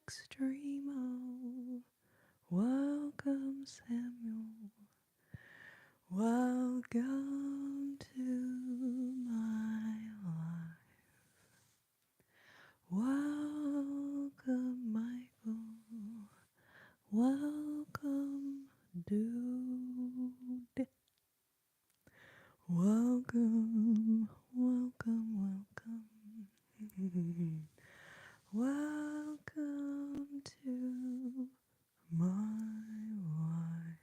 extremo. Welcome, Samuel. Welcome to my life. Welcome, Michael. Welcome, dude. Welcome, welcome, welcome. Welcome to my life.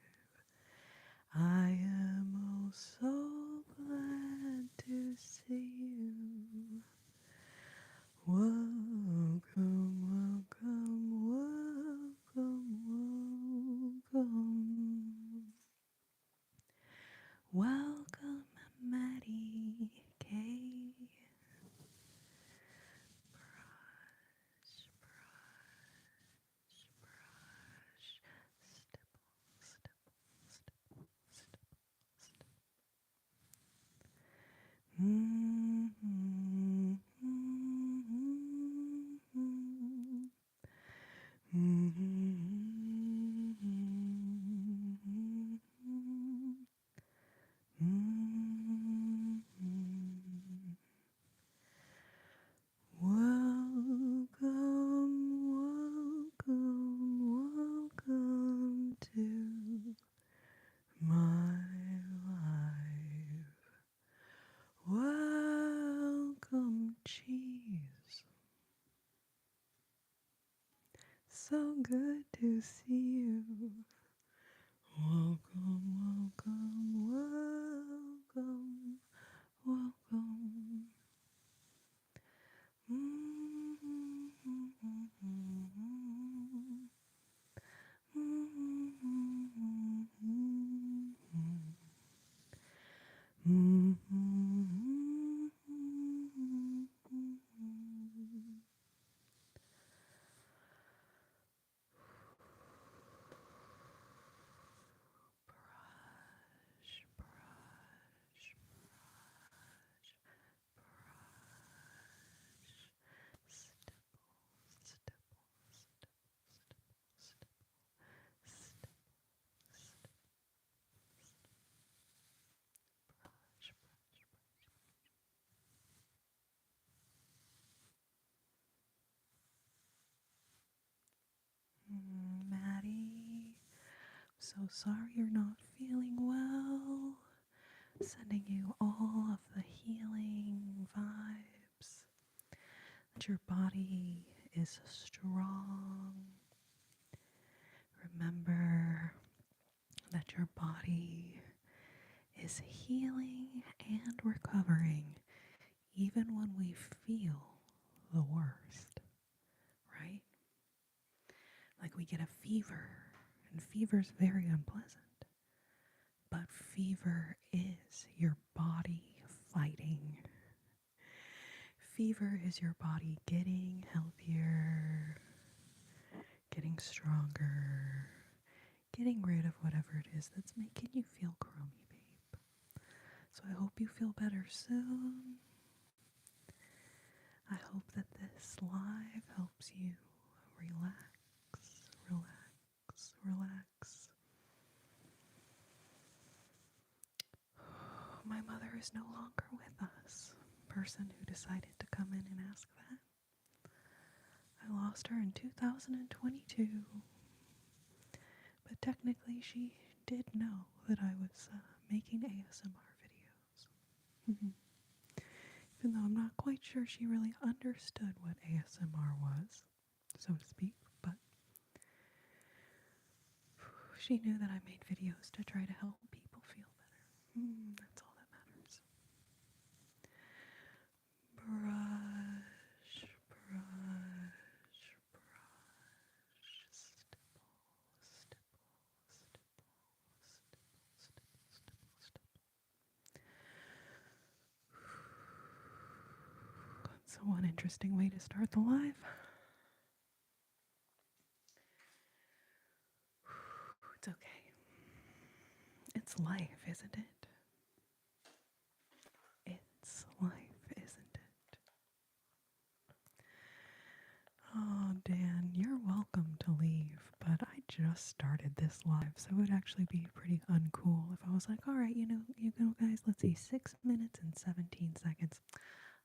I am oh so glad to see you. Welcome, welcome, welcome, welcome. Welcome, Maddie K. Brush, brush, brush. Stipple, stipple, stipple, stipple, stipple. Welcome, welcome, welcome to my life. Welcome, cheese. So good to see you. Welcome, welcome, welcome, welcome. Brush, brush, brush, brush. Stipple, stipple, stipple, stipple, stipple, brush, brush, brush. Maddie, so sorry you're not feeling well. Sending you all of the healing vibes. That your body is strong. Remember that your body is healing and recovering even when we feel the worst, right? Like we get a fever, and fever's very unpleasant. But fever is your body fighting. Fever is your body getting healthier, getting stronger, getting rid of whatever it is that's making you feel crummy, babe. So I hope you feel better soon. I hope that this live helps you relax, relax, relax. My mother is no longer with us. Person who decided to come in and ask that. I lost her in 2022. But technically she did know that I was making ASMR videos. Even though I'm not quite sure she really understood what ASMR was, so to speak, but she knew that I made videos to try to help people feel better. That's all that matters. Brush, brush, brush, stipple, stipple, stipple, stipple, stipple, stipple, stipple. So one interesting way to start the live. It's okay. It's life, isn't it? It's life, isn't it? Oh, Dan, you're welcome. just started this live, so it would actually be pretty uncool if I was like, all right, you know, guys, let's see, 6 minutes and 17 seconds.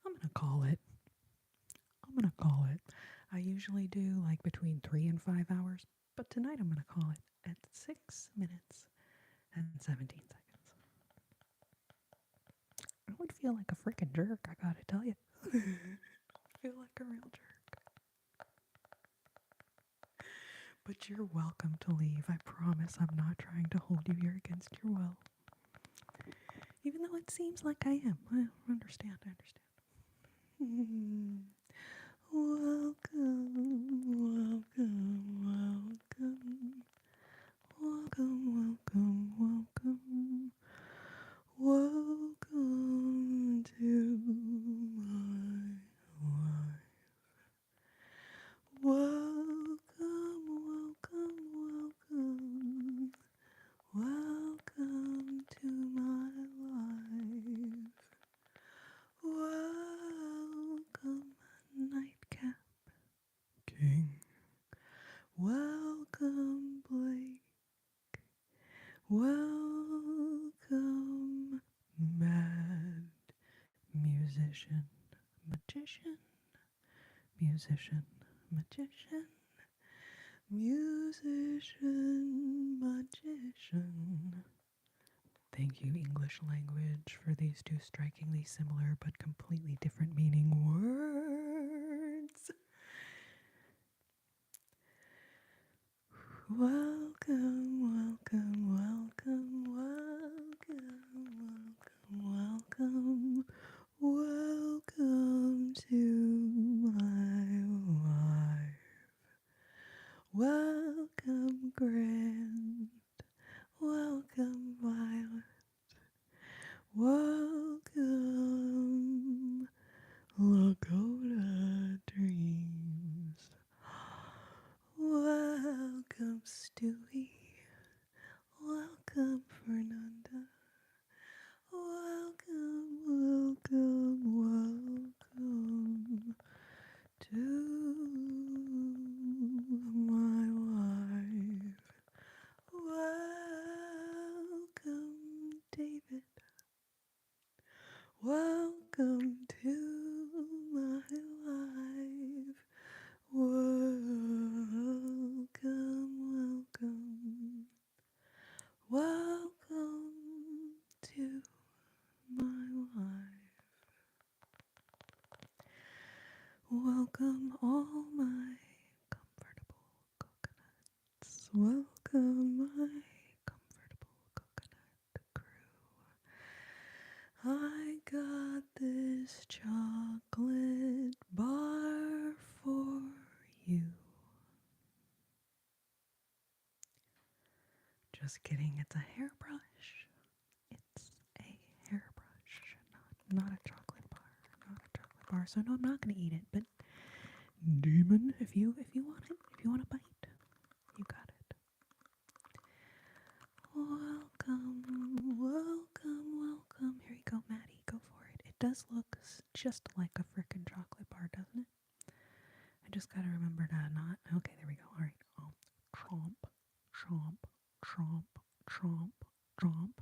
I'm gonna call it. I'm gonna call it. I usually do like between 3 and 5 hours, but tonight I'm gonna call it at 6 minutes and 17 seconds. I would feel like a freaking jerk, I gotta tell you. I feel like a real jerk. But you're welcome to leave. I promise I'm not trying to hold you here against your will. Even though it seems like I am. I understand. Welcome, welcome, welcome. Welcome, welcome, welcome. Welcome to my life. Welcome, welcome, welcome. Welcome to my life. Welcome, Nightcap King. Welcome, Blake. Welcome, Mad Musician, Magician, Musician, Magician, Musician, Magician. Thank you, English language, for these two strikingly similar but completely different meaning words. Welcome, welcome, welcome, welcome, welcome, welcome to my life. Welcome, Grant. Welcome, Violet. Welcome, Lakota Dreams. Welcome, Stewie. Welcome, Fernanda. Welcome, welcome, welcome to my life. Welcome, David. Welcome to my life. Welcome, welcome. Welcome to my life. Welcome all my comfortable coconuts. Welcome my comfortable coconut crew. I got this chocolate bar for you. Just kidding, it's a hairbrush. It's a hairbrush, not a chocolate bar. Not a chocolate bar. So no, I'm not gonna eat it, but demon, if you want it, if you want a bite, you got it. Welcome, welcome, welcome. Here you go, Maddie. Go for it. It does look just like a frickin' chocolate bar, doesn't it? I just gotta remember to not. Okay, there we go. All right. Chomp, chomp, chomp, chomp, chomp.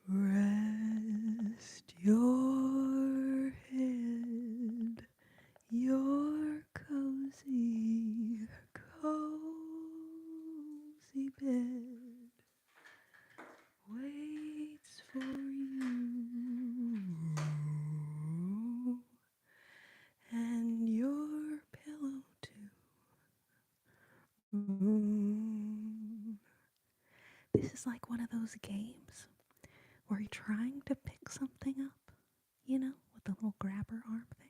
Rest your head, your cozy, cozy bed waits for you, and your pillow too. This is like one of those games where you're trying to pick something up, with the little grabber arm thing.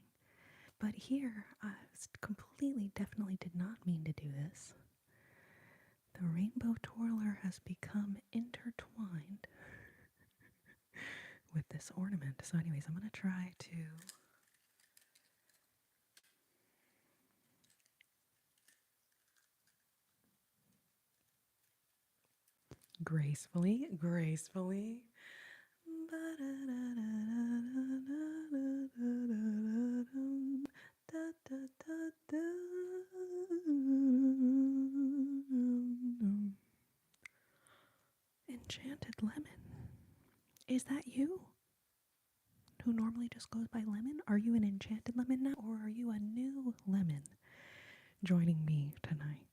But here, I completely, definitely did not mean to do this. The rainbow twirler has become intertwined with this ornament. So anyways, I'm going to try to gracefully. Enchanted Lemon. Is that you? Who normally just goes by Lemon? Are you an Enchanted Lemon now, or are you a new Lemon joining me tonight?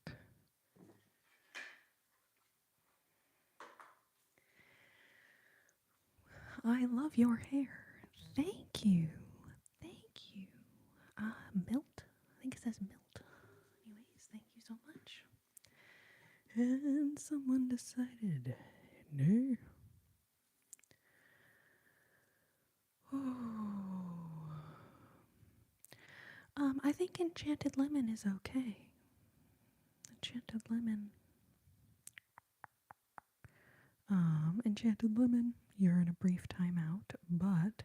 I love your hair. Thank you. Thank you. Milt? I think it says Milt. Anyways, thank you so much. And someone decided no. Oh. I think Enchanted Lemon is okay. Enchanted Lemon. Enchanted Lemon, you're in a brief timeout, but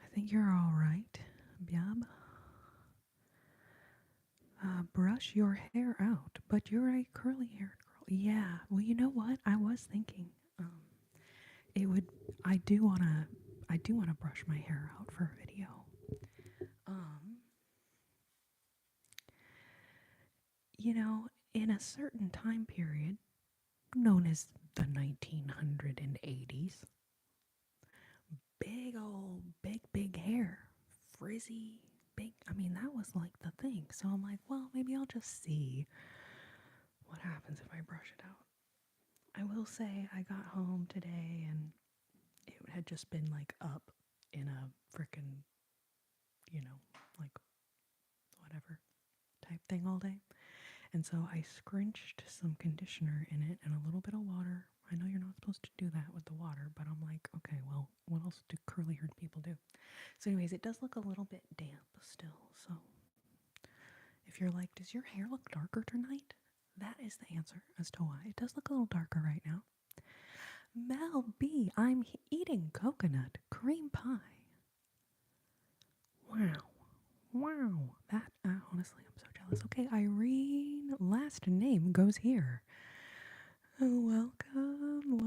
I think you're alright, Biab. Brush your hair out, but you're a curly haired girl. Yeah, well, you know what? I was thinking, it would, I do wanna brush my hair out for a video. You know, in a certain time period, known as the 1980s, big hair, frizzy, big. I mean, that was like the thing. So I'm like, well, maybe I'll just see what happens if I brush it out. I will say I got home today and it had just been like up in a frickin', you know, like whatever type thing all day. And so I scrunched some conditioner in it and a little bit of water. I know you're not supposed to do that with the water, but I'm like, okay, well, what else do curly haired people do? So, anyways, it does look a little bit damp still. So, if you're like, does your hair look darker tonight? That is the answer as to why. It does look a little darker right now. Mel B, I'm eating coconut cream pie. Wow. Wow. That, honestly, I'm so jealous. Okay, Irene, last name goes here. Welcome.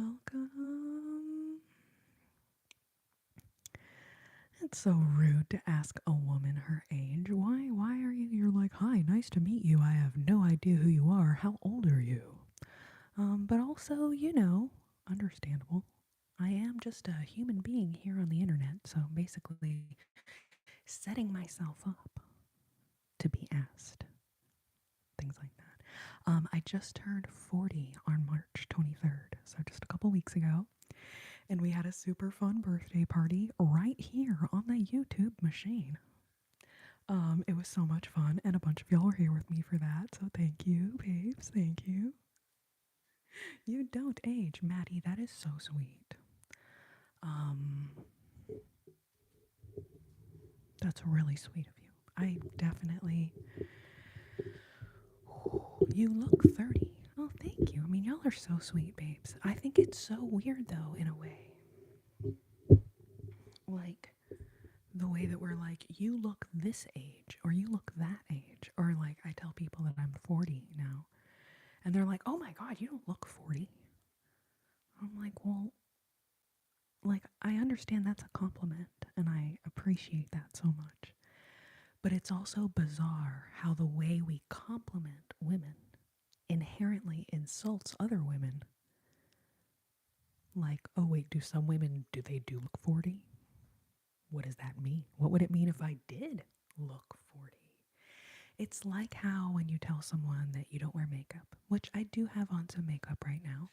It's so rude to ask a woman her age. Why are you? You're like, hi, nice to meet you. I have no idea who you are. How old are you? But also, you know, understandable. I am just a human being here on the internet, so basically setting myself up to be asked. Things like that. I just turned 40 on March 23rd, so just a couple weeks ago. And we had a super fun birthday party right here on the YouTube machine. It was so much fun, and a bunch of y'all are here with me for that, so thank you, babes, thank you. You don't age, Maddie, that is so sweet. That's really sweet of you. I definitely... You look 30. Oh, thank you. I mean, y'all are so sweet, babes. I think it's so weird, though, in a way. Like, the way that we're like, you look this age, or you look that age. Or, like, I tell people that I'm 40 now, and they're like, oh my god, you don't look 40. I'm like, well, like, I understand that's a compliment, and I appreciate that so much. But it's also bizarre how the way we compliment women inherently insults other women. Like, oh wait, do some women, do they do look 40? What does that mean? What would it mean if I did look 40? It's like how when you tell someone that you don't wear makeup, which I do have on some makeup right now.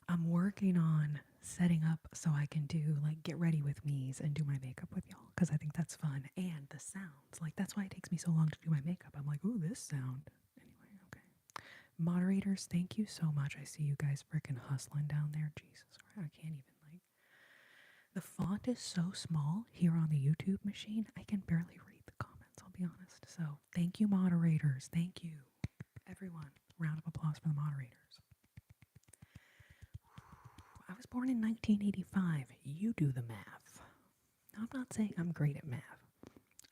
I'm working on setting up so I can do like get ready with me's and do my makeup with y'all because I think that's fun. And the sounds, like that's why it takes me so long to do my makeup. I'm like, ooh, this sound. Anyway, okay. Moderators, thank you so much. I see you guys freaking hustling down there. Jesus Christ, I can't even like. The font is so small here on the YouTube machine, I can barely read the comments, I'll be honest. So thank you, moderators. Thank you, everyone. Round of applause for the moderators. I was born in 1985. You do the math. I'm not saying I'm great at math.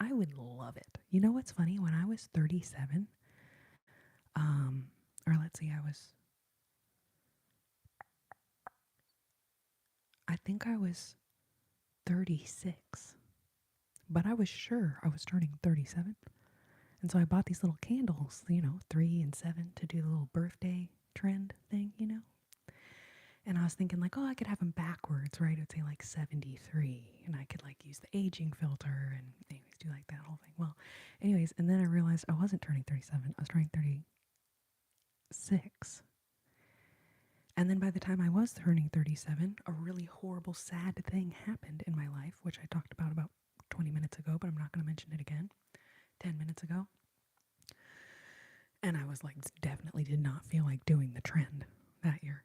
I would love it. You know what's funny? When I was 37, or let's see, I think I was 36, but I was sure I was turning 37. And so I bought these little candles, you know, 3 and 7 to do the little birthday trend thing, you know? And I was thinking like, oh, I could have them backwards, right? It would say like 73 and I could like use the aging filter and anyways do like that whole thing. Well, anyways, and then I realized I wasn't turning 37. I was turning 36. And then by the time I was turning 37, a really horrible, sad thing happened in my life, which I talked about 20 minutes ago, but I'm not going to mention it again. 10 minutes ago. And I was like, definitely did not feel like doing the trend that year.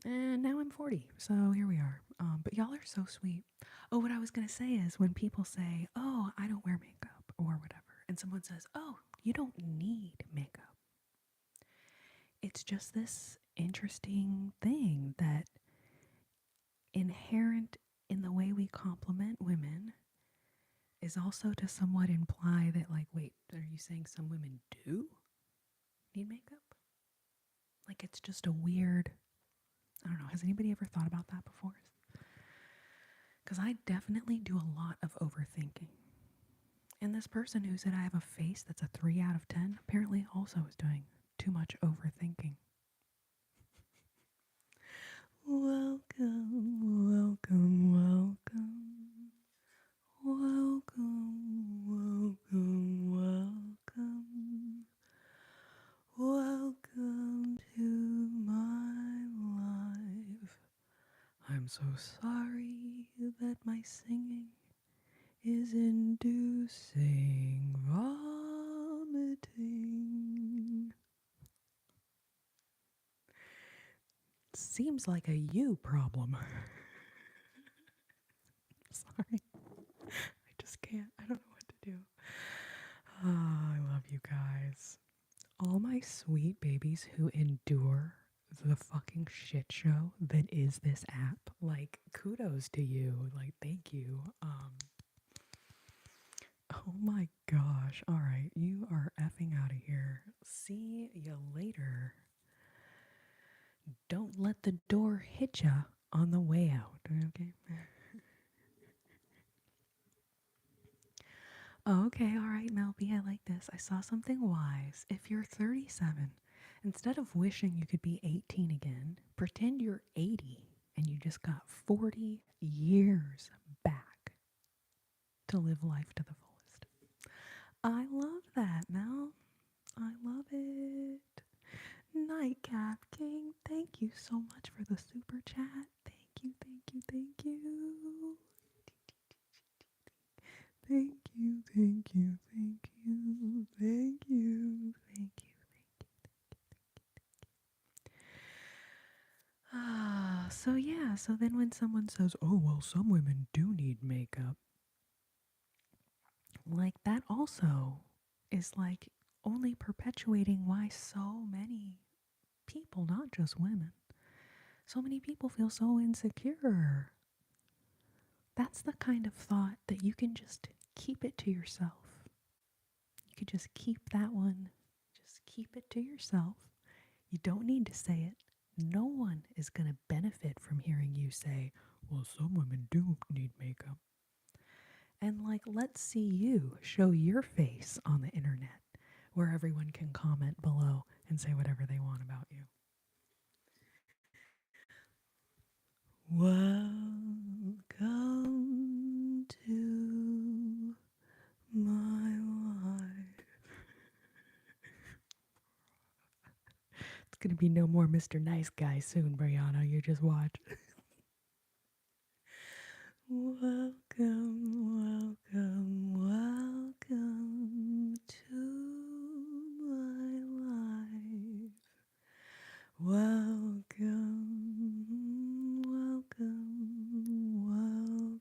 And now I'm 40, so here we are. But y'all are so sweet. Oh, what I was going to say is when people say, oh, I don't wear makeup or whatever, and someone says, oh, you don't need makeup. It's just this interesting thing that inherent in the way we compliment women is also to somewhat imply that, like, wait, are you saying some women do need makeup? Like, it's just a weird, I don't know. Has anybody ever thought about that before? Because I definitely do a lot of overthinking. And this person who said I have a face that's a 3 out of 10 apparently also is doing too much overthinking. Welcome, welcome, welcome. Welcome, welcome, welcome. Welcome to my life. I'm so sorry that my singing is inducing vomiting. Seems like a you problem. Sorry. I just can't. I don't know what to do. Oh, I love you guys. All my sweet babies who endure the fucking shit show that is this app. Like, kudos to you. Like, thank you. Oh my gosh. All right. You are effing out of here. See you later. Don't let the door hit ya on the way out. Okay. Oh, okay, all right, Melby, I like this. I saw something wise. If you're 37, instead of wishing you could be 18 again, pretend you're 80 and you just got 40 years back to live life to the fullest. I love that, Mel. I love it. Nightcap King, thank you so much for the super chat. Thank you, thank you, thank you. Thank you, thank you, thank you, thank you, thank you, so yeah, so then when someone says, oh, well, some women do need makeup, like that also is like only perpetuating why so many people, not just women, so many people feel so insecure. That's the kind of thought that you can just keep it to yourself. You could just keep that one, just keep it to yourself. You don't need to say it. No one is going to benefit from hearing you say, well, some women do need makeup. And like, let's see you show your face on the internet where everyone can comment below and say whatever they want about you. Welcome to my life. It's going to be no more Mr. Nice Guy soon, Brianna. You just watch. Welcome, welcome, welcome to my life. Welcome, welcome, welcome,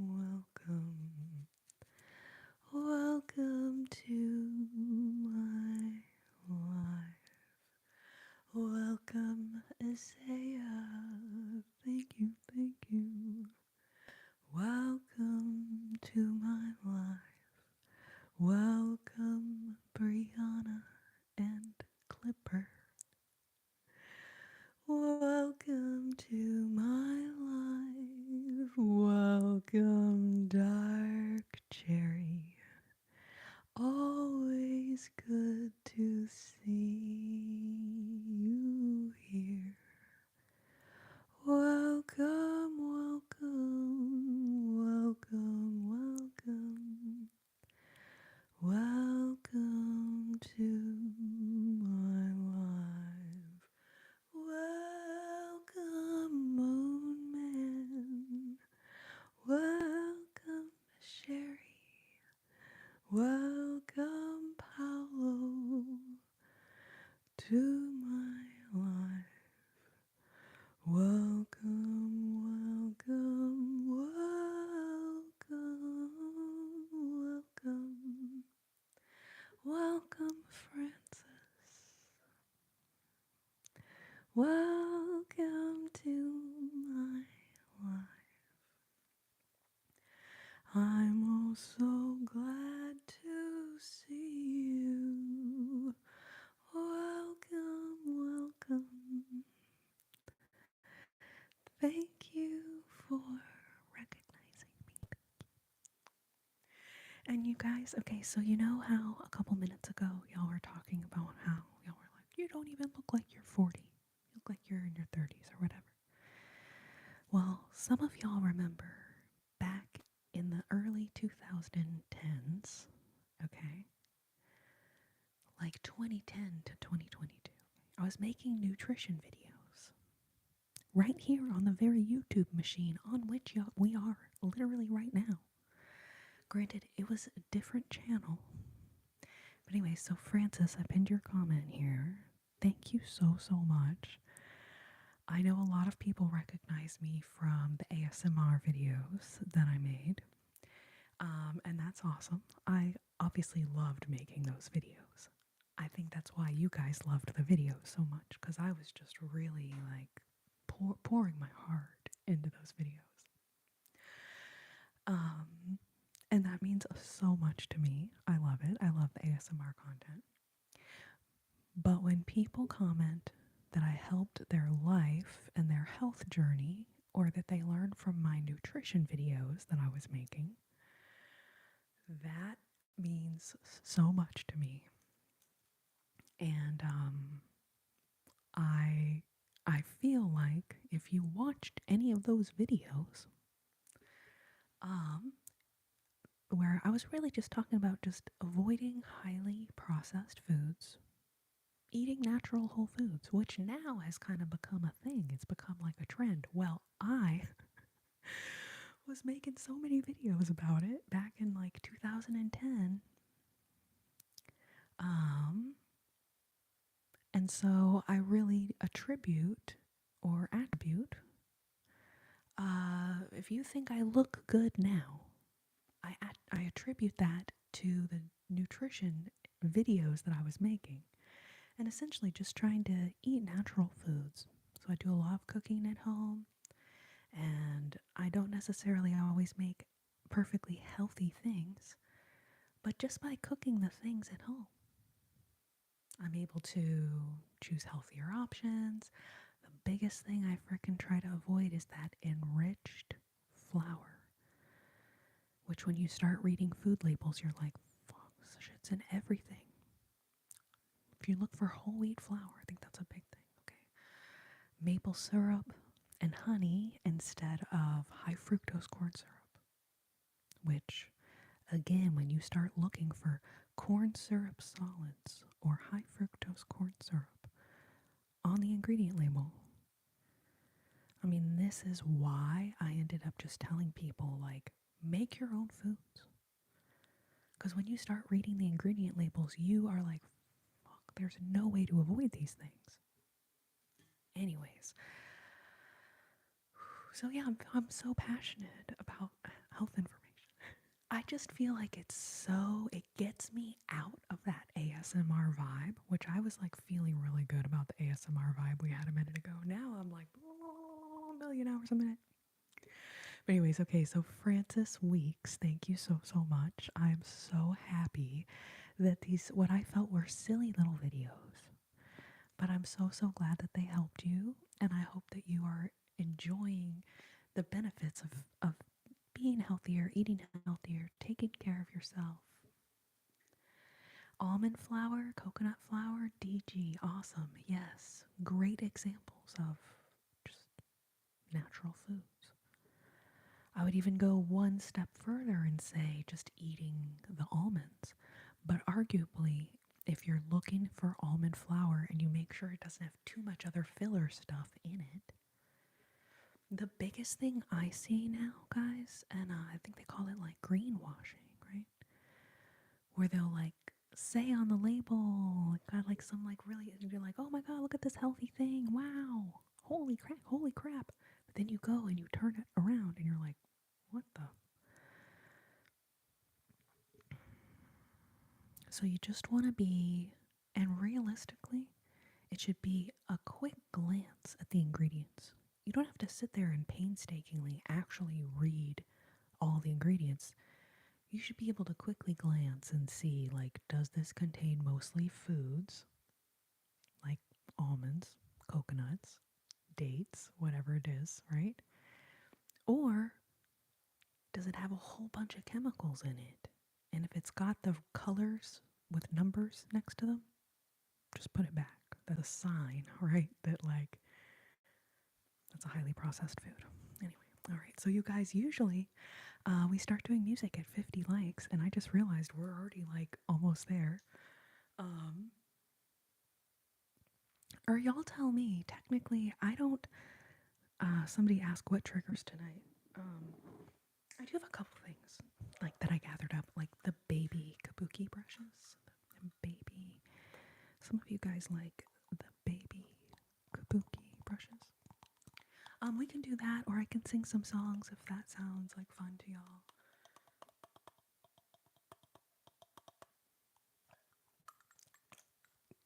welcome. Welcome to my life. Welcome, Isaiah. Thank you, thank you. Welcome to my life. Welcome, Brianna and Clipper. Welcome to my life. Welcome, Dark Cherry. Always good to see you. Welcome to my life. I'm oh so glad to see you. Welcome, welcome. Thank you for recognizing me. And you guys, okay, so you know how a couple minutes ago y'all were talking about how y'all were like, you don't even look like you're 40. You look like you're in your 30s or whatever. Well, some of y'all remember back in the early 2010s, okay, like 2010 to 2022, I was making nutrition videos right here on the very YouTube machine on which we are literally right now. Granted, it was a different channel. But anyway, so Francis, I pinned your comment here. Thank you so, so much. I know a lot of people recognize me from the ASMR videos that I made. And that's awesome. I obviously loved making those videos. I think that's why you guys loved the videos so much, because I was just really like pouring my heart into those videos. And that means so much to me. I love it. I love the ASMR content. But when people comment that I helped their life and their health journey, or that they learned from my nutrition videos that I was making, that means so much to me. And I I feel like if you watched any of those videos, where I was really just talking about just avoiding highly processed foods, eating natural whole foods, which now has kind of become a thing. It's become like a trend. Well, I was making so many videos about it back in like 2010. And so I really attribute or attribute, if you think I look good now, I attribute that to the nutrition videos that I was making, and essentially just trying to eat natural foods. So I do a lot of cooking at home, and I don't necessarily always make perfectly healthy things, but just by cooking the things at home, I'm able to choose healthier options. The biggest thing I frickin' try to avoid is that enriched flour, which when you start reading food labels, you're like, fuck, this shit's in everything. If you look for whole wheat flour, I think that's a big thing, okay? Maple syrup and honey instead of high fructose corn syrup, which, again, when you start looking for corn syrup solids or high fructose corn syrup on the ingredient label, I mean, this is why I ended up just telling people, like, make your own foods. Because when you start reading the ingredient labels, you are like, fuck, there's no way to avoid these things. Anyways, so yeah, I'm so passionate about health information. I just feel like it gets me out of that ASMR vibe, which I was like feeling really good about the ASMR vibe we had a minute ago. Now I'm like, a million hours a minute. But anyways, okay, so Francis Weeks, thank you so, so much. I'm so happy that these, what I felt were silly little videos, but I'm so, so glad that they helped you, and I hope that you are enjoying the benefits of being healthier, eating healthier, taking care of yourself. Almond flour, coconut flour, DG, awesome. Yes, great examples of just natural foods. I would even go one step further and say just eating the almonds. But arguably, if you're looking for almond flour and you make sure it doesn't have too much other filler stuff in it, the biggest thing I see now, guys, and I think they call it like greenwashing, right? Where they'll like say on the label, got like some like really, you're like, oh my god, look at this healthy thing, wow, holy crap, holy crap. But then you go and you turn it around and you're like, what the? So you just want to be, and realistically, it should be a quick glance at the ingredients. You don't have to sit there and painstakingly actually read all the ingredients. You should be able to quickly glance and see, like, does this contain mostly foods like almonds, coconuts, dates, whatever it is, right? Or does it have a whole bunch of chemicals in it? And if it's got the colors with numbers next to them, just put it back. That's a sign, right? That, like, that's a highly processed food. Anyway, all right. So you guys, usually we start doing music at 50 likes, and I just realized we're already like almost there. Um, or y'all tell me. Technically, I don't. Somebody asked what triggers tonight. I do have a couple things like that I gathered up, like the baby kabuki brushes. The baby. Some of you guys like the baby kabuki brushes. We can do that, or I can sing some songs if that sounds like fun to y'all.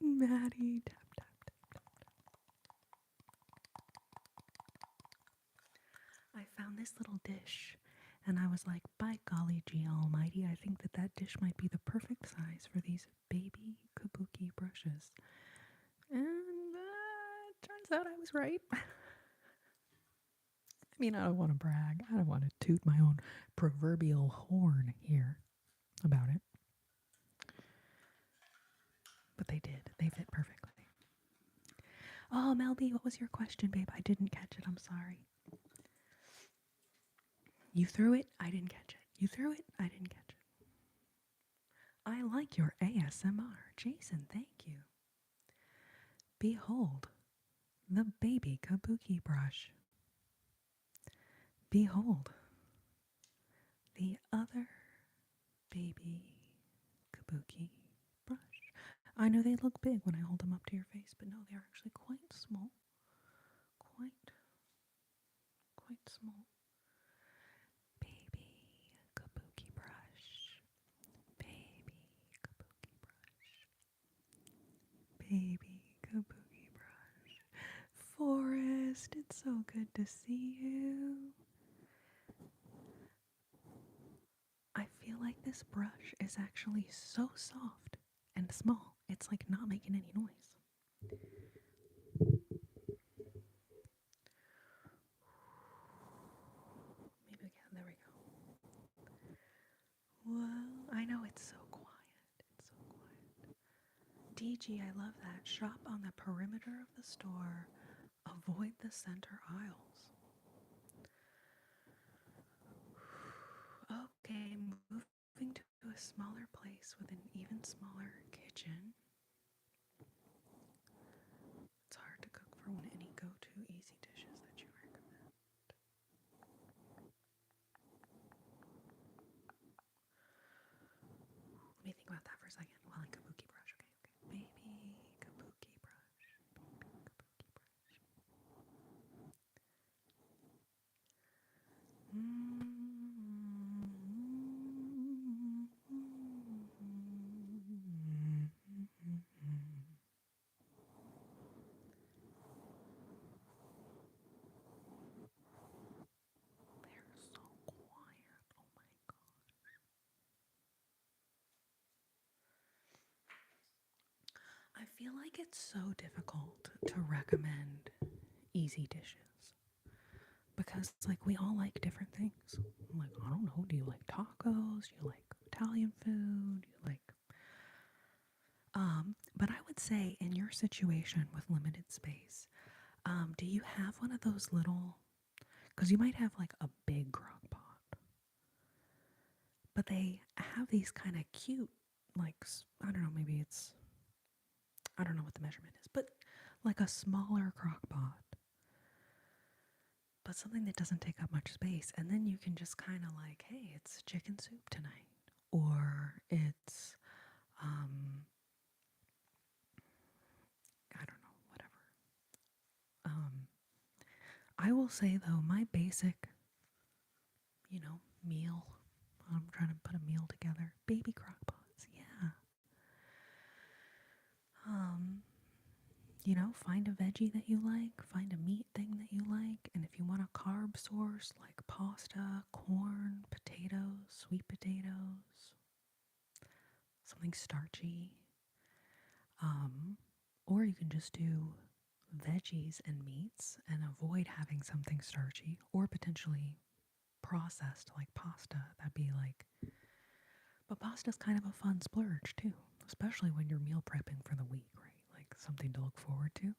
Maddie, tap, tap, tap. I found this little dish, and I was like, by golly gee almighty, I think that that dish might be the perfect size for these baby kabuki brushes. And turns out I was right. I mean, I don't want to brag. I don't want to toot my own proverbial horn here about it. But they did. They fit perfectly. Oh, Melby, what was your question, babe? I didn't catch it. I'm sorry. You threw it? I didn't catch it. You threw it? I didn't catch it. I like your ASMR. Jason, thank you. Behold, the baby kabuki brush. Behold, the other baby kabuki brush. I know they look big when I hold them up to your face, but no, they are actually quite small. Quite small. Baby kabuki brush. Baby kabuki brush. Baby kabuki brush. Forrest, it's so good to see you. I feel like this brush is actually so soft and small. It's like not making any noise. Maybe again. There we go. Whoa, I know it's so quiet. It's so quiet. DG, I love that. Shop on the perimeter of the store. Avoid the center aisles. Okay, moving to a smaller place with an even smaller kitchen. It's hard to cook for one. Any go-to easy dishes that you recommend? Let me think about that for a second. Well, like kabuki brush. Okay. Baby kabuki brush. Baby kabuki brush. They're so quiet. Oh my god. I feel like it's so difficult to recommend easy dishes because, like, we all like different things. Like, I don't know, do you like tacos? Do you like Italian food? Do you like but I would say in your situation with limited space, do you have one of those little, because you might have like a big crock pot, but they have these kind of cute, like, I don't know, maybe it's, I don't know what the measurement is, but like a smaller crock pot, but something that doesn't take up much space. And then you can just kind of like, hey, it's chicken soup tonight, or it's, I don't know, whatever. I will say though, my basic, meal, I'm trying to put a meal together. Baby crock pots, yeah. Find a veggie that you like, find a meat thing that you like, and if you want a carb source like pasta, corn, potatoes, sweet potatoes, something starchy, or you can just do veggies and meats and avoid having something starchy or potentially processed like pasta. That'd be like, but pasta's kind of a fun splurge too, especially when you're meal prepping for the week, right? Like something to look forward to.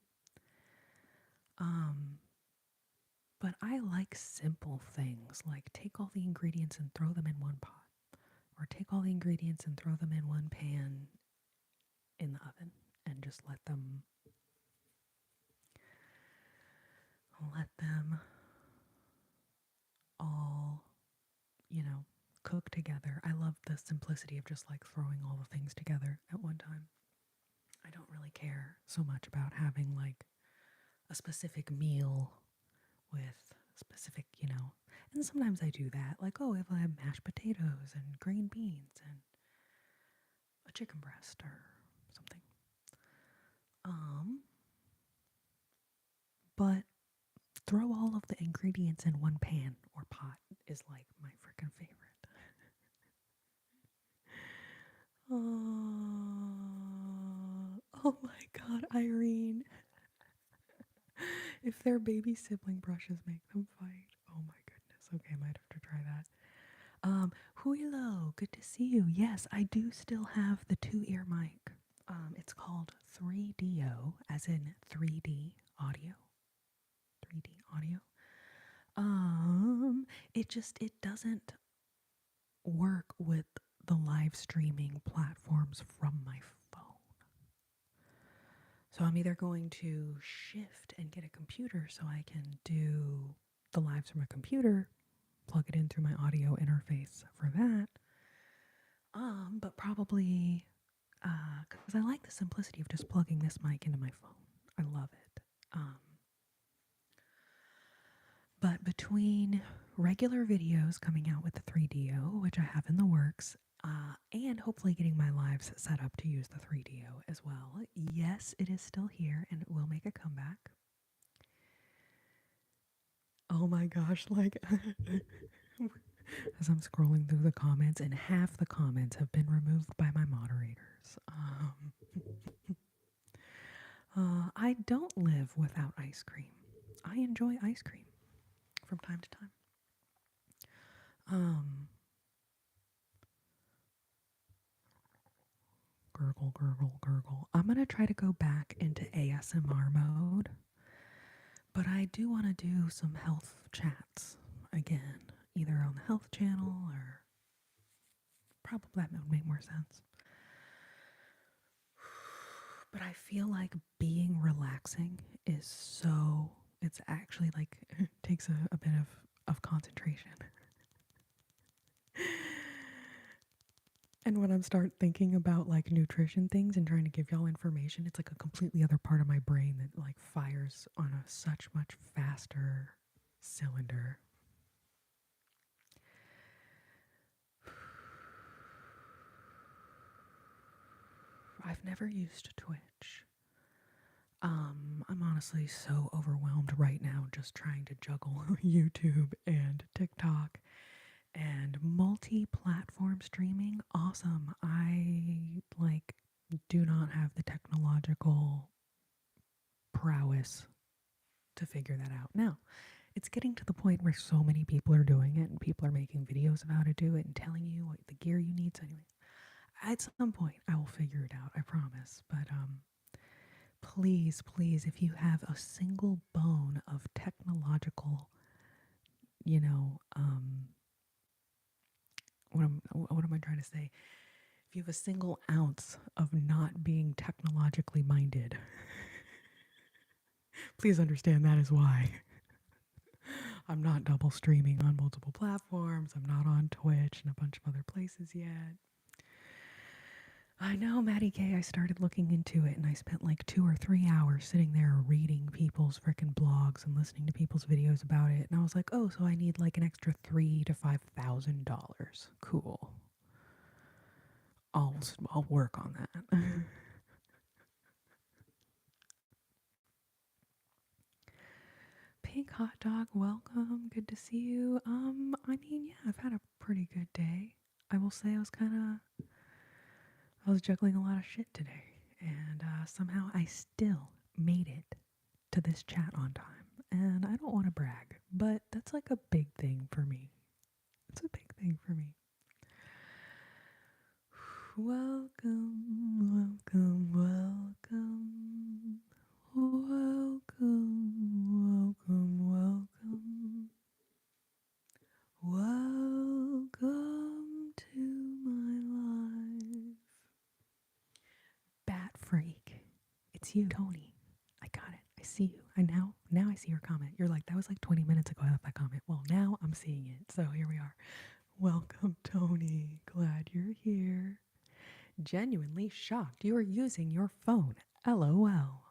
Um, but I like simple things like take all the ingredients and throw them in one pot, or take all the ingredients and throw them in one pan in the oven and just let them all, you know, cook together. I love the simplicity of just like throwing all the things together at one time. I don't really care so much about having like a specific meal with specific, and sometimes I do that. Like, oh, if I have mashed potatoes and green beans and a chicken breast or something. Um, but throw all of the ingredients in one pan or pot is like my freaking favorite. Oh my god, Irene. If their baby sibling brushes make them fight. Oh my goodness. Okay, I might have to try that. Huilo, good to see you. Yes, I do still have the 2-ear mic. It's called 3DO, as in 3D audio. 3D audio. It doesn't work with the live streaming platforms from my phone. So I'm either going to shift and get a computer so I can do the lives from a computer, plug it in through my audio interface for that. But probably because I like the simplicity of just plugging this mic into my phone. I love it. But between regular videos coming out with the 3DO, which I have in the works, and hopefully getting my lives set up to use the 3DO as well, yes, it is still here and it will make a comeback. Oh my gosh, like, as I'm scrolling through the comments, and half the comments have been removed by my moderators. I don't live without ice cream. I enjoy ice cream from time to time. Um, Gurgle, gurgle, gurgle. I'm going to try to go back into ASMR mode, but I do want to do some health chats again, either on the health channel or probably that would make more sense. But I feel like being relaxing is it's actually like, takes a bit of concentration. And when I start thinking about like nutrition things and trying to give y'all information, it's like a completely other part of my brain that like fires on a such much faster cylinder. I've never used Twitch. I'm honestly so overwhelmed right now just trying to juggle YouTube and TikTok and multi-platform streaming. Awesome. I like do not have the technological prowess to figure that out. Now, it's getting to the point where so many people are doing it and people are making videos of how to do it and telling you what the gear you need. So anyway, at some point I will figure it out, I promise. But please, please, if you have a single bone of technological, you know, what am I trying to say? If you have a single ounce of not being technologically minded, please understand that is why. I'm not double streaming on multiple platforms. I'm not on Twitch and a bunch of other places yet. I know, Maddie K. I started looking into it and I spent like 2 or 3 hours sitting there reading people's freaking blogs and listening to people's videos about it. And I was like, oh, so I need like an extra $3,000 to $5,000. Cool. I'll work on that. Pink Hot Dog, welcome. Good to see you. I mean, yeah, I've had a pretty good day. I will say I was juggling a lot of shit today, and somehow I still made it to this chat on time. And I don't want to brag, but that's like a big thing for me. It's a big thing for me. Welcome, welcome, welcome. Welcome, welcome, welcome. Welcome to my life. Bat freak. It's you, Tony. I got it. I see you. Now I see your comment. You're like, that was like 20 minutes ago I left that comment. Well, now I'm seeing it. So here we are. Welcome, Tony. Glad you're here. Genuinely shocked you are using your phone. LOL.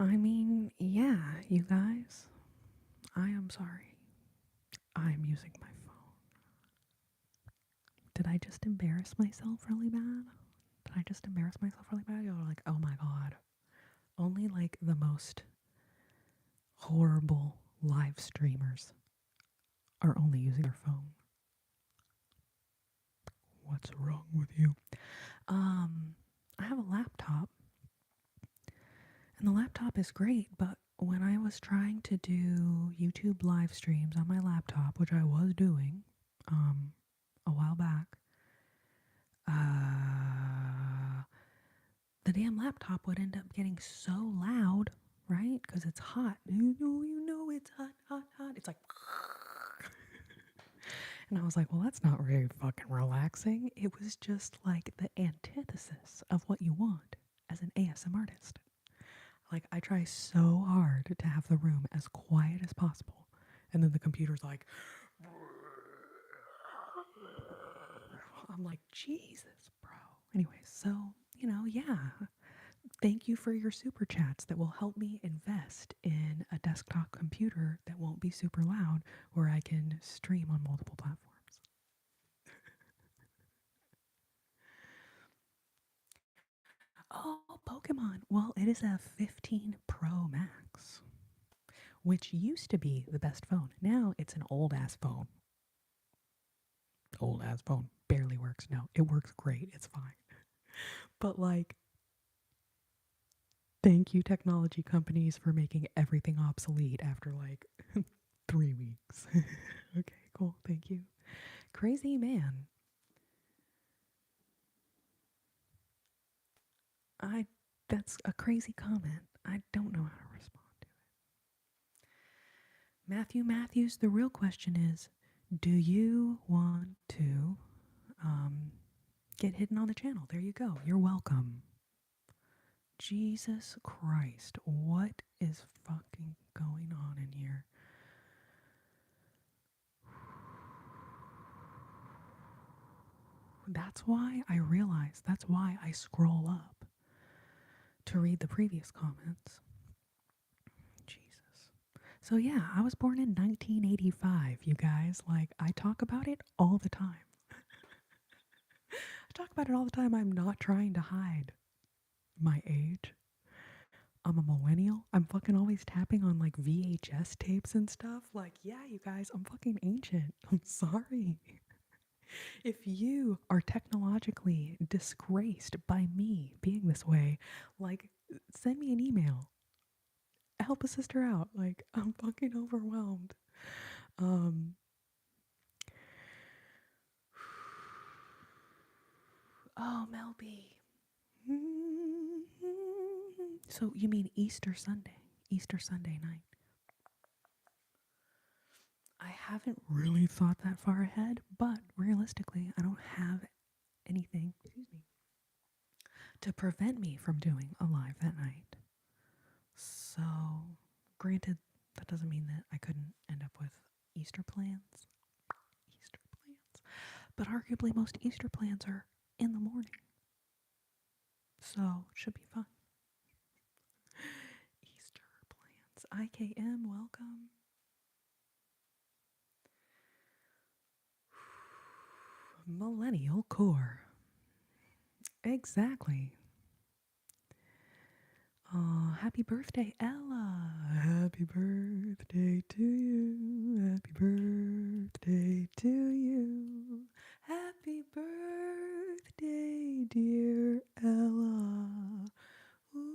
I mean, yeah, you guys. I am sorry. I'm using my phone. Did I just embarrass myself really bad? Did I just embarrass myself really bad? You're like, oh my god. Only like the most horrible live streamers are only using their phone. What's wrong with you? I have a laptop, and the laptop is great, but when I was trying to do YouTube live streams on my laptop, which I was doing, a while back, the damn laptop would end up getting so loud, right? Because it's hot. You know it's hot, hot, hot. It's like, and I was like, well, that's not very fucking relaxing. It was just like the antithesis of what you want as an ASM artist. Like, I try so hard to have the room as quiet as possible. And then the computer's like, I'm like, Jesus, bro. Anyways, so, yeah. Thank you for your super chats that will help me invest in a desktop computer that won't be super loud where I can stream on multiple platforms. Oh, Pokemon. Well, it is a 15 Pro Max, which used to be the best phone. Now it's an old ass phone. Old ass phone. Barely works. No, it works great. It's fine. But like, thank you, technology companies, for making everything obsolete after like 3 weeks. Okay, cool. Thank you. Crazy man. That's a crazy comment. I don't know how to respond to it. Matthew Matthews, the real question is, do you want to get hidden on the channel? There you go. You're welcome. Jesus Christ, what is fucking going on in here? That's why I scroll up to read the previous comments. Jesus. So yeah, I was born in 1985, you guys. Like, I talk about it all the time. I talk about it all the time. I'm not trying to hide my age. I'm a millennial. I'm fucking always tapping on like VHS tapes and stuff. Like, yeah, you guys, I'm fucking ancient. I'm sorry. If you are technologically disgraced by me being this way, like, send me an email. Help a sister out. Like, I'm fucking overwhelmed. Oh, Mel B. So you mean Easter Sunday? Easter Sunday night. I haven't really thought that far ahead, but realistically, I don't have anything, to prevent me from doing a live that night. So, granted, that doesn't mean that I couldn't end up with Easter plans. Easter plans. But arguably, most Easter plans are in the morning. So, should be fun. Easter plans. IKM, welcome. Millennial core. Exactly. happy birthday, Ella. Happy birthday to you. Happy birthday to you. Happy birthday, dear Ella. Ooh.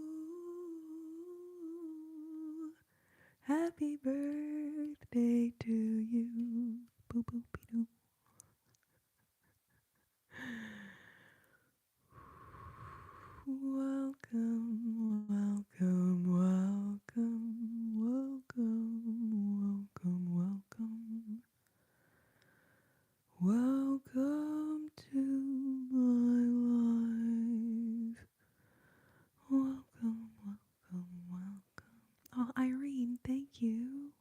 Happy birthday to you. Boop boop doo. Welcome, welcome, welcome, welcome, welcome, welcome. Welcome to my life. Welcome, welcome, welcome. Oh, Irene, thank you.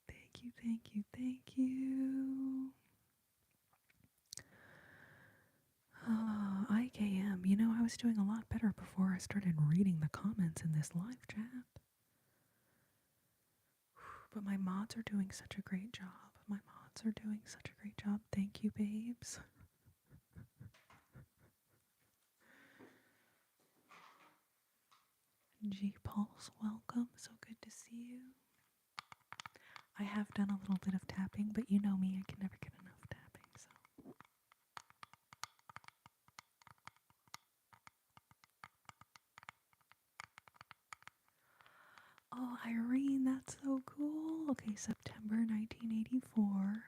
Thank you, thank you, thank you. IKM, you know, I was doing a lot better before I started reading the comments in this live chat. But my mods are doing such a great job. My mods are doing such a great job. Thank you, babes. G Pulse, welcome. So good to see you. I have done a little bit of tapping, but you know me, I can never get enough tapping, so. Oh, Irene, that's so cool. Okay, September 1984,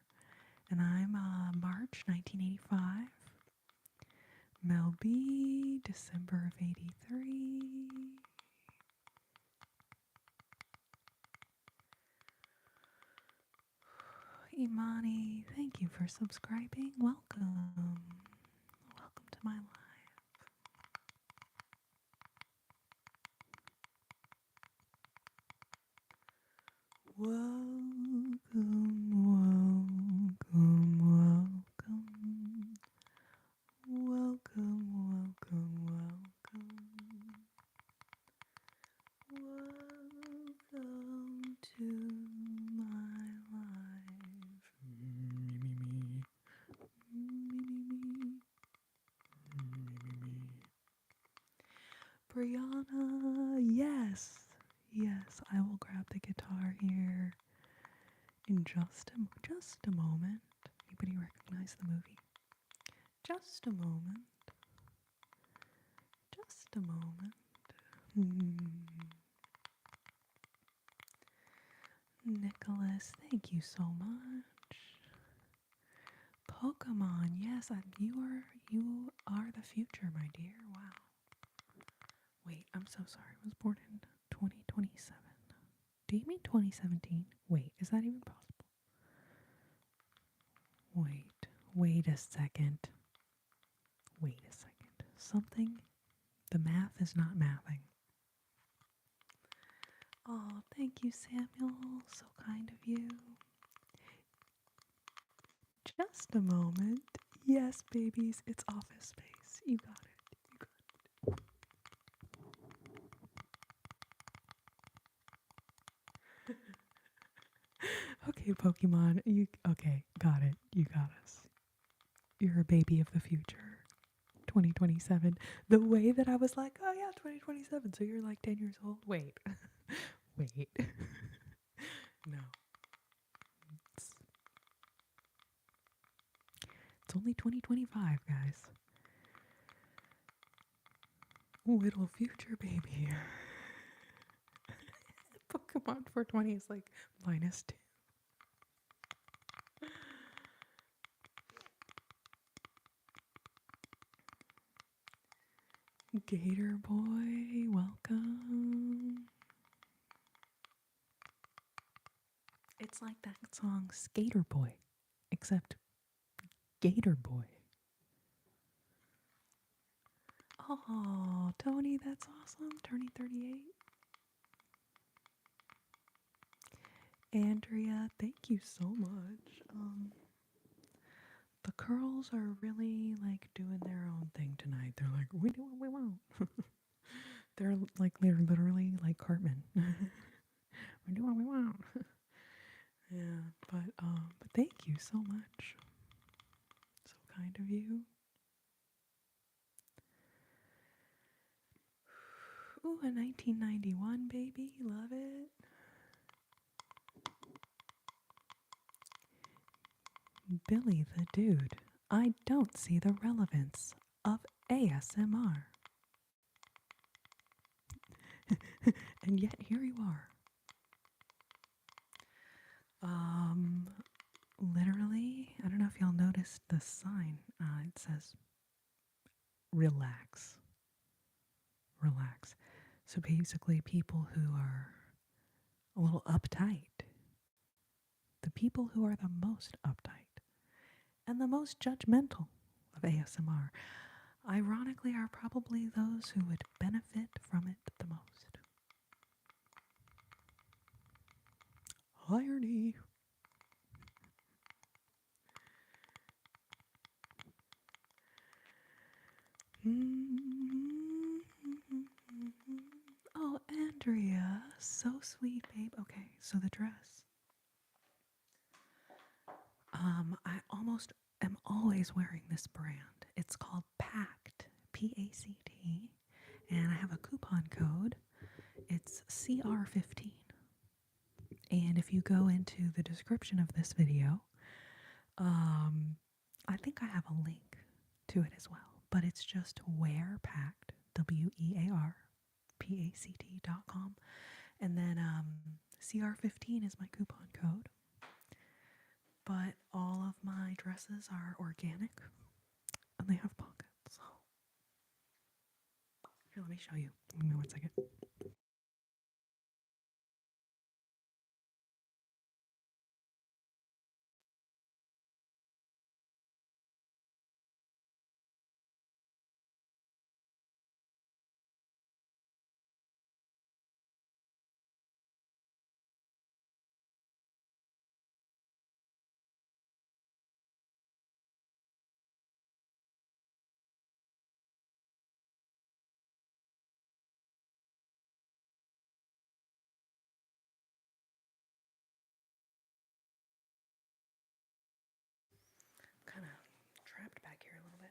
and I'm March 1985. Mel B, December of 83. Imani, thank you for subscribing. Welcome. Welcome to my life. Welcome, welcome, welcome. Welcome, welcome, welcome. Welcome to my life. Me, me, me. Me, me, me. Me, me, me. Brianna, yes. Yes, I will grab the guitar here in just a moment. Anybody recognize the movie? Just a moment. Just a moment. Nicholas, thank you so much. Pokemon, yes, you are the future, my dear. Wow. Wait, I'm so sorry. I was born in 2027. Do you mean 2017? Wait, is that even possible? Wait a second. Wait a second. Something, the math is not mathing. Oh, thank you, Samuel. So kind of you. Just a moment. Yes, babies, it's Office Space. You got it. You got it. Okay, Pokemon. Okay, got it. You got us. You're a baby of the future. 2027. The way that I was like, oh yeah, 2027. So you're like 10 years old. Wait. Wait. No. It's only 2025, guys. Little future baby. Pokemon 420 is like -2. Gator Boy, welcome. It's like that song Skater Boy, except Gator Boy. Oh, Tony, that's awesome. Turning 38. Andrea, thank you so much. The curls are really like doing their own thing tonight. They're like, we do what we want. they're literally like Cartman. We do what we want. Yeah, but thank you so much. So kind of you. Ooh, a 1991 baby. Love it. Billy the Dude. I don't see the relevance of ASMR. And yet here you are. Literally, I don't know if y'all noticed the sign. It says relax. Relax. So basically, people who are a little uptight, the people who are the most uptight and the most judgmental of ASMR, ironically, are probably those who would benefit from it the most. Irony. Oh, Andrea, so sweet, babe. Okay, so the dress. I almost am always wearing this brand. It's called Pact, Pact, and I have a coupon code. It's CR15. And if you go into the description of this video, I think I have a link to it as well. But it's just wearpact, WEARPACT.com. And then CR15 is my coupon code. But all of my dresses are organic and they have pockets. Here, let me show you. Give me 1 second. Kind of trapped back here a little bit.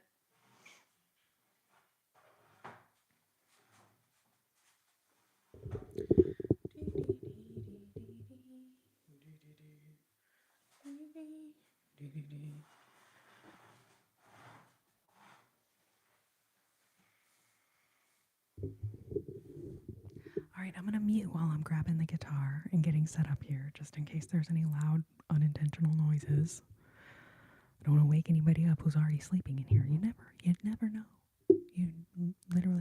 All right, I'm going to mute while I'm grabbing the guitar and getting set up here, just in case there's any loud, unintentional noises. I don't want to wake anybody up who's already sleeping in here. You'd never know. You never know.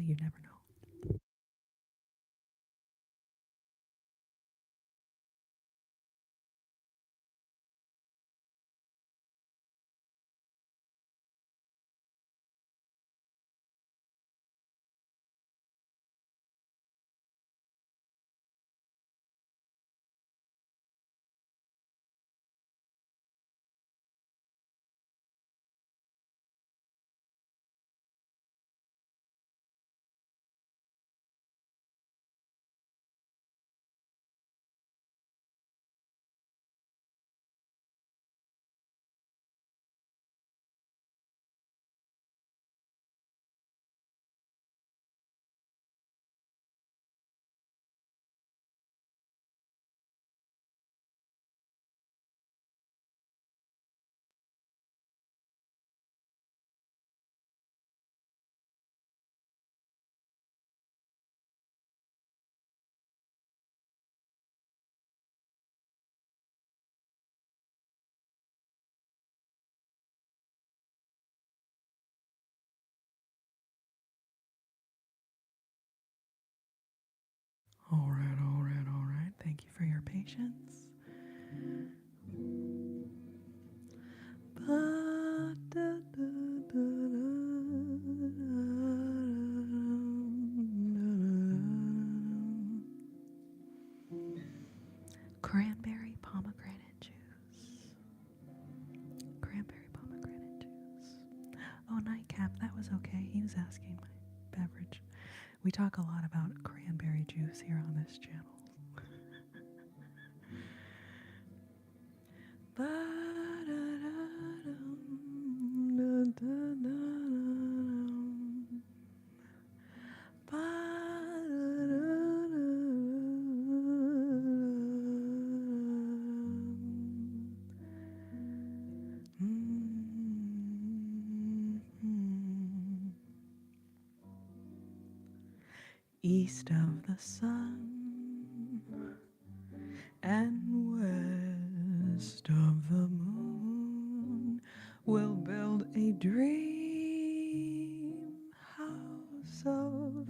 All right. Thank you for your patience. Cranberry pomegranate juice. Cranberry pomegranate juice. Oh, Nightcap, that was okay. He was asking my beverage. We talk a lot about cranberry juice here on this channel. east of the sun and west of the moon. We'll build a dream house of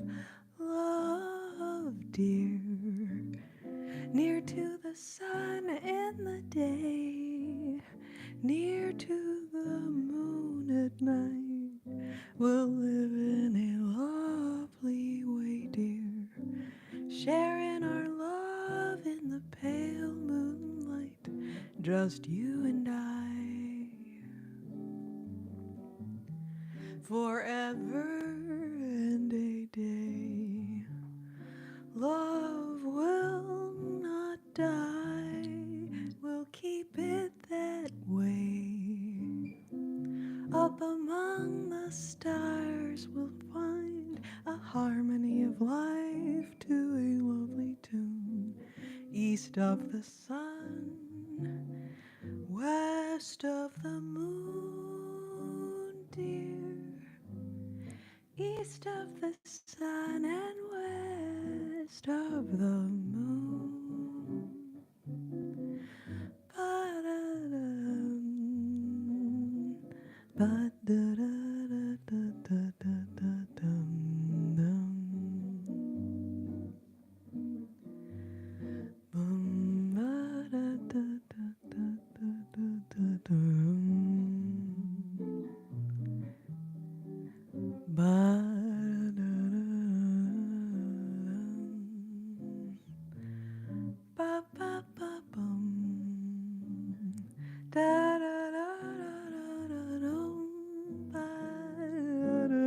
love, dear, near to the sun in the day, near to the moon at night. We'll live in a lovely way, dear, sharing our love in the pale moonlight, just you and I, forever and a day. Love will not die, we'll keep it that way. Up among the stars we'll find a harmony of life to a lovely tune. East of the sun, west of the moon, dear. East of the sun and west of the moon. Ba-da-dum, ba-da-da-da-da-da-da-dum, dum. Bum, ba-da-da-da-da-da-da-dum. Ba-da-da-da-da-dum. Ba-ba-ba-bum. Da-da-da-da-da-da-dum. Ba-da-da-da-da-da-da-dum.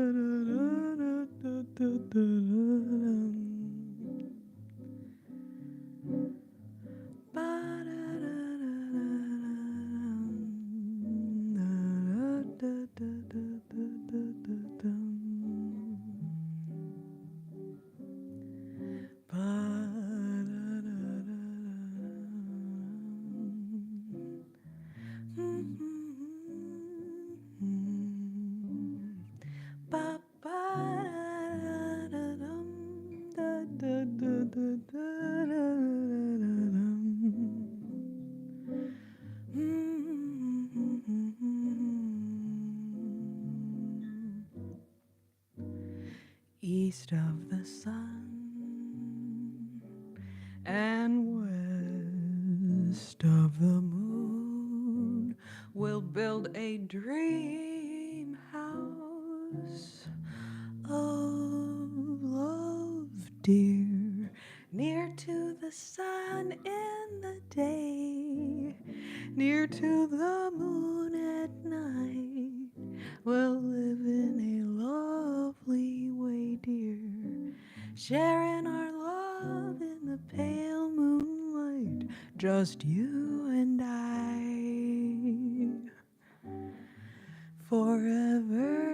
East of the sun and west of the moon, we'll build a dream house of love, dear, near to the sun in the day, near to the moon at night. We'll live in a lovely way, dear, sharing our love in the pale moonlight, just you and I, forever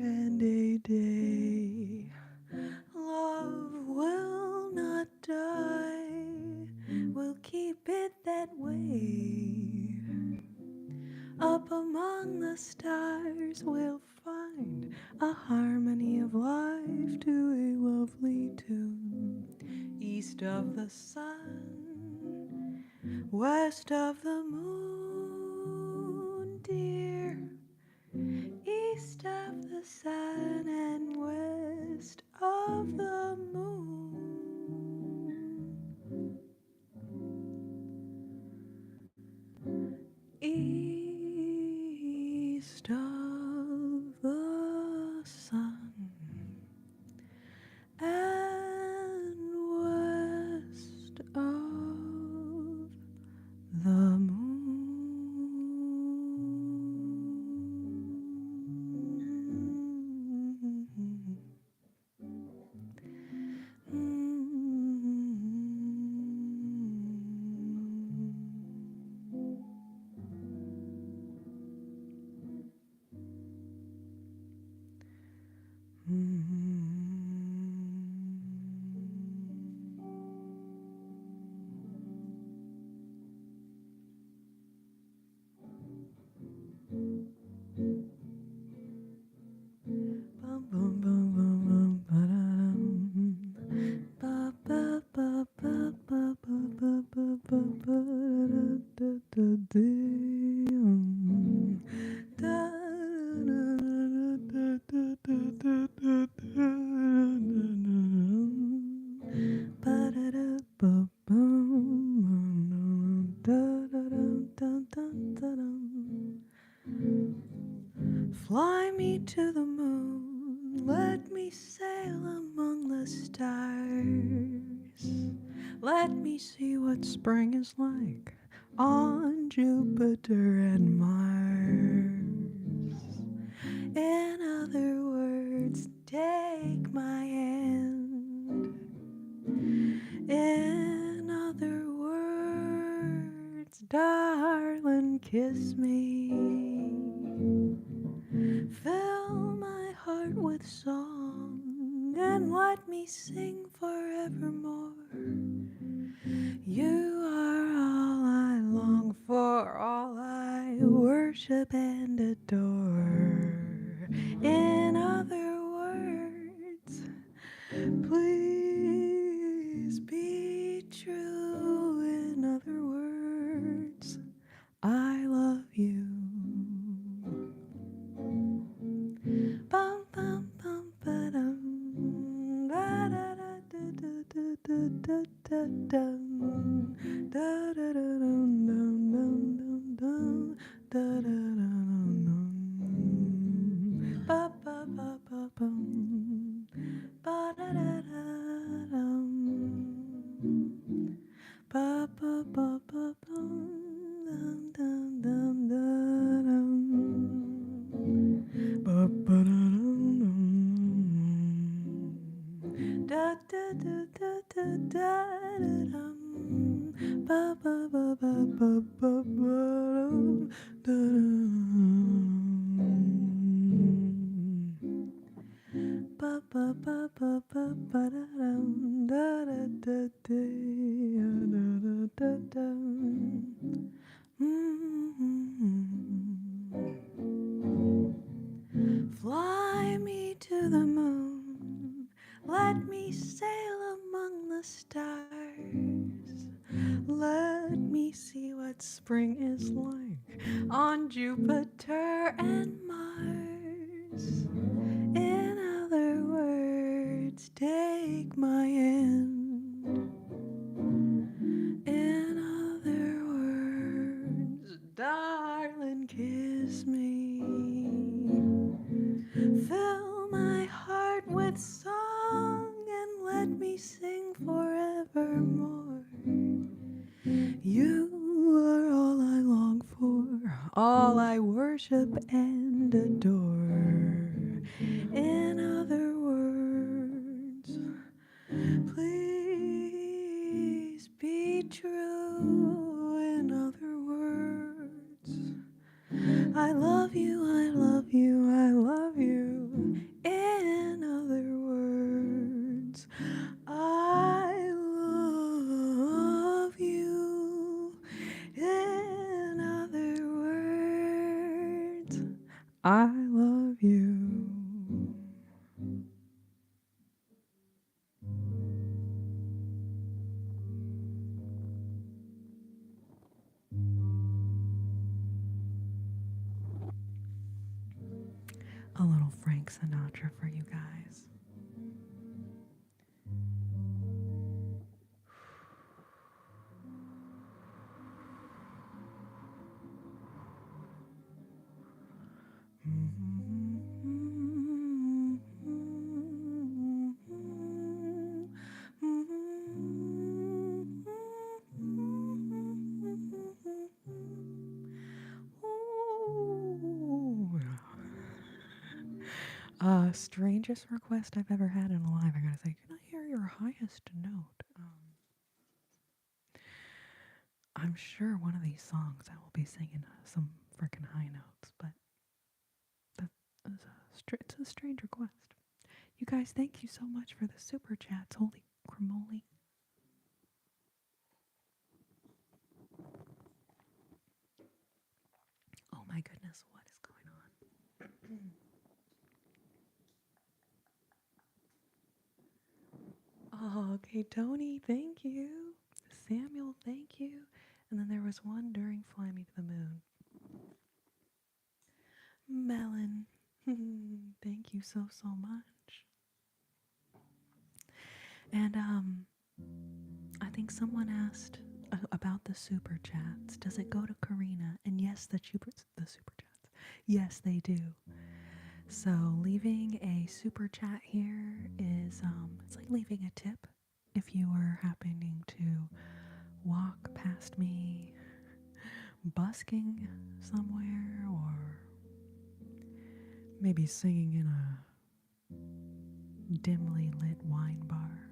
and a day. Love will not die, we'll keep it that way. Up among the stars we'll find a harmony of life to a lovely tune. East of the sun, west of the moon, dear. East of the sun and west of the moon. East of the sun and west of the moon. to the moon, let me sail among the stars. Let me see what spring is like on Jupiter and Mars. In other words, take my hand. In other words, darling, kiss me. Fill my heart with song and let me sing forevermore. You are all I long for, all I worship and adore. In other words, please be true. In other words, I love you. Bum bum bum ba-dum, da-da-da-da-da-da-da-dum, da-da-da-dum-dum-dum-dum-dum, da-da-da-dum-dum, ba-ba-ba-ba-bum, ba-da-da-da-dum, ba-ba-ba-ba-bum, dum-dum-dum-dum-dum. Da da da da da da dum, ba ba ba ba ba ba ba da ba ba ba ba ba ba da da da da da da. Fly me to the moon, let me sail among the stars. Let me see what spring is like on Jupiter and Mars. In other words, take my hand. In other words, darling, kiss me. Fill my heart with song and let me sing forevermore. You are all I long for, all I worship and adore. In other words, please be true. In other words, I love you, I love you, I love you. In other words, I love you. In other words, I love you. A little Frank Sinatra for you guys. Strangest request I've ever had in a live. I gotta say, can I hear your highest note? I'm sure one of these songs I will be singing some freaking high notes, but it's a strange request. You guys, thank you so much for the super chats. Holy cramoly. Oh my goodness, what is going on? Oh, okay, Tony, thank you. Samuel, thank you. And then there was one during Fly Me to the Moon. Melon, thank you so much. And I think someone asked about the super chats. Does it go to Corrina? And yes, the super chats. Yes, they do. So leaving a super chat here is it's like leaving a tip if you were happening to walk past me busking somewhere or maybe singing in a dimly lit wine bar.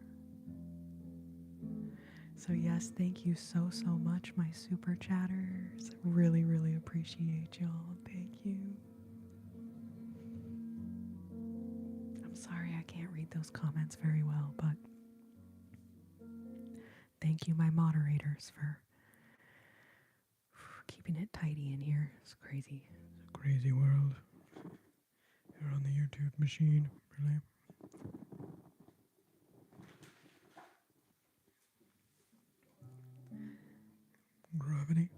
So yes, thank you so much, my super chatters. Really, really appreciate y'all. Thank you. I'm sorry I can't read those comments very well, but thank you, my moderators, for keeping it tidy in here. It's crazy. It's a crazy world. You're on the YouTube machine, really? Gravity.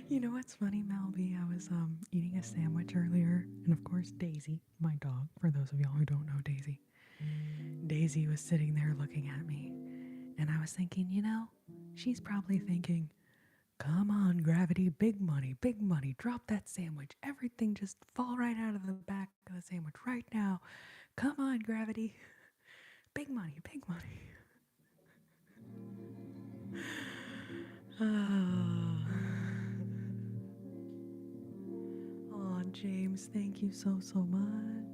You know what's funny, Melby? I was eating a sandwich earlier, and of course Daisy, my dog, for those of y'all who don't know Daisy, Daisy was sitting there looking at me, and I was thinking, you know, she's probably thinking, come on, Gravity, big money, drop that sandwich. Everything just fall right out of the back of the sandwich right now. Come on, Gravity, big money, big money. Oh, James, thank you so much.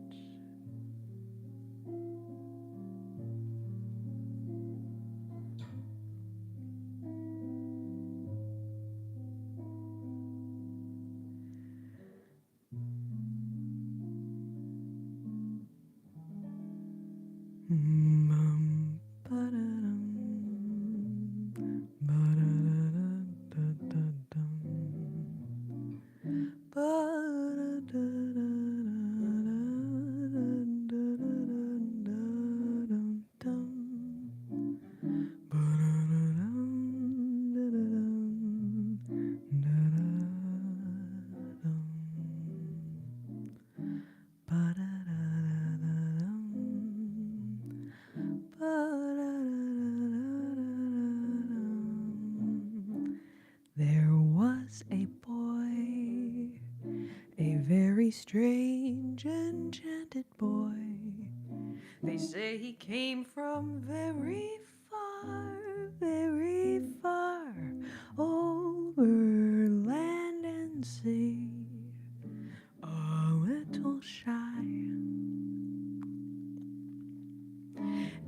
There was a boy, a very strange, enchanted boy. They say he came from very far, over land and sea. A little shy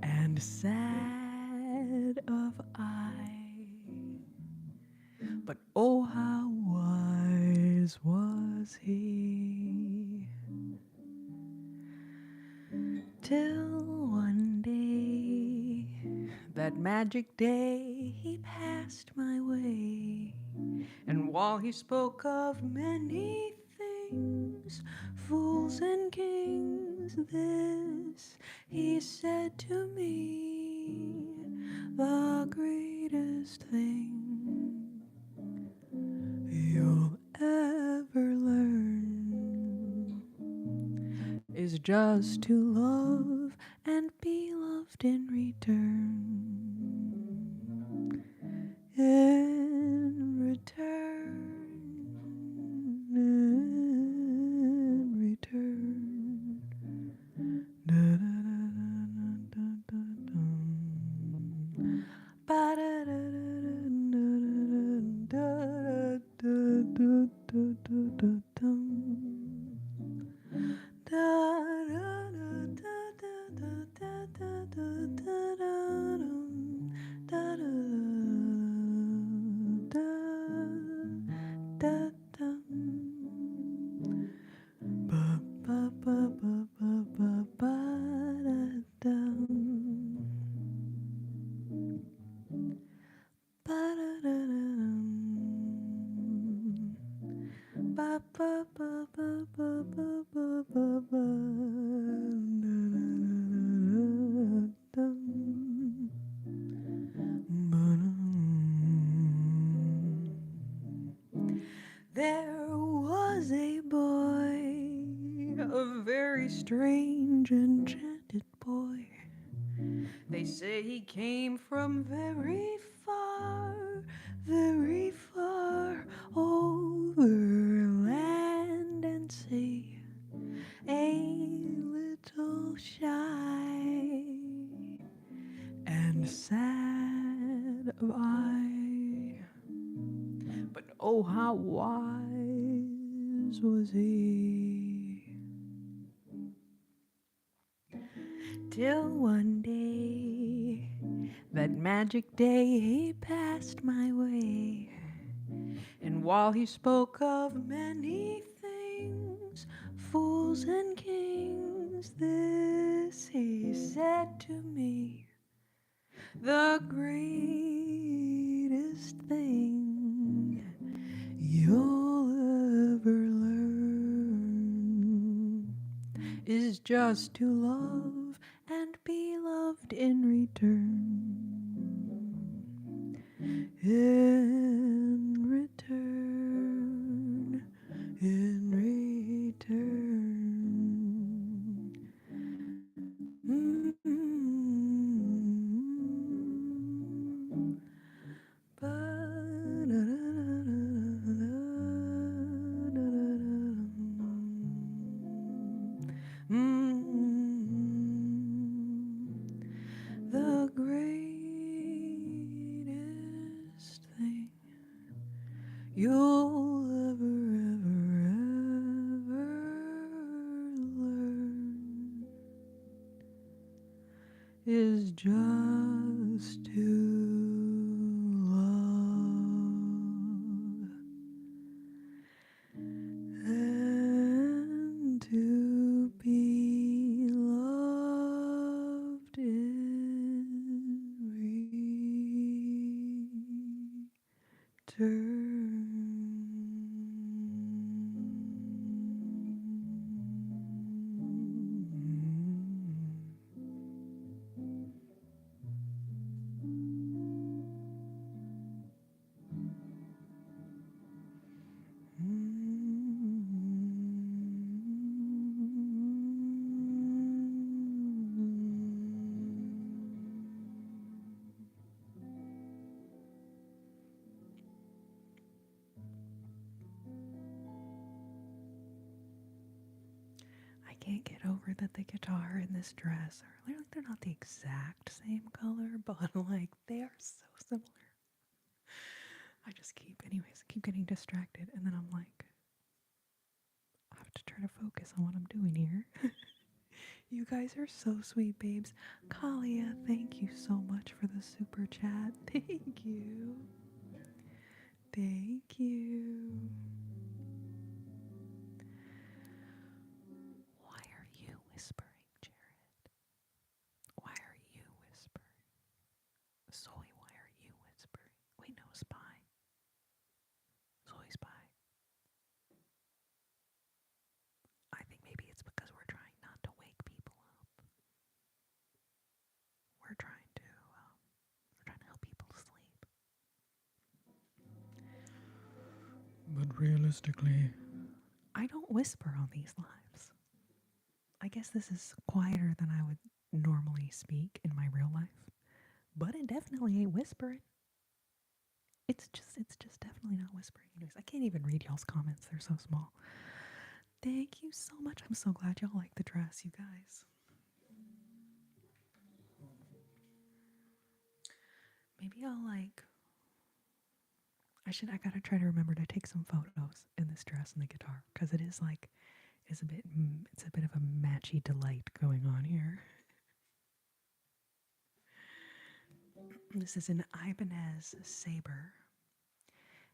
and sad of eye, but oh, how wise was he, till one day, that magic day, he passed my way, and while he spoke of many things, fools and kings, this he said to me, the greatest thing you'll ever learn is just to love and be loved in return. In return, in return. Da, da, da, da, da, da, ba, da, da, da, da, da, da, da, da, da. There was a boy, a very strange, enchanted boy. They say he came from very far, over land and sea. sad of eye, but oh, how wise was he, till one day, that magic day, he passed my way. And while he spoke of many things, fools and kings, this he said to me: the greatest thing you'll ever learn is just to love and be loved in return. In return, in return. The greatest thing you'll ever learn is just to love and to be loved in return. I can't get over that the guitar and this dress are like, they're not the exact same color, but like they are so similar. I just keep getting distracted, and then I'm like, I have to try to focus on what I'm doing here. You guys are so sweet, babes. Kalia, thank you so much for the super chat. Thank you. Thank you. Why are you whispering, Jared? Why are you whispering? Zoe, why are you whispering? Wait, no, Spy. Zoe, Spy. I think maybe it's because we're trying not to wake people up. We're trying to help people sleep. But realistically, I don't whisper on these lives. I guess this is quieter than I would normally speak in my real life, but it definitely ain't whispering. It's just definitely not whispering. Anyways, I can't even read y'all's comments. They're so small. Thank you so much. I'm so glad y'all like the dress, you guys. Maybe I'll I gotta try to remember to take some photos in this dress and the guitar, because it's a bit of a matchy delight going on here. This is an Ibanez Sabre,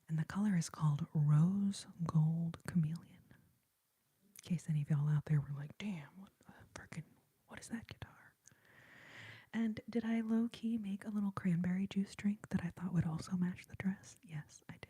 and the color is called Rose Gold Chameleon. In case any of y'all out there were like, damn, what is that guitar? And did I low-key make a little cranberry juice drink that I thought would also match the dress? Yes, I did.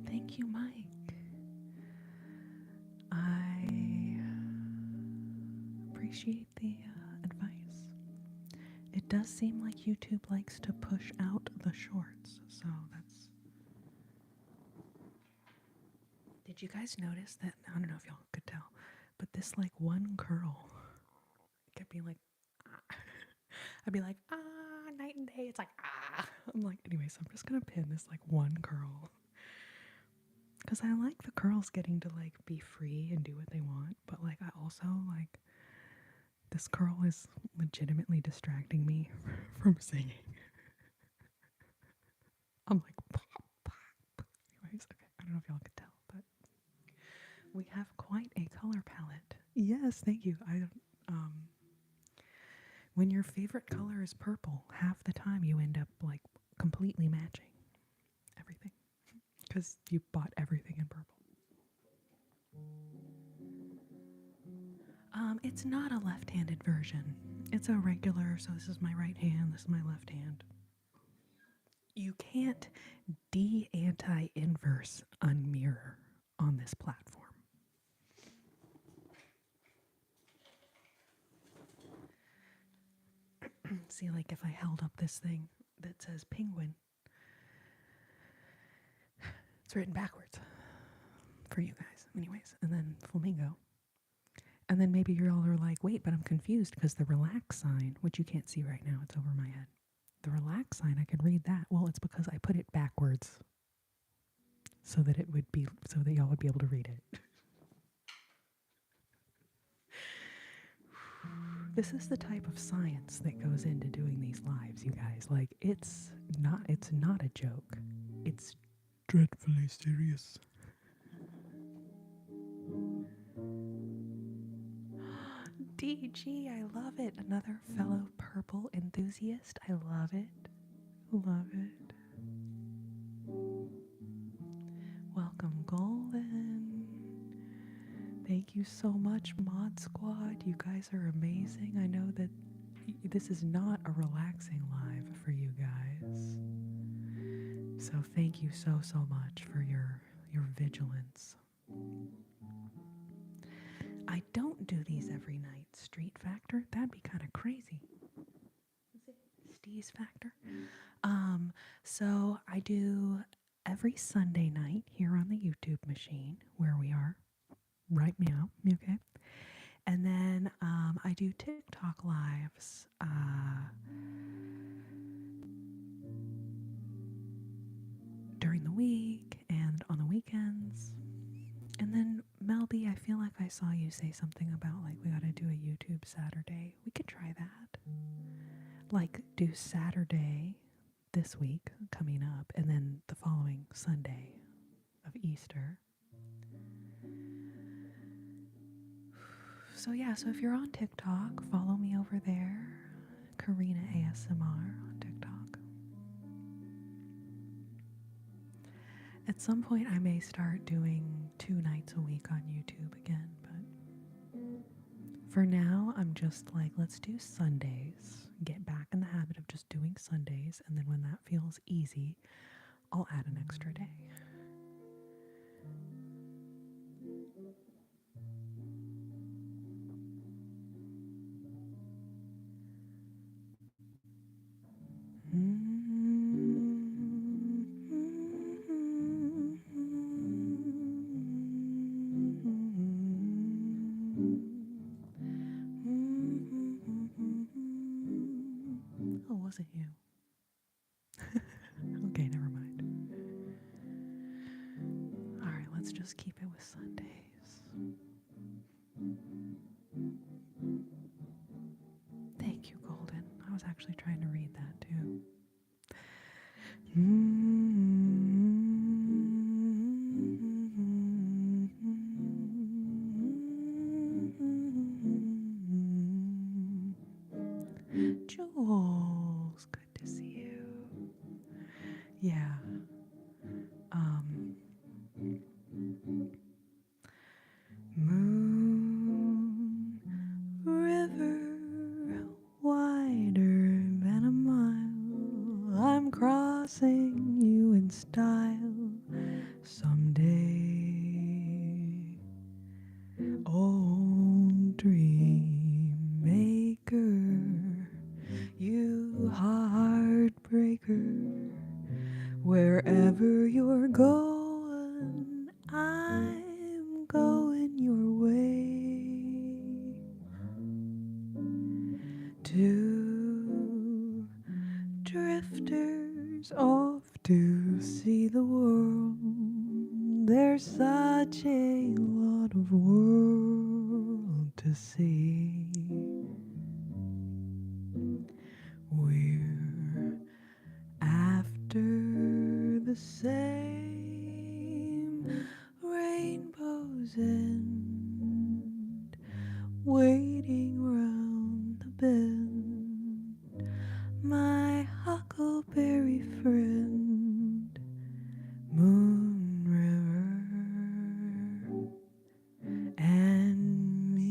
Thank you, Mike. I appreciate the advice. It does seem like YouTube likes to push out the shorts, so that's... Did you guys notice that? I don't know if y'all could tell, but this like one curl kept being like, ah. I'd be like, night and day. It's like, ah. I'm like, anyway, so I'm just gonna pin this like one curl because I like the curls getting to like be free and do what they want, but like I also like this curl is legitimately distracting me from singing. I'm like, pop, pop. Anyways, okay, I don't know if y'all could tell, but we have quite a color palette. Yes, thank you. When your favorite color is purple, half the time you end up like completely matching everything because you bought everything in purple. It's not a left-handed version. It's a regular, so this is my right hand, this is my left hand. You can't de-anti-inverse unmirror on this platform. See, like if I held up this thing that says penguin, it's written backwards for you guys, anyways, and then flamingo. And then maybe you all are like, wait, but I'm confused because the relax sign, which you can't see right now, it's over my head. The relax sign, I can read that. Well, it's because I put it backwards so that it would be, so that y'all would be able to read it. This is the type of science that goes into doing these lives, you guys. Like, it's not a joke. It's dreadfully serious. DG, I love it. Another fellow purple enthusiast. I love it. Love it. Welcome, Golden. Thank you so much, Mod Squad. You guys are amazing. I know that this is not a relaxing live for you guys. So thank you so much for your vigilance. I don't do these every night. Street Factor? That'd be kind of crazy. Steez Factor? So I do every Sunday night here on the YouTube machine where we are right now, okay? And then I do TikTok lives during the week and on the weekends. And then Melby, I feel like I saw you say something about like we gotta do a YouTube Saturday. We could try that. Like do Saturday this week coming up and then the following Sunday of Easter. So yeah, so if you're on TikTok, follow me over there. Corrina ASMR on TikTok. At some point I may start doing 2 nights a week on YouTube again, but for now I'm just like, let's do Sundays. Get back in the habit of just doing Sundays, and then when that feels easy, I'll add an extra day. Oh, was it you? Okay, never mind. Alright, let's just keep it with Sundays. Thank you, Golden. I was actually trying to read that too. Jules, good to see you. Yeah. Moon river wider than a mile. I'm crossing you in style someday. Old dream maker, you heartbreaker. Wherever you're going, I see the world. There's such a lot of world to see. We're after the same rainbow's end, waiting round the bend, my huckleberry friend, Moon River, and me.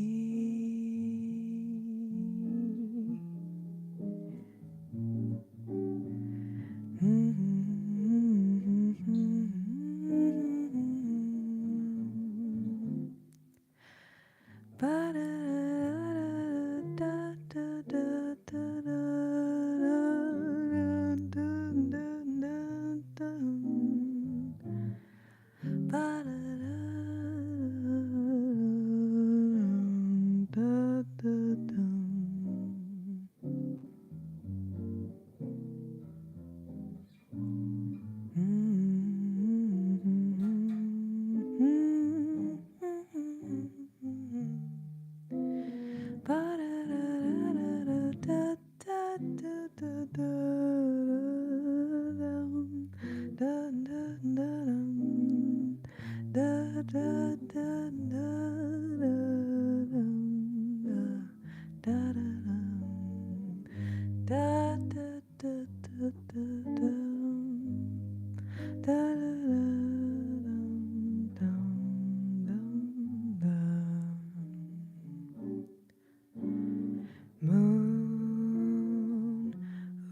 Moon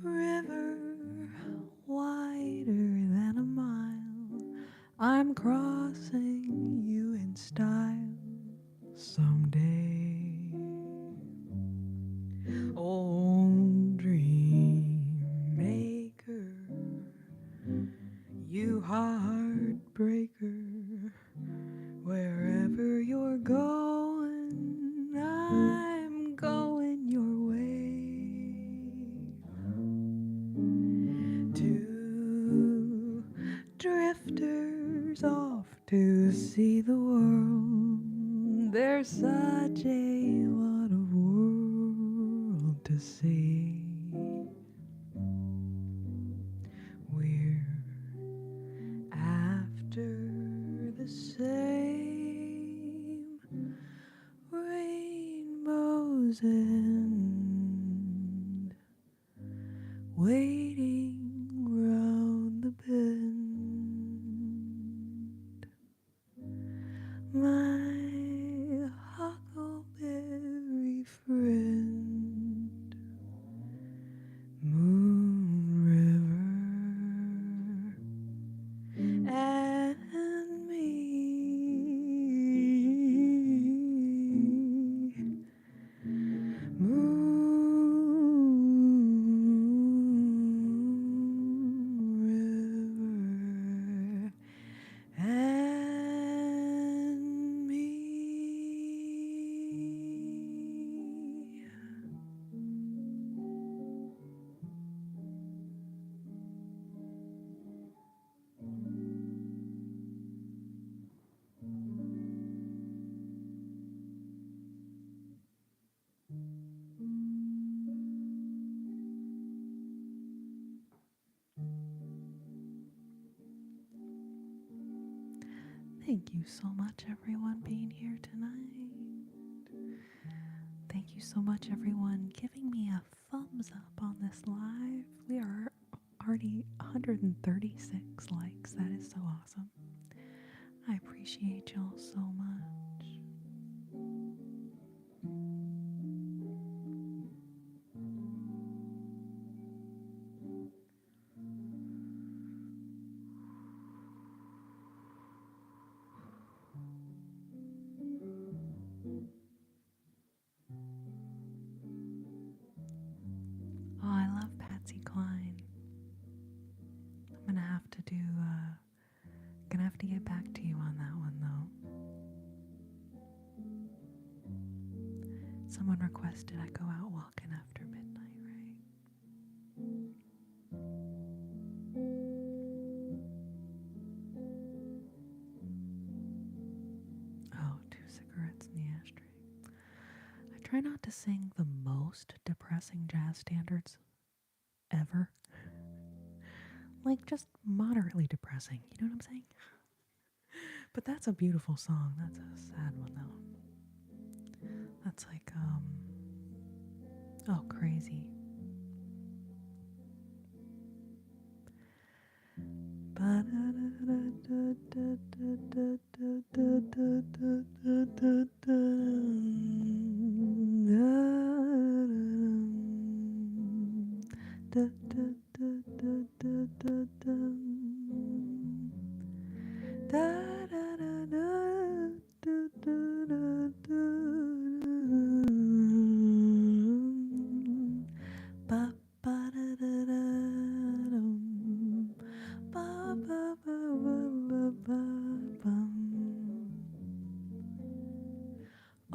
River, wider than a mile, I'm crossing you in style someday. Old dream maker, you heartbreaker, wherever you're going, I'm going your way. Two drifters off to see the world. There's such a lot of world to see. We're after the same rainbow's end, waiting round the bend, my huckleberry friend, Moon River, and me. Moon River and me. Thank you so much, everyone, being here tonight. Thank you so much, everyone, giving me a thumbs up on this live. We are already 136 likes. That is so awesome. I appreciate y'all so much. Oh, I love Patsy Cline. I'm gonna have to get back to you on that one, though. Someone requested I go out walking after midnight, right? try not to sing the most depressing jazz standards ever. Like, just moderately depressing. You know what I'm saying? But that's a beautiful song. That's a sad one, though. That's like, oh, crazy.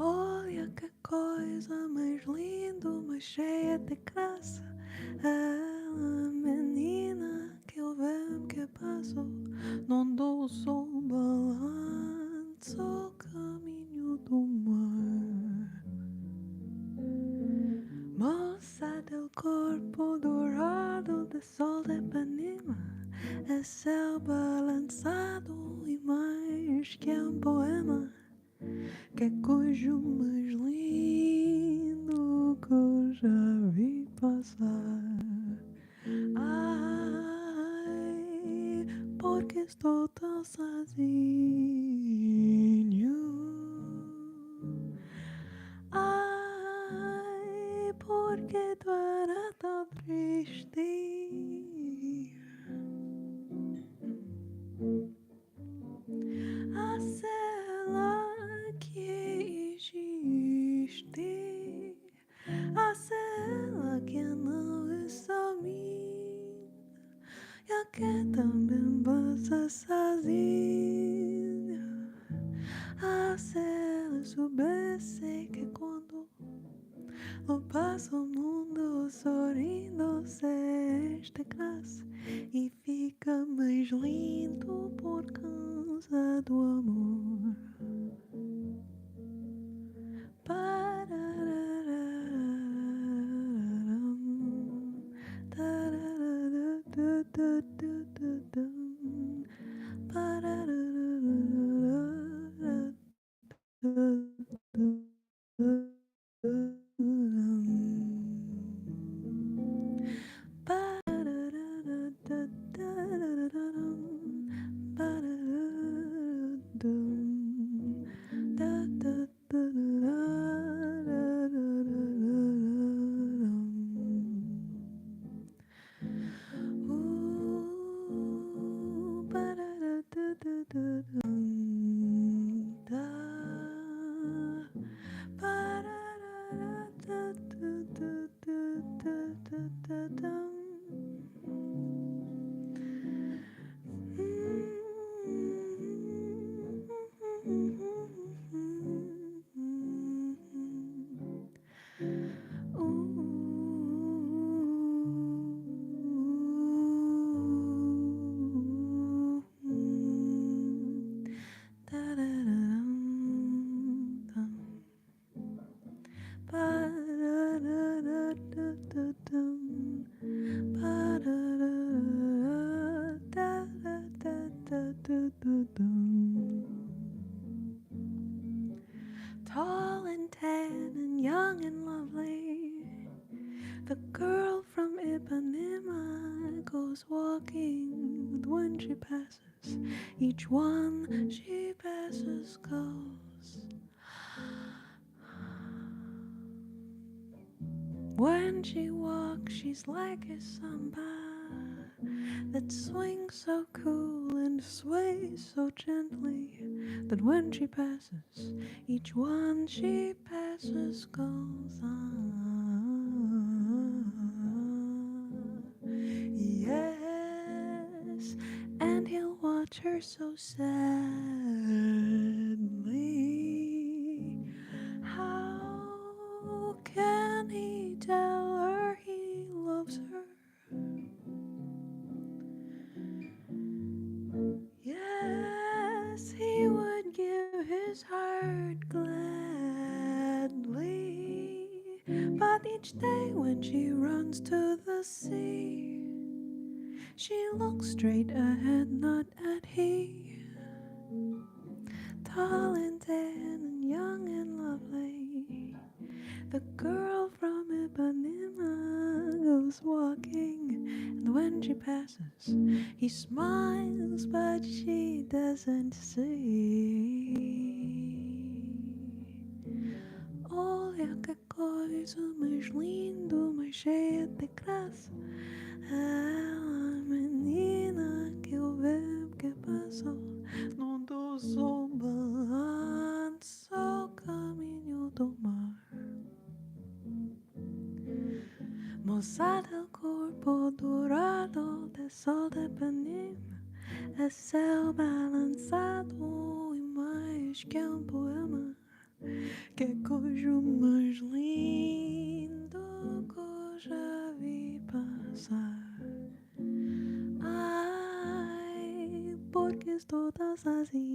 Olha que coisa mais linda, mais cheia de graça. Ela, menina, que eu vejo que passo, não dou só um balanço, o caminho do mar. Moça del corpo dourado de sol de Ipanema, é céu balançado e mais que um poema. Que coisa mais lindo que eu já vi passar. Ai, porque estou tão sozinho. Ai, porque tu era tão triste. A cela que existe, a cela que não está minha, e a que também passa sozinha. A cela soubesse que quando eu passo o mundo sorrindo, se esta graça e fica mais lindo por causa do amor. Tall and tan and young and lovely, the girl from Ipanema goes walking, but when she passes, each one she passes goes. When she walks, she's like a samba that swings so cool and sways so gently that when she passes, each one she passes goes on. Yes, and he'll watch her so sadly. How can he tell her he loves her? Yes, he would give his heart gladly. each day when she runs to the sea, she looks straight ahead, not at he. Tall and tan and young and lovely, the girl from Ipanema goes walking, and when she passes, he smiles, but she doesn't see. Olha que coisa mais linda, mais cheia de graça. A menina que eu vejo que passou num dos balanço ao caminho do mar. Moça del corpo dourado de sol de Ipanema, é céu balançado e mais que poema. Que coisa mais lindo que eu já vi passar. Ai, porque estou tão sozinho.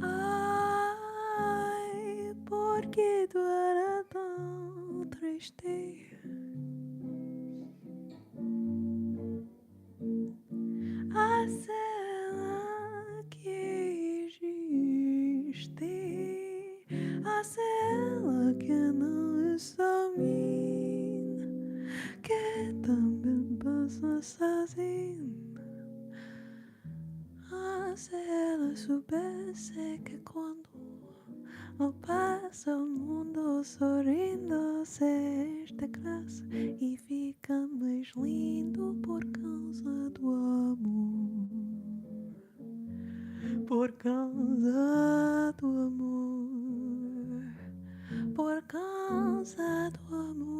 Ai, porque tu era tão triste. A cela que existe, a cela que não está minha, que também passa sozinha. Ah, se ela soubesse que quando eu passo o mundo sorrindo, se esta graça e fica mais lindo por causa do amor. Por causa do amor. Por causa do amor.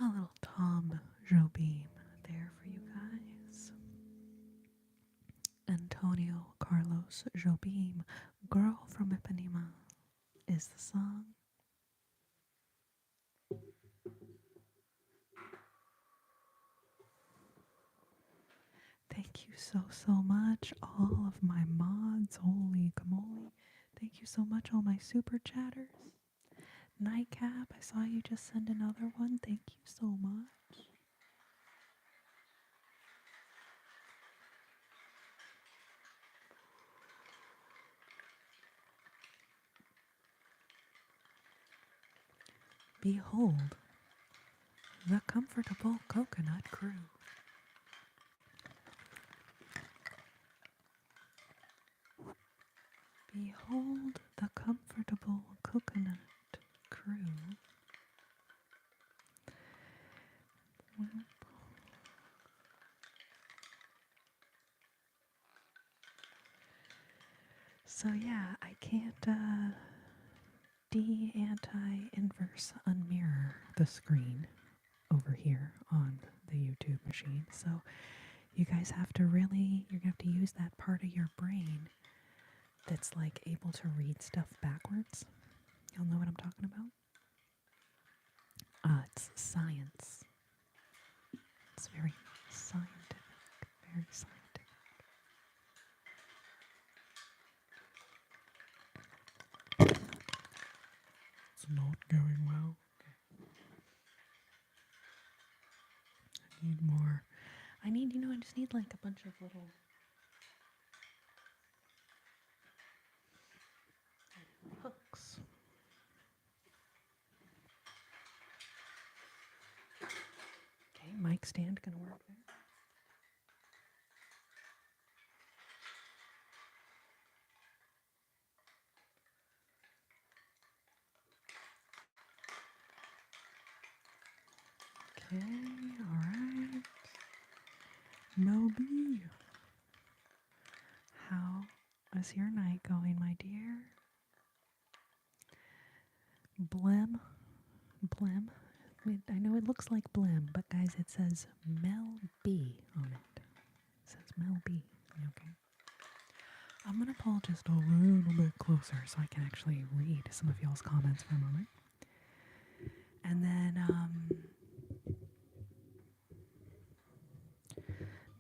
A little Tom Jobim there for you guys. Antonio Carlos Jobim, Girl from Ipanema is the song. Thank you so much, all of my mods. Holy camole. Thank you so much, all my super chatters. Nightcap, I saw you just send another one. Thank you so much. Behold, the comfortable coconut crew. Behold the comfortable coconut crew. So yeah, I can't anti-inverse unmirror the screen over here on the YouTube machine. So you guys have to really, you're going to have to use that part of your brain that's like able to read stuff backwards. Y'all know what I'm talking about? It's science. It's very scientific. Very scientific. It's not going well. I need more. I just need like a bunch of little hooks. Okay, mic stand gonna work there. Okay, alright. Moby, how is your night going, my dear? Blim, Blim. I know it looks like Blim, but guys, it says Mel B on it. It says Mel B. Okay. I'm gonna pull just a little bit closer so I can actually read some of y'all's comments for a moment. And then,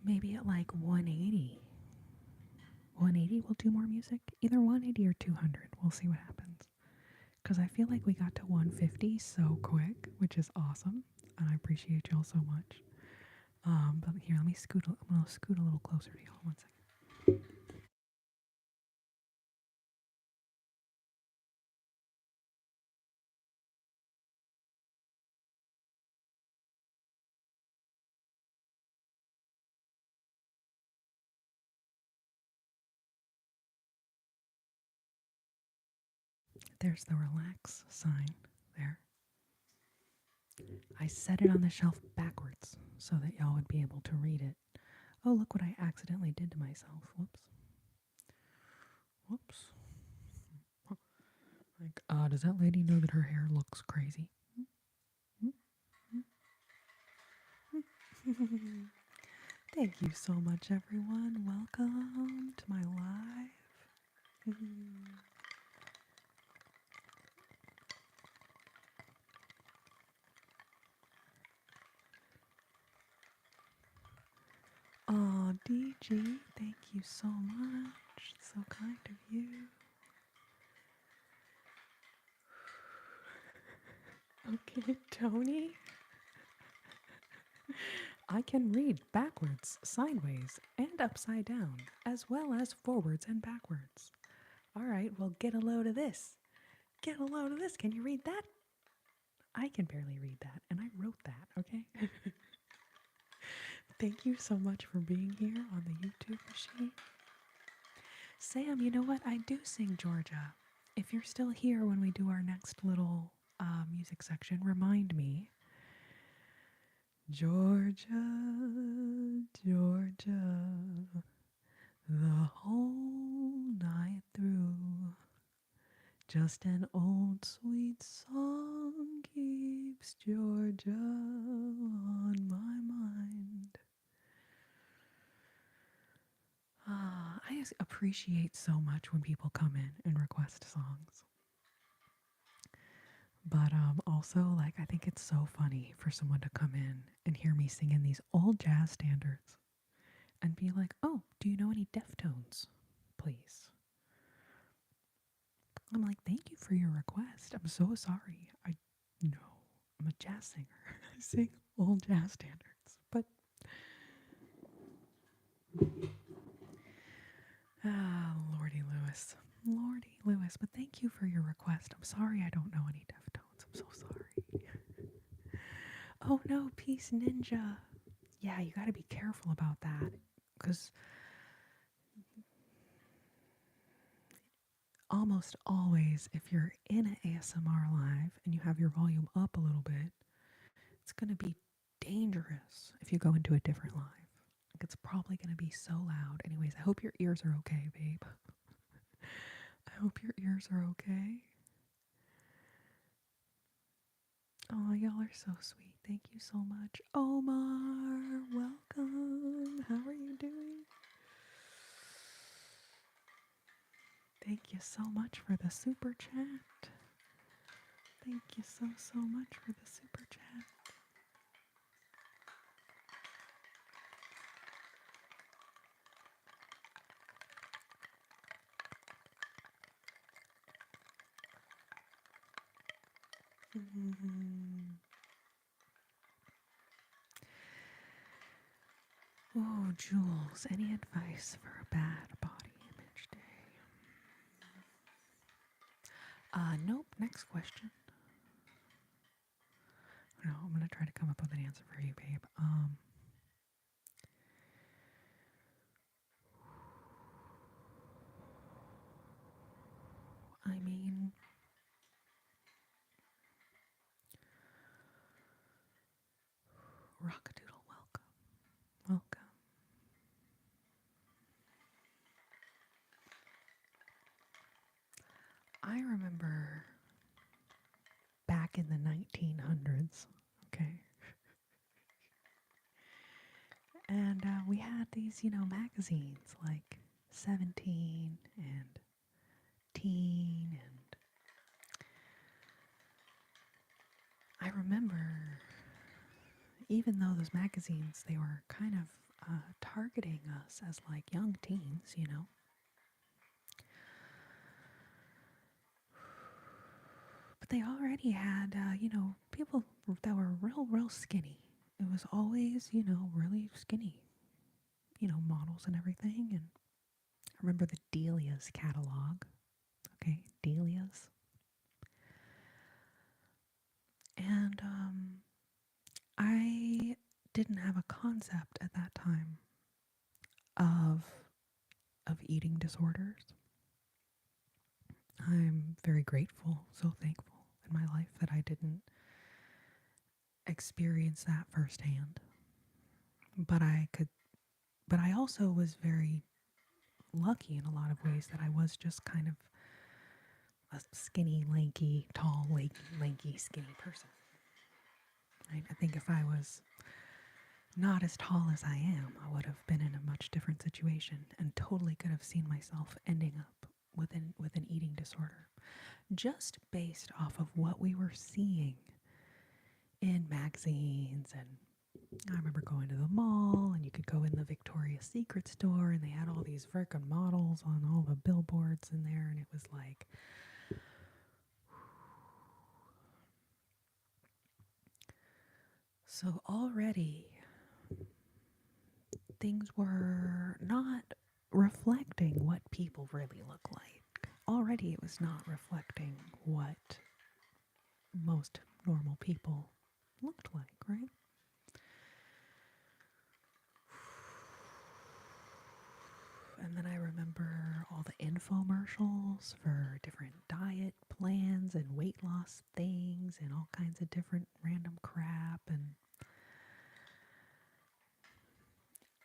maybe at like 180. 180 we'll do more music. Either 180 or 200. We'll see what happens. Because I feel like we got to 150 so quick, which is awesome. And I appreciate y'all so much. But here, let me scoot. I'm going to scoot a little closer to y'all. One second. There's the relax sign there. I set it on the shelf backwards so that y'all would be able to read it. Oh, look what I accidentally did to myself. Whoops. Whoops. Like, does that lady know that her hair looks crazy? Thank you so much, everyone. Welcome to my live. Oh, DG, thank you so much. So kind of you. Okay, Tony. I can read backwards, sideways, and upside down, as well as forwards and backwards. All right, well, get a load of this. Get a load of this. Can you read that? I can barely read that, and I wrote that, okay? Thank you so much for being here on the YouTube machine. Sam, you know what? I do sing Georgia. If you're still here when we do our next little music section, remind me. Georgia, Georgia, the whole night through. Just an old sweet song keeps Georgia on my mind. I appreciate so much when people come in and request songs. But also, like, I think it's so funny for someone to come in and hear me singing these old jazz standards and be like, oh, do you know any Deftones, please? I'm like, thank you for your request. I'm so sorry. No, I'm a jazz singer. I sing old jazz standards. But, Lordy Lewis. Lordy Lewis. But thank you for your request. I'm sorry I don't know any Deftones. I'm so sorry. Oh no, Peace Ninja. Yeah, you gotta be careful about that. Because almost always, if you're in an ASMR live and you have your volume up a little bit, it's going to be dangerous if you go into a different live. Like, it's probably going to be so loud. Anyways, I hope your ears are okay, babe. I hope your ears are okay. Oh, y'all are so sweet. Thank you so much. Omar, welcome. How are you doing? Thank you so much for the super chat. Thank you so much for the super chat. Oh, Jules, any advice for a bad body image day? Nope. Next question. No, I'm gonna try to come up with an answer for you, babe. I mean, Rockadoodle, welcome. Welcome. I remember back in the 1900s, okay? And we had these, magazines like 17 and Teen. And I remember, even though those magazines, they were kind of targeting us as like young teens. But they already had, people that were real, real skinny. It was always, really skinny, models and everything. And I remember the Delia's catalog. Okay, Delia's. And I didn't have a concept at that time of eating disorders. I'm very grateful, so thankful in my life that I didn't experience that firsthand. But I also was very lucky in a lot of ways that I was just kind of a skinny, lanky, tall, lanky, skinny person. Right? I think if I was not as tall as I am, I would have been in a much different situation and totally could have seen myself ending up with an eating disorder, just based off of what we were seeing in magazines. And I remember going to the mall, and you could go in the Victoria's Secret store, and they had all these freaking models on all the billboards in there, and it was like, so already things were not reflecting what people really look like. Already it was not reflecting what most normal people looked like, right? And then I remember all the infomercials for different diet plans and weight loss things and all kinds of different random crap. And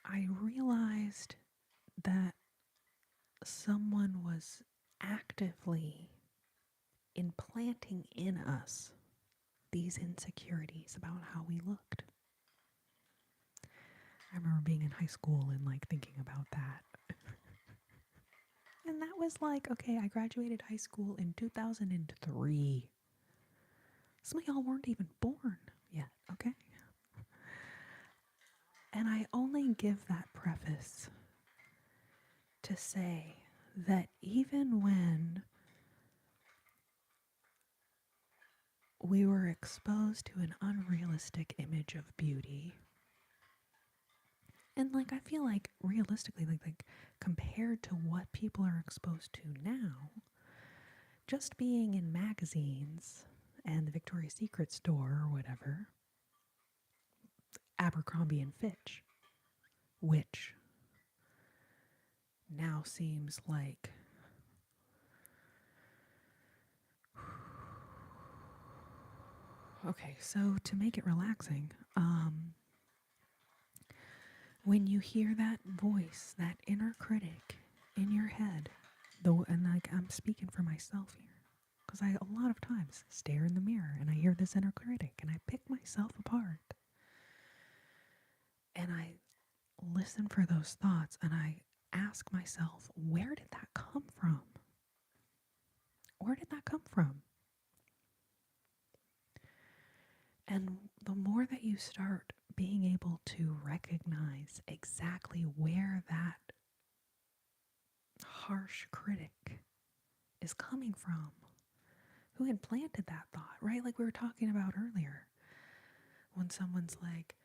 I realized that someone was actively implanting in us these insecurities about how we looked. I remember being in high school and like thinking about that. And that was like, okay, I graduated high school in 2003. Some of y'all weren't even born yet, okay? And I only give that preface to say that even when we were exposed to an unrealistic image of beauty, and like I feel like realistically, like compared to what people are exposed to now, just being in magazines and the Victoria's Secret store or whatever, Abercrombie and Fitch, which now seems like okay, so to make it relaxing, when you hear that voice, that inner critic in your head, though, and like I'm speaking for myself here, because I a lot of times stare in the mirror and I hear this inner critic and I pick myself apart and I listen for those thoughts and I ask myself, where did that come from? Where did that come from? And the more that you start being able to recognize exactly where that harsh critic is coming from, who implanted that thought, right? Like we were talking about earlier, when someone's like,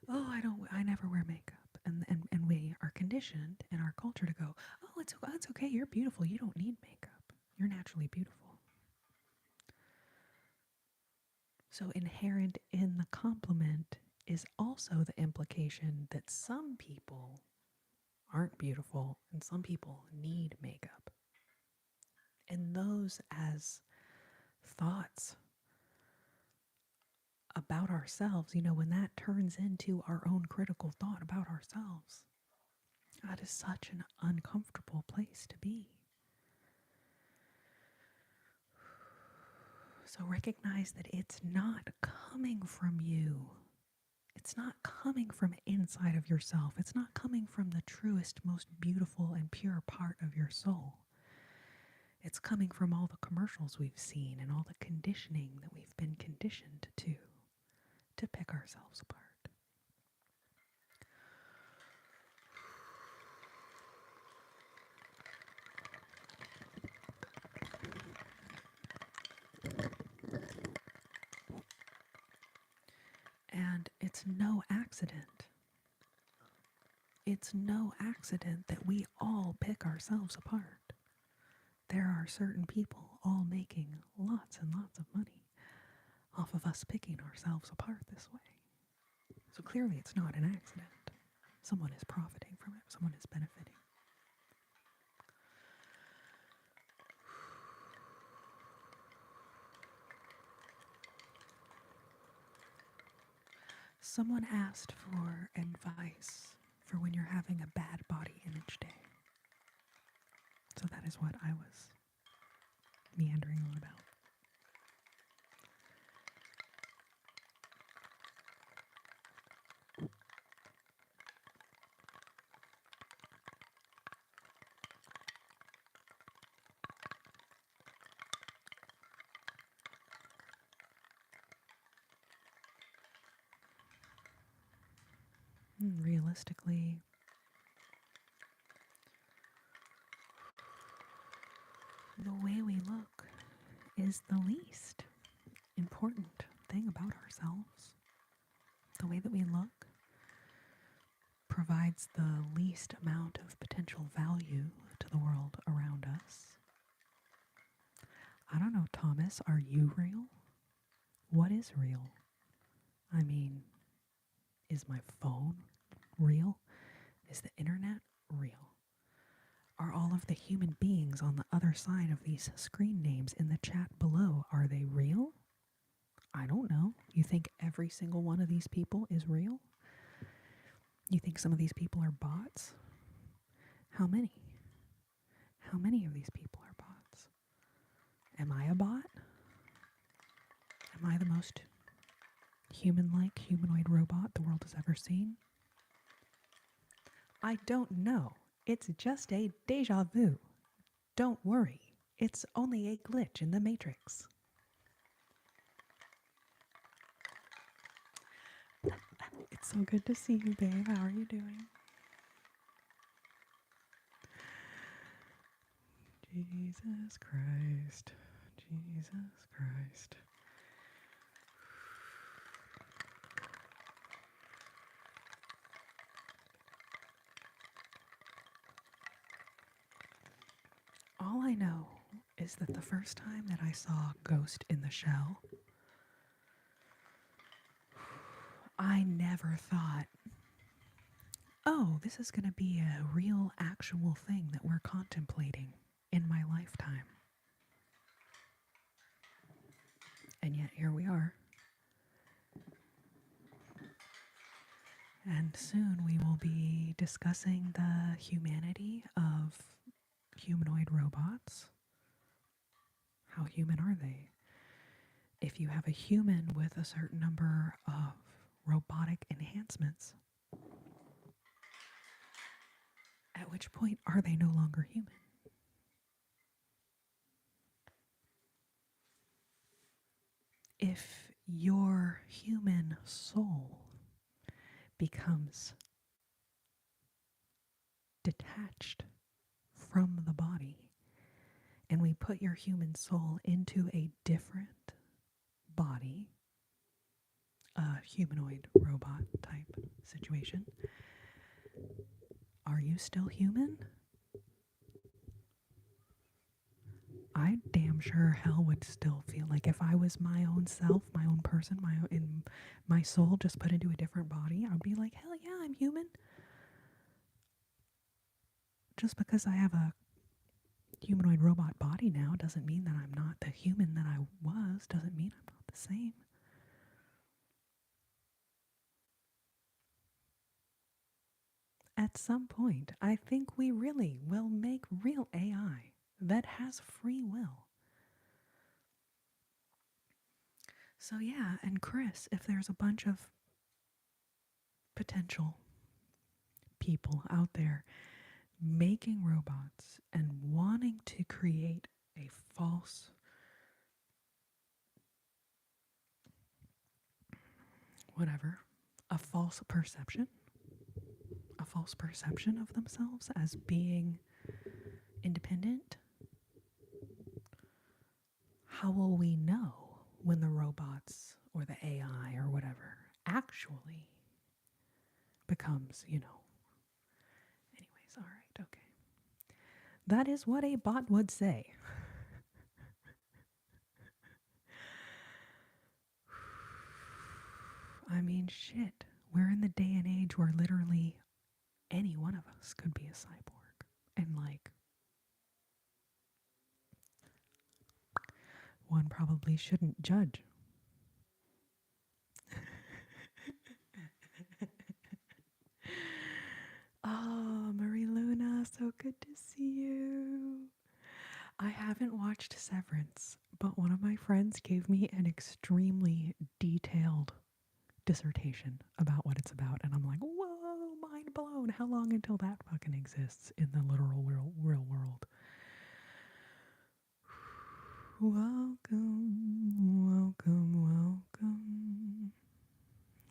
oh, I never wear makeup. And we are conditioned in our culture to go, oh, it's okay, you're beautiful, you don't need makeup, you're naturally beautiful. So inherent in the compliment is also the implication that some people aren't beautiful and some people need makeup. And those as thoughts about ourselves, when that turns into our own critical thought about ourselves, that is such an uncomfortable place to be. So recognize that it's not coming from you. It's not coming from inside of yourself. It's not coming from the truest, most beautiful, and pure part of your soul. It's coming from all the commercials we've seen and all the conditioning that we've been conditioned to pick ourselves apart. And it's no accident. It's no accident that we all pick ourselves apart. There are certain people all making lots and lots of money off of us picking ourselves apart this way. So clearly it's not an accident. Someone is profiting from it. Someone is benefiting. Someone asked for advice for when you're having a bad body image day. So that is what I was meandering on about. Realistically, the way we look is the least important thing about ourselves. The way that we look provides the least amount of potential value to the world around us. I don't know, Thomas, are you real? What is real? I mean, is my phone real? Is the internet real? Are all of the human beings on the other side of these screen names in the chat below, are they real? I don't know. You think every single one of these people is real? You think some of these people are bots? How many? How many of these people are bots? Am I a bot? Am I the most human-like, humanoid robot the world has ever seen? I don't know. It's just a deja vu. Don't worry. It's only a glitch in the Matrix. It's so good to see you, babe. How are you doing? Jesus Christ. Jesus Christ. All I know is that the first time that I saw Ghost in the Shell, I never thought, oh, this is going to be a real, actual thing that we're contemplating in my lifetime. And yet here we are. And soon we will be discussing the humanity of humanoid robots. How human are they? If you have a human with a certain number of robotic enhancements, at which point are they no longer human? If your human soul becomes detached from the body, and we put your human soul into a different body, a humanoid robot type situation, are you still human? I damn sure hell would still feel like if I was my own self, my own person, my soul just put into a different body, I'd be like, hell yeah, I'm human. Just because I have a humanoid robot body now doesn't mean that I'm not the human that I was, doesn't mean I'm not the same. At some point, I think we really will make real AI that has free will. So, yeah, and Chris, if there's a bunch of potential people out there making robots and wanting to create a false, whatever, a false perception of themselves as being independent, how will we know when the robots or the AI or whatever actually becomes, anyways, all right, okay. That is what a bot would say. I mean, shit. We're in the day and age where literally any one of us could be a cyborg. And, like, one probably shouldn't judge. Oh, Marie Luna, so good to see you. I haven't watched Severance, but one of my friends gave me an extremely detailed dissertation about what it's about, and I'm like, whoa, mind blown. How long until that fucking exists in the literal real world? Welcome, welcome, welcome,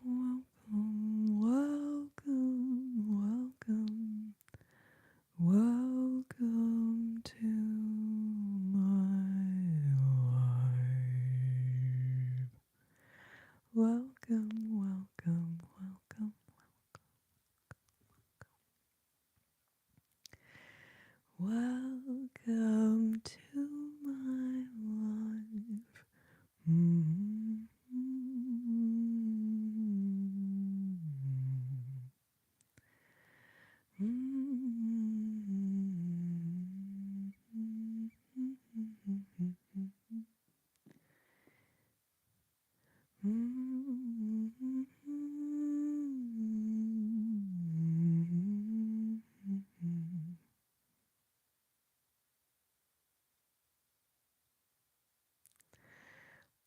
welcome, welcome, welcome, welcome to my life. Welcome, welcome, welcome, welcome to my life. Mm-hmm.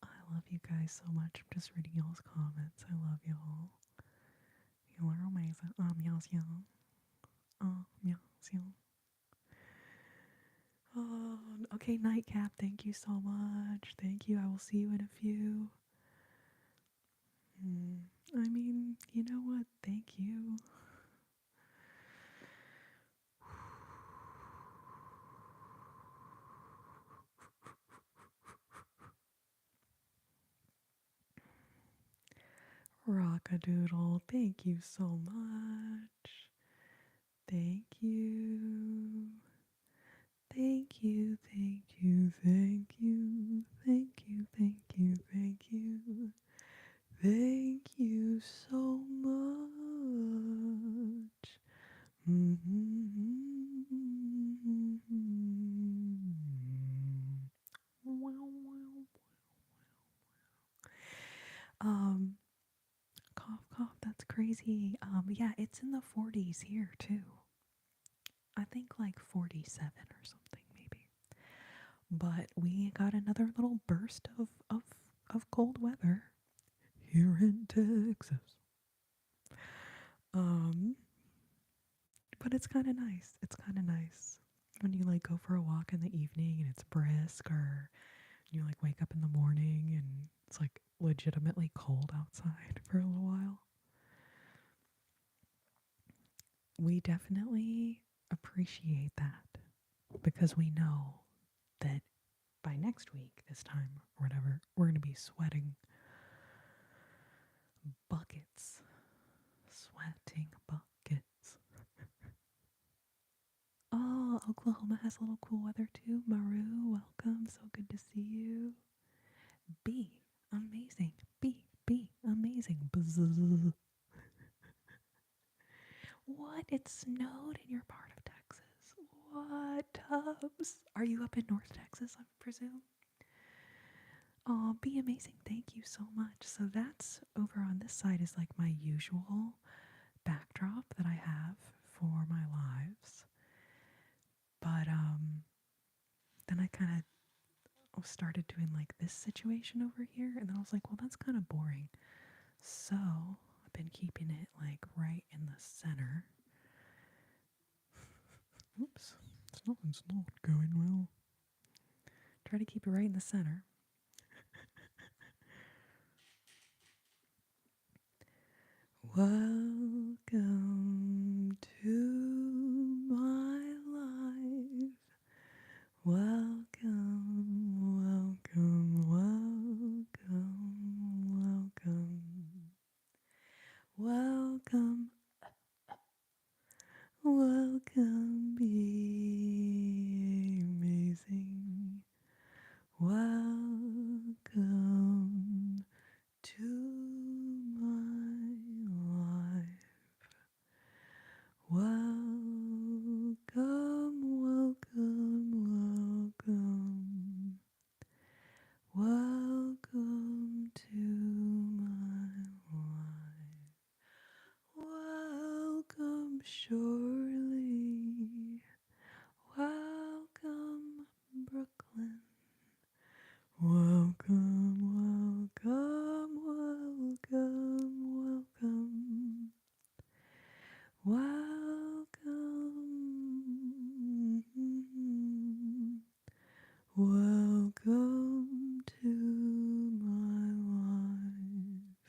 I love you guys so much. I'm just reading y'all's comments. I love y'all. Y'all are amazing. Meows, y'all. Meows, y'all. Oh, okay, Nightcap. Thank you so much. Thank you. I will see you in a few. I mean, you know what? Thank you. Rockadoodle, thank you so much. Thank you. Thank you, thank you, thank you, thank you, thank you, thank you. Thank you so much. Um, cough, cough, that's crazy. Yeah, it's in the 40s here too. I think like 47 or something maybe. But we got another little burst of cold weather here in Texas. Um, but it's kind of nice. It's kind of nice when you like go for a walk in the evening and it's brisk, or you like wake up in the morning and it's like legitimately cold outside for a little while. We definitely appreciate that because we know that by next week, this time or whatever, we're going to be sweating buckets. Sweating buckets. Oh, Oklahoma has a little cool weather too. Maru, welcome. So good to see you. B, amazing. B, amazing. Bzz. What? It snowed in your part of Texas. What? Tubbs? Are you up in North Texas, I presume? Oh, be amazing. Thank you so much. So that's over on this side is like my usual backdrop that I have for my lives. But then I kind of started doing like this situation over here, and then I was like, well, that's kind of boring. So I've been keeping it like right in the center. Oops, it's not going well. Try to keep it right in the center. Welcome to my life. Welcome, welcome, welcome, welcome. Welcome, welcome, be amazing. Welcome to my life. Welcome, welcome, welcome. Welcome to my life. Welcome, Shirley. Welcome, Brooklyn. Welcome, welcome, welcome, welcome. Welcome. Welcome to my life.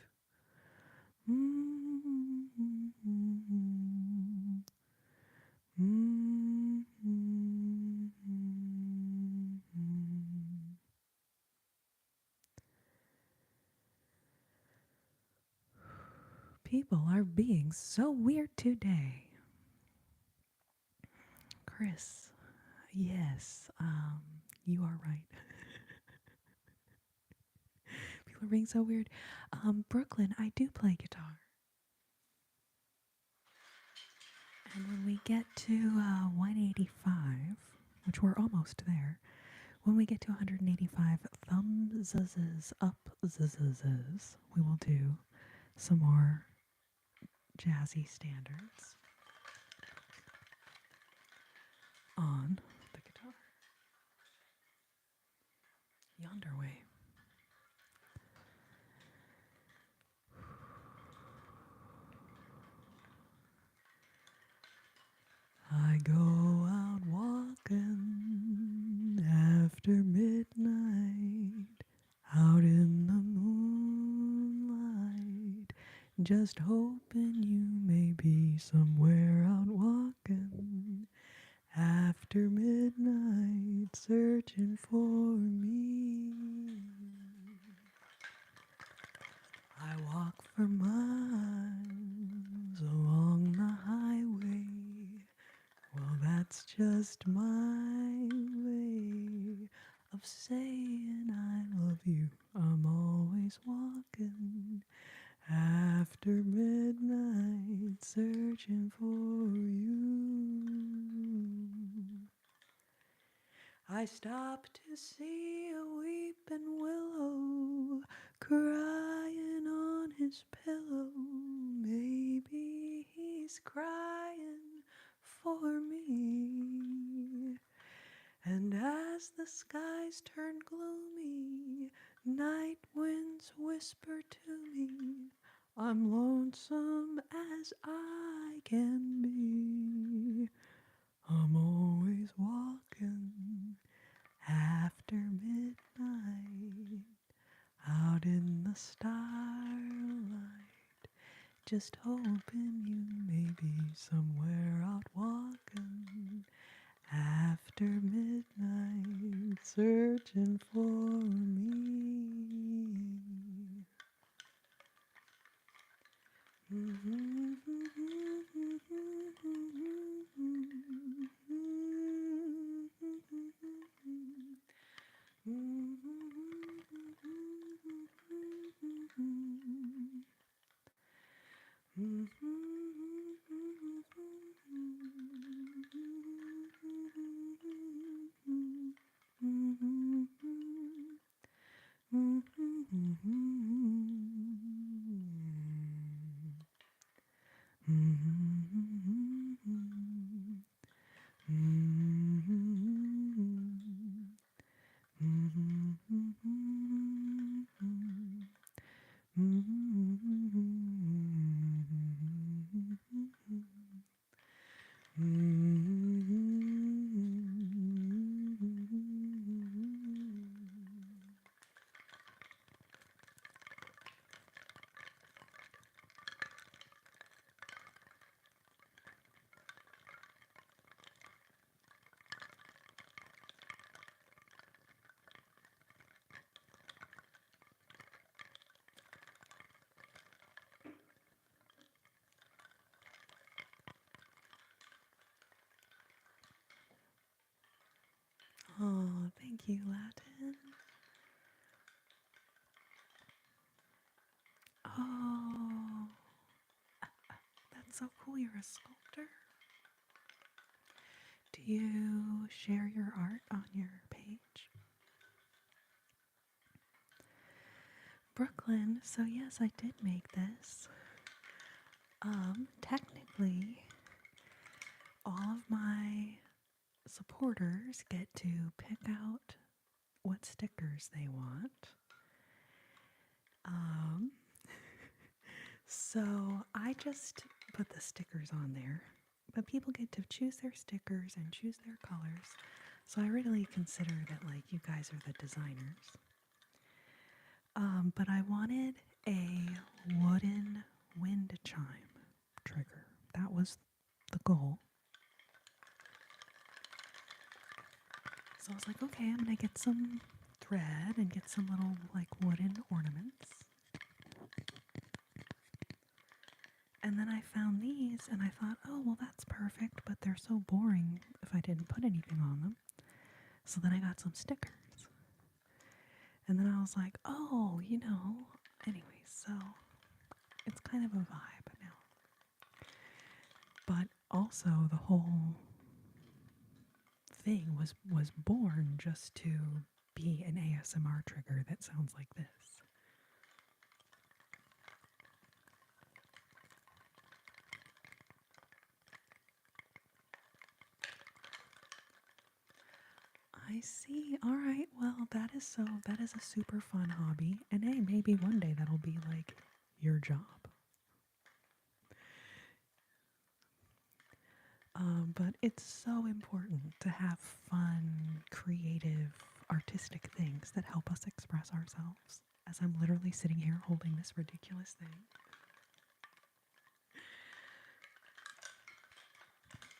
People are being so weird today. Chris, yes, you are right. People are being so weird. Brooklyn, I do play guitar. And when we get to 185, which we're almost there, when we get to 185 thumbs up, we will do some more jazzy standards on the guitar. Yonder way. I go out walking after midnight, out in the moonlight, just hoping you may be somewhere out walking after midnight, searching for me. I walk for miles along the highway. Well, that's just my way of saying I love you. I'm always walking after midnight, searching for you. I stop to see a weeping willow crying on his pillow. Maybe he's crying for me. And as the skies turn gloomy, night winds whisper to me, I'm lonesome as I can be. I'm always walking after midnight, out in the starlight, just hoping you may be somewhere out walking after midnight, searching for me. That's so cool. You're a sculptor. Do you share your art on your page? Brooklyn, so yes, I did make this. Technically, all of my supporters get to pick out what stickers they want. So I just put the stickers on there, but people get to choose their stickers and choose their colors. So I really consider that like you guys are the designers. But I wanted a wooden wind chime trigger. That was the goal. So I was like, okay, I'm gonna get some thread and get some little like wooden ornaments. And then I found these and I thought, oh, well, that's perfect, but they're so boring if I didn't put anything on them. So then I got some stickers. And then I was like, oh, anyway, so it's kind of a vibe now. But also the whole thing was born just to be an ASMR trigger that sounds like this. I see. All right. Well, that is a super fun hobby. And hey, maybe one day that'll be like your job. But it's so important to have fun, creative, artistic things that help us express ourselves. As I'm literally sitting here holding this ridiculous thing.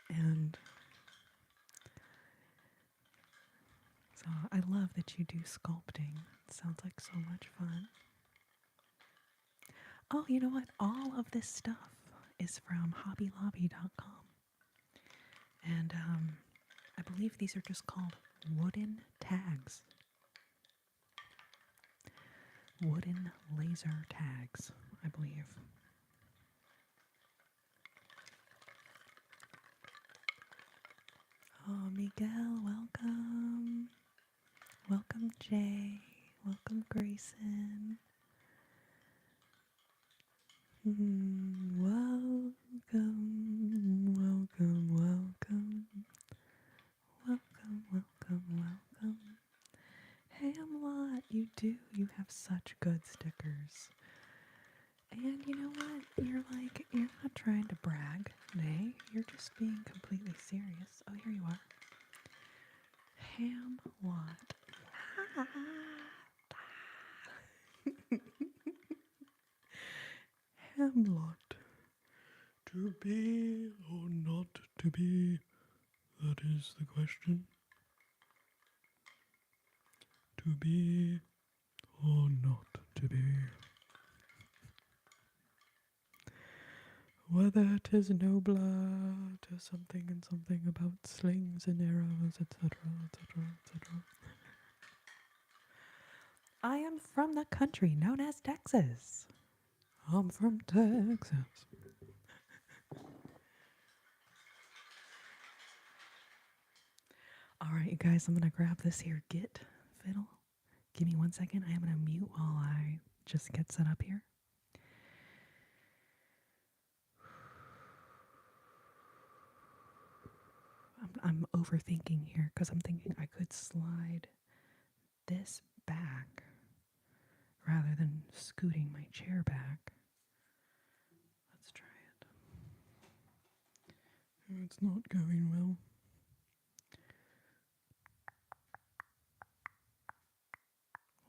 And so I love that you do sculpting. It sounds like so much fun. Oh, you know what? All of this stuff is from hobbylobby.com. And I believe these are just called wooden tags. Wooden laser tags, I believe. Oh, Miguel, welcome. Welcome, Jay. Welcome, Grayson. Welcome, welcome, welcome. Welcome, welcome, welcome. Hamlot, you have such good stickers. And you know what? You're not trying to brag, nay, you're just being completely serious. Oh, here you are. Hamlot. Hamlot. To be or not to be, that is the question. To be or not to be. Whether 'tis nobler to something and something about slings and arrows, etc., etc., etc. I am from the country known as Texas. I'm from Texas. All right, you guys, I'm going to grab this here Git fiddle. Give me 1 second. I am going to mute while I just get set up here. I'm overthinking here because I'm thinking I could slide this back rather than scooting my chair back. Let's try it. It's not going well.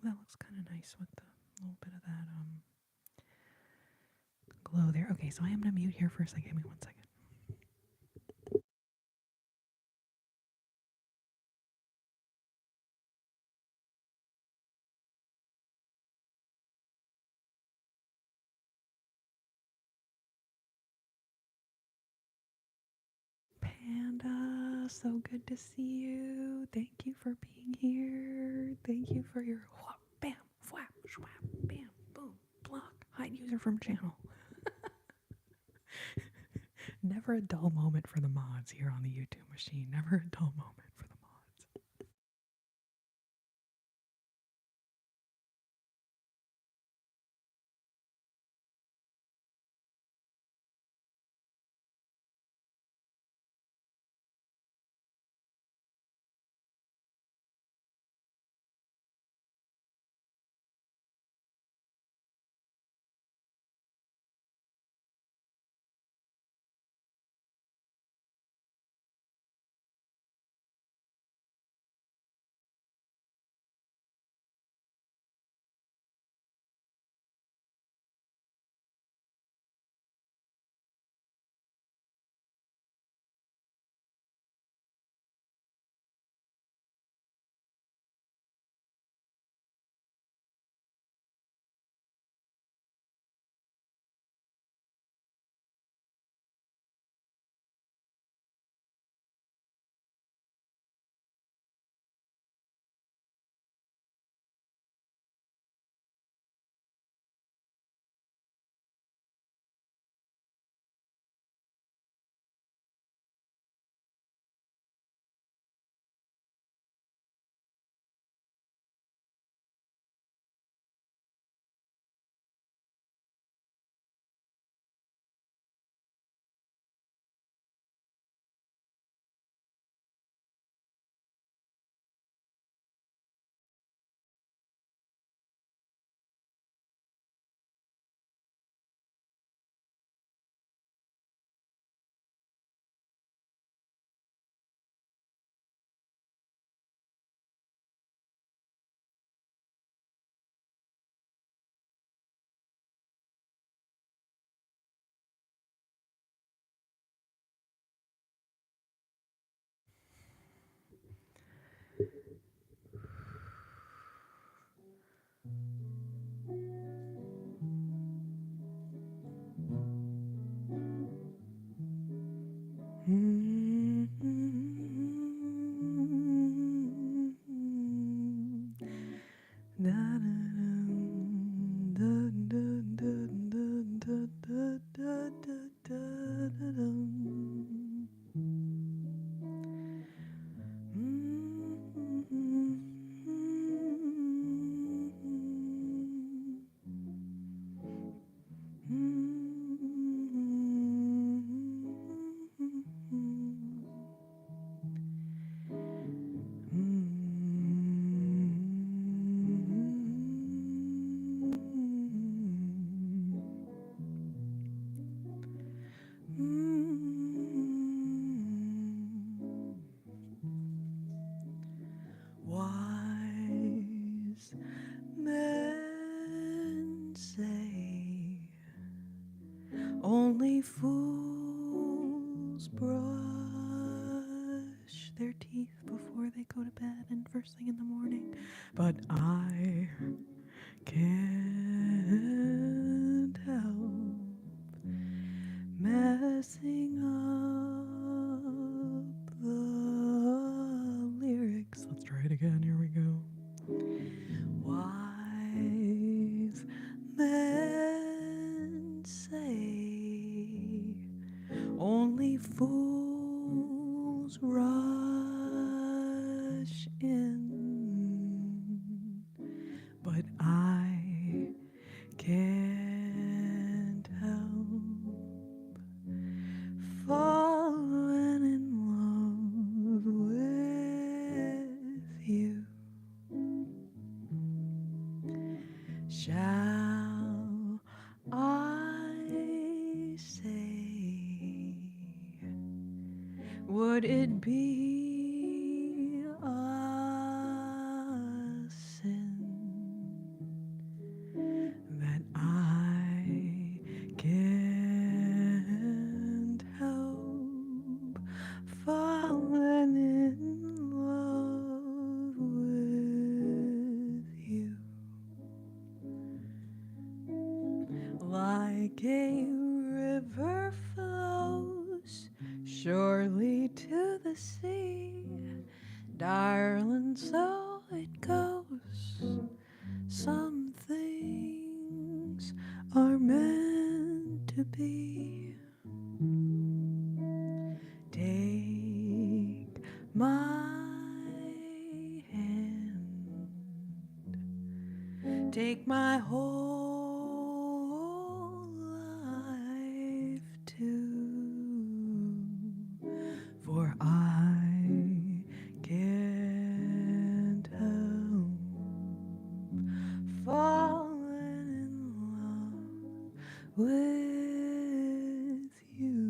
That looks kind of nice with the little bit of that glow there. Okay, so I am going to mute here for a second. Give me 1 second. Panda, so good to see you. Thank you for being here. Thank you for your whop, bam, whap, swap, bam, boom, block, hide user from channel. Never a dull moment for the mods here on the YouTube machine. Never a dull moment for the mods. Wise men say only fools brush their teeth before they go to bed and first thing in the morning. But I can't help messing up the lyrics. Let's try it again. Here we go. Wise men say only fools rush in, but I can't help falling in love with you. Shall I say, would it be a sin that I can't help falling in love with you? Like a river flows surely to the sea, darling, so it goes. Some things are meant to be. take my whole life too, for I can't help falling in love with you.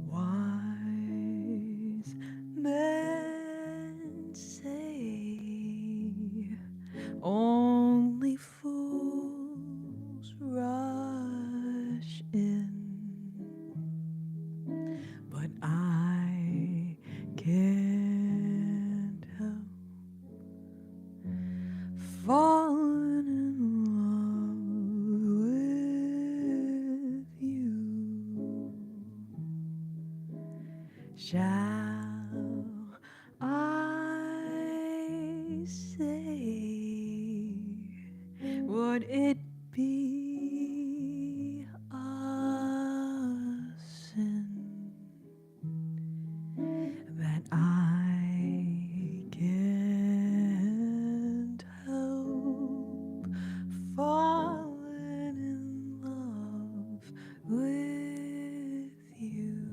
Wise men say only fools rush in, but I can't help falling in love with you. Shall I say, would it be a sin that I can't help falling in love with you?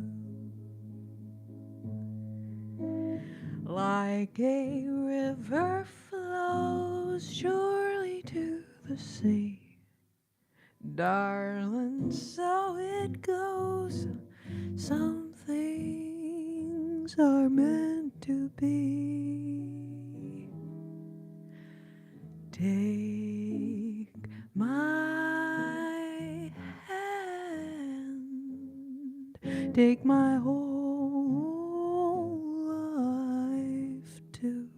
Like a river flows surely to the sea, darling, so it goes. Some things are meant to be. Take my hand, take my whole life too,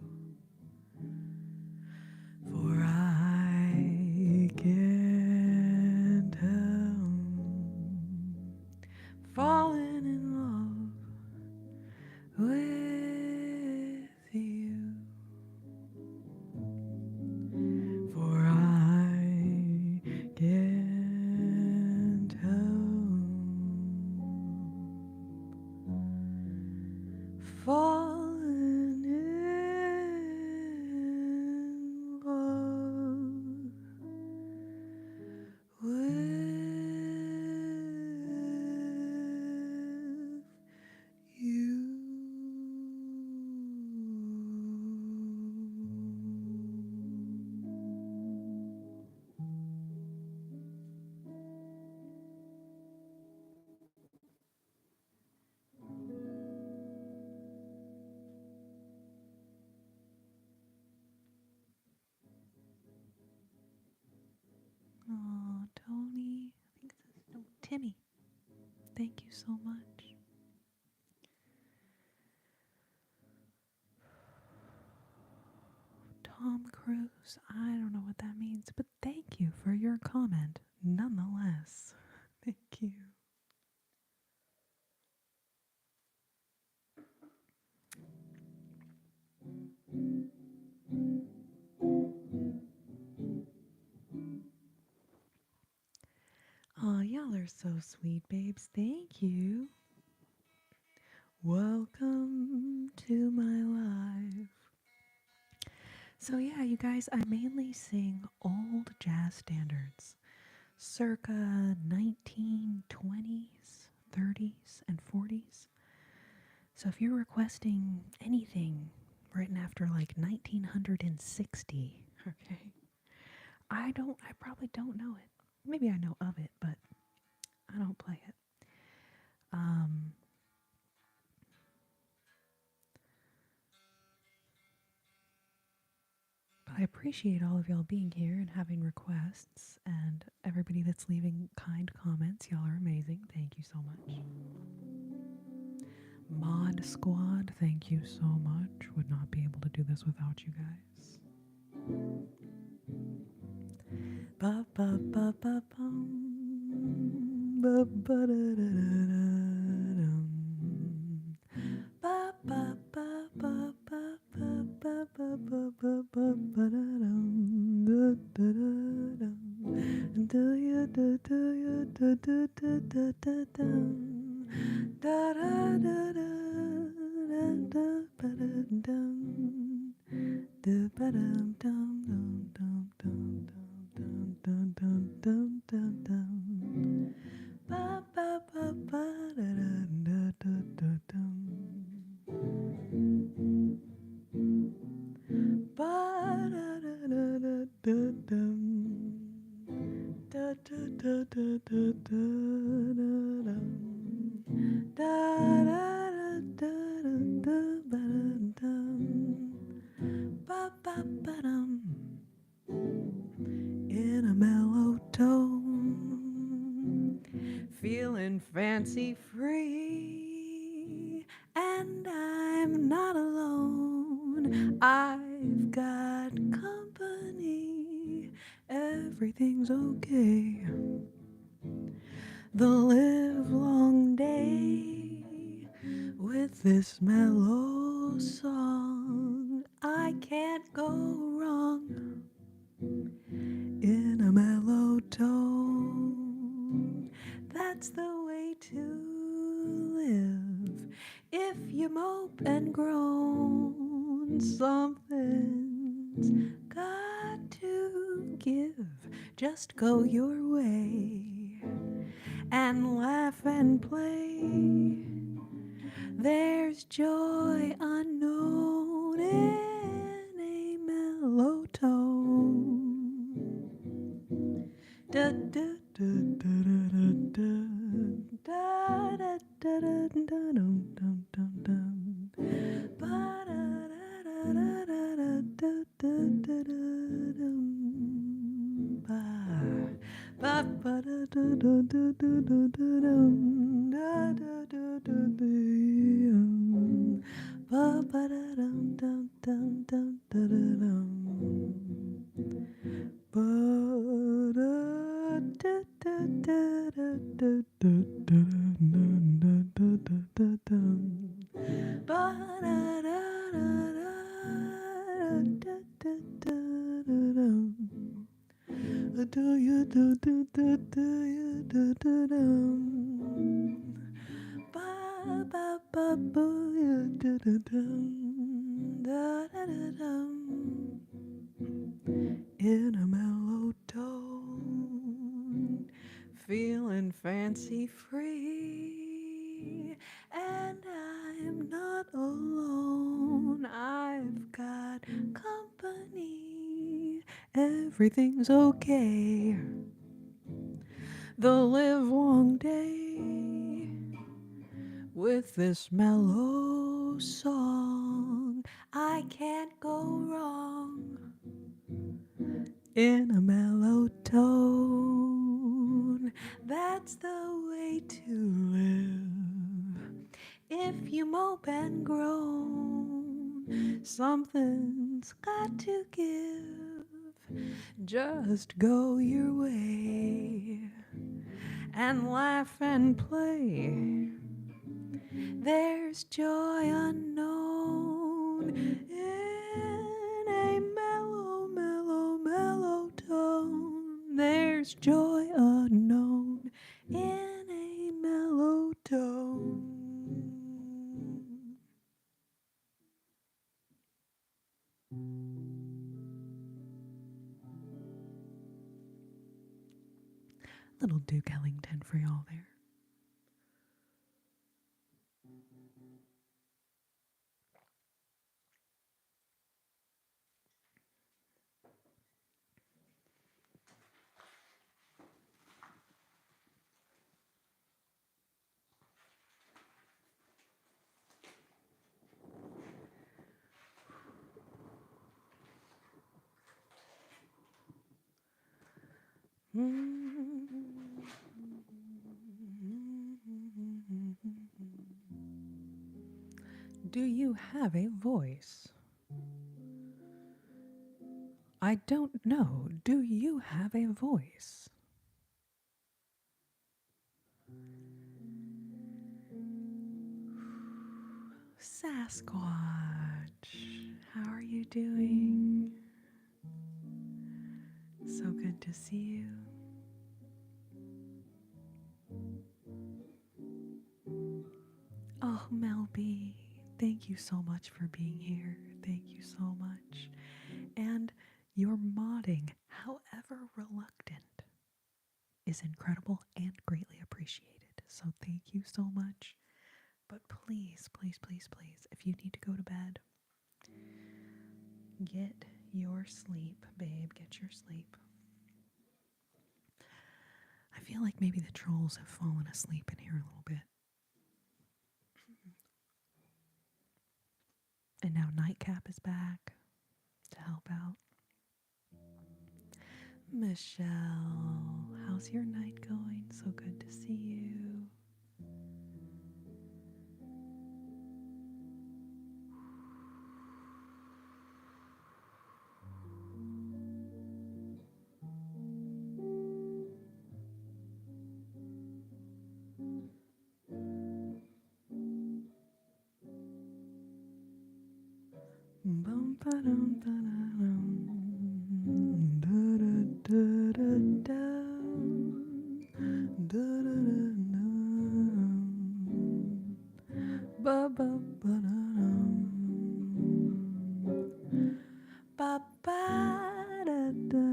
for I can't help falling in love with you, for I can't help falling in love with you. Oh, Tony. I think this is Timmy. Thank you so much. Tom Cruise. I don't know what that means, but thank you for your comment nonetheless. Thank you. Oh, y'all are so sweet, babes. Thank you. Welcome to my life. So yeah, you guys, I mainly sing old jazz standards, circa 1920s, 30s, and 40s. So if you're requesting anything written after like 1960. Okay. I probably don't know it. Maybe I know of it, but I don't play it. But I appreciate all of y'all being here and having requests, and everybody that's leaving kind comments. Y'all are amazing. Thank you so much. Mod Squad, thank you so much. Would not be able to do this without you guys. Ba ba ba ba bum. Ba ba da da da da dum. Ba ba ba ba ba ba ba ba ba ba ba ba da dum. Da da da dum. Do ya da do ya da da da da da dum. Da da da da da da ba da dum. Da ba dum dum dum dum dum dum dum dum dum dum dum. Ba ba ba ba da da da da dum. Ba da da da da da dum. Da da da da da da da dum. Da da da da da ba dum. Ba ba ba dum. In a mellow tone, feeling fancy free, and I'm not alone. I've got company. Everything's okay. The livelong day with this mellow song, I can't go wrong. In a mellow tone, that's the way to live. If you mope and groan, something's got to give. Just go your way and laugh and play. There's joy unknown in a mellow tone. Da da da da da da da da da da da dum dum dum dum. Ba da da da da da da da da da dum. Ba ba ba da da da da da da da dum. Da da da da da dum. Ba ba da dum dum dum dum da da dum. Ba da da da da da da da da da da da dum. Ba da da da da da da da dum. Do you do do do do you do do dum. Ba ba ba boo you do do dum. Da da da dum. In a mellow tone, feeling fancy free, and I'm not alone. I've got company. Everything's okay. The livelong day with this mellow song, I can't go wrong. In a mellow tone, that's the way to live. If you mope and groan, something's got to give. Just go your way and laugh and play. There's joy unknown in a mellow, mellow, mellow tone. There's joy unknown in a mellow tone. Little Duke Ellington for y'all there. Do you have a voice? I don't know. Do you have a voice? Sasquatch, how are you doing? So good to see you. Oh, Melby, thank you so much for being here. Thank you so much. And your modding, however reluctant, is incredible and greatly appreciated. So thank you so much. But please, please, please, please, if you need to go to bed, get your sleep, babe. Get your sleep. I feel like maybe the trolls have fallen asleep in here a little bit. And now Nightcap is back to help out. Michelle, how's your night going? So good to see you. Bum ba dum da da dum da da da da da ba ba ba da ba ba da da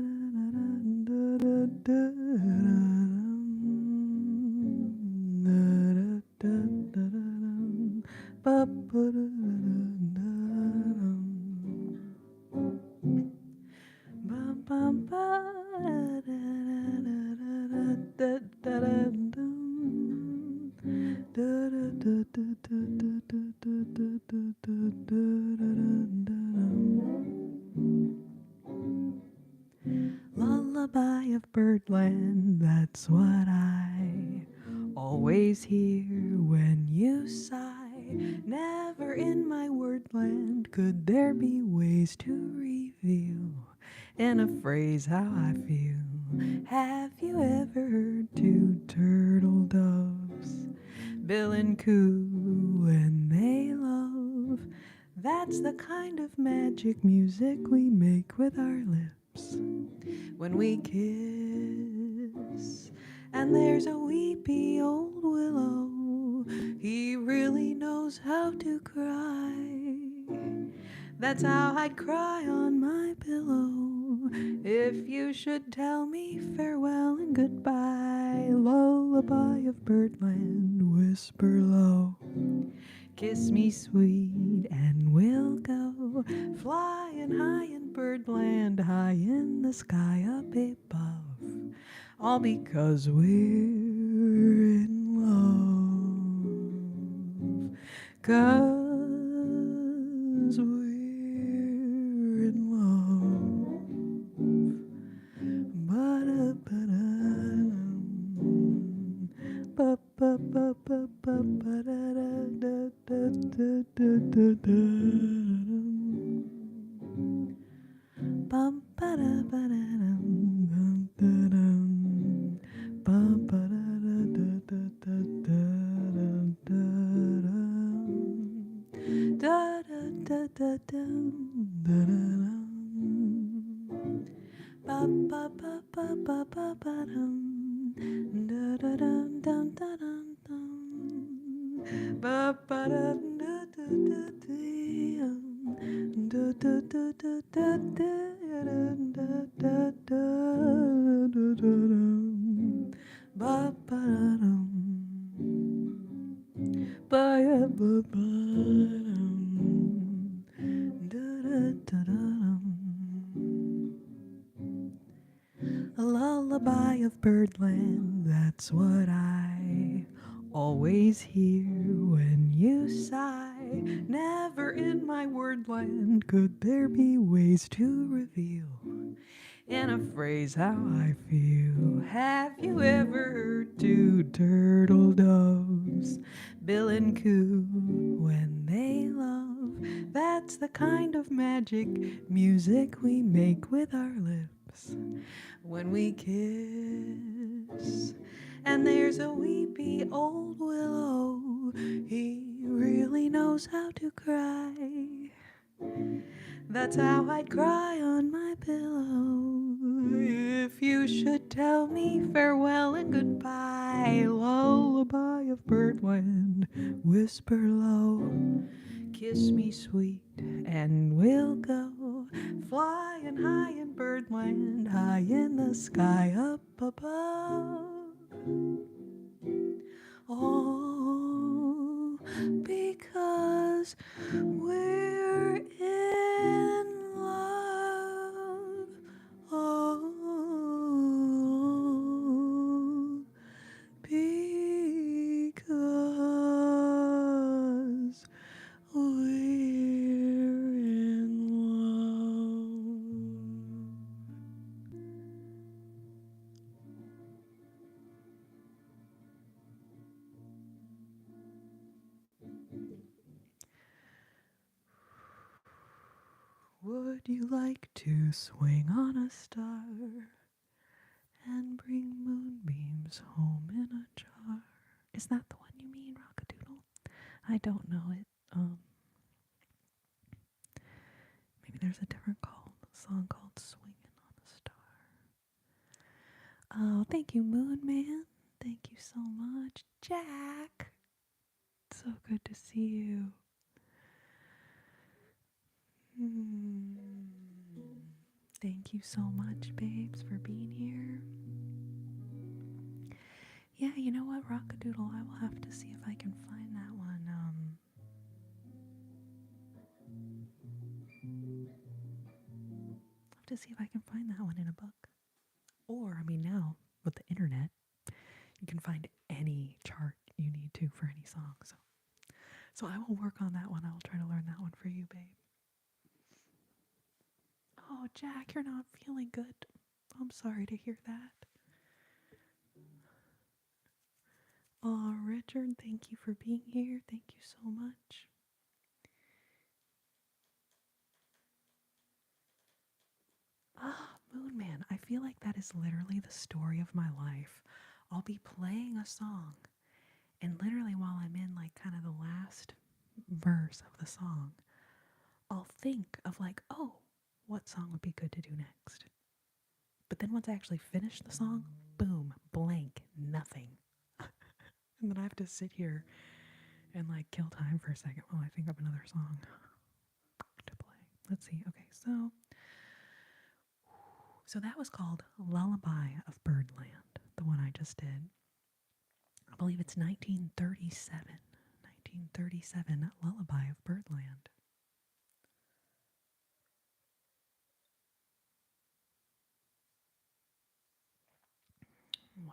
da da da ba ba da Lullaby of birdland, that's what I always hear when you sigh. Never in my wordland could there be ways to reveal in a phrase how I feel. Have you ever heard two turtle doves bill and coo when they love? That's the kind of magic music we make with our lips when we kiss. And there's a weepy old willow, he really knows how to cry. That's how I'd cry on my pillow if you should tell me farewell and goodbye. Lullaby of birdland, whisper low, kiss me sweet and we'll go flying high in birdland, high in the sky up above, all because we're in love. 'Cause we're in love. Ba-da-ba-da-dum. Ba-ba-ba-ba-ba-ba-da-da-da-da-da-da-dum. Bum-ba-da-ba-da-dum-dum-dum. Bum-ba-da-da-da-da-da-da-dum. Da-da-da-da-dum-da-da-dum. Ba-ba-ba-ba-ba-ba-ba-dum. Da-da-dum-dum-da-dum-dum. Ba-ba-dum-da-da-da-dum. Da-da-da-da-da-da-da-da-da-da-da-dum. Ba-ba-dum. Ba-ya-ba-ba-dum. Da-da-da-da-dum. A lullaby of birdland, that's what I always hear when you sigh. Never in my wordland could there be ways to reveal in a phrase how I feel. Have you ever heard two turtle doves bill and coo when they love? That's the kind of magic music we make with our lips when we kiss. And there's a weepy old willow, he really knows how to cry. That's how I'd cry on my pillow if you should tell me farewell and goodbye. Lullaby of birdland, whisper low, kiss me sweet, and we'll go flying high in birdland, high in the sky up above. Oh, because we're in love. Oh, because we're in love. Would you like to swing on a star and bring moonbeams home in a jar? Is that the one you mean, Rockadoodle? I don't know it. Maybe there's a different song called Swinging on a Star. Oh, thank you, Moon Man. Thank you so much, Jack. So good to see you. Thank you so much, babes, for being here. Yeah, you know what, Rockadoodle? I will have to see if I can find that one. I'll have to see if I can find that one in a book. Or, I mean, now with the internet, you can find any chart you need to for any song. So I will work on that one. I will try to learn that one for you, babe. Oh, Jack, you're not feeling good. I'm sorry to hear that. Oh, Richard, thank you for being here. Thank you so much. Ah, Moon Man, I feel like that is literally the story of my life. I'll be playing a song, and literally while I'm in like kind of the last verse of the song, I'll think of like, oh, what song would be good to do next? But then once I actually finish the song, boom, blank, nothing. And then I have to sit here and like kill time for a second while I think of another song to play. Let's see. Okay, so that was called Lullaby of Birdland, the one I just did. I believe it's 1937. 1937, Lullaby of Birdland. Wow.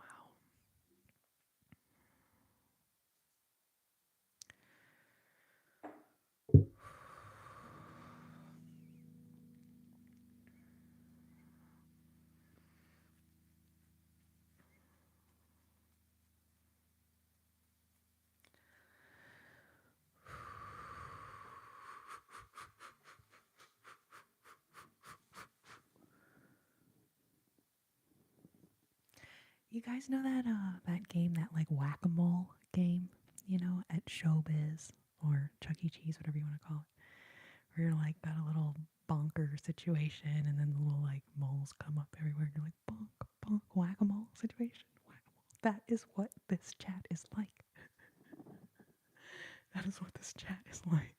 You guys know that game, that like whack-a-mole game, you know, at Showbiz or Chuck E. Cheese, whatever you want to call it, where you're like got a little bonker situation, and then the little like moles come up everywhere, and you're like bonk, bonk, whack-a-mole situation, whack-a-mole. That is what this chat is like. That is what this chat is like.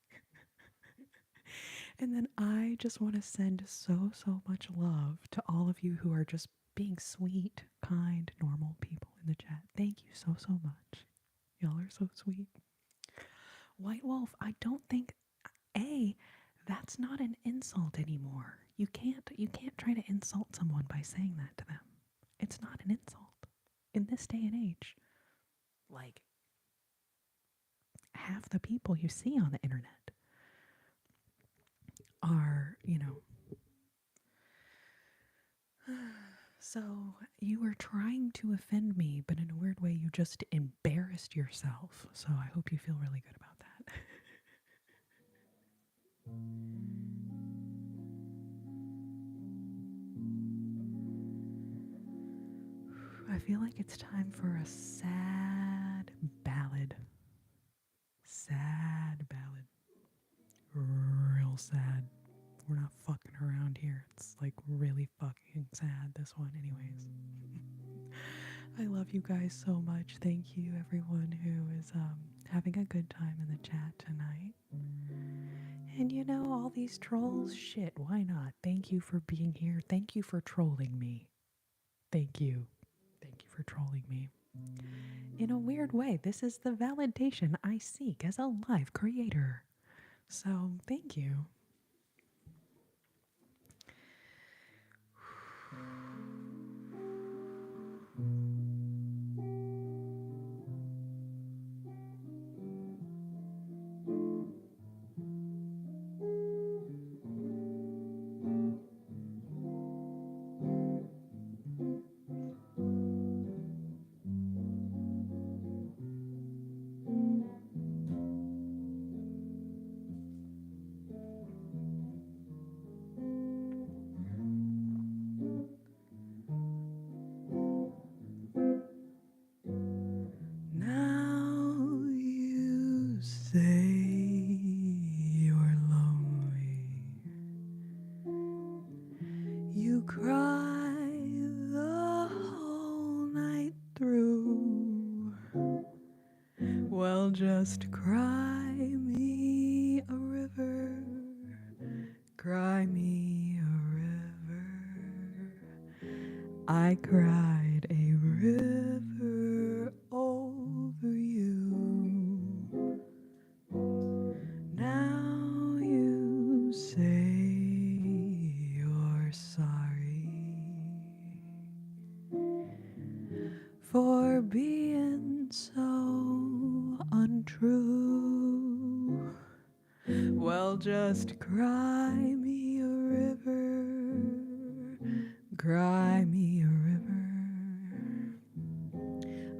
And then I just want to send so much love to all of you who are just being sweet, kind, normal people in the chat. Thank you so much. Y'all are so sweet. White Wolf, I don't think that's not an insult anymore. You can't try to insult someone by saying that to them. It's not an insult. In this day and age, like half the people you see on the internet are, So, you were trying to offend me, but in a weird way, you just embarrassed yourself. So, I hope you feel really good about that. I feel like it's time for a sad ballad. Sad ballad. Real sad. We're not fucking around here. It's like really fucking sad, this one, anyways. I love you guys so much. Thank you, everyone who is having a good time in the chat tonight. And you know, all these trolls, shit, why not? Thank you for being here. Thank you for trolling me. Thank you. Thank you for trolling me. In a weird way, this is the validation I seek as a live creator. So, thank you. Now you say you're lonely. You cry the whole night through. Well, just cry me a river. Cry me a river. I cried a river over you. Now you say you're sorry for being so untrue. Well, just cry me a river. Cry me a river.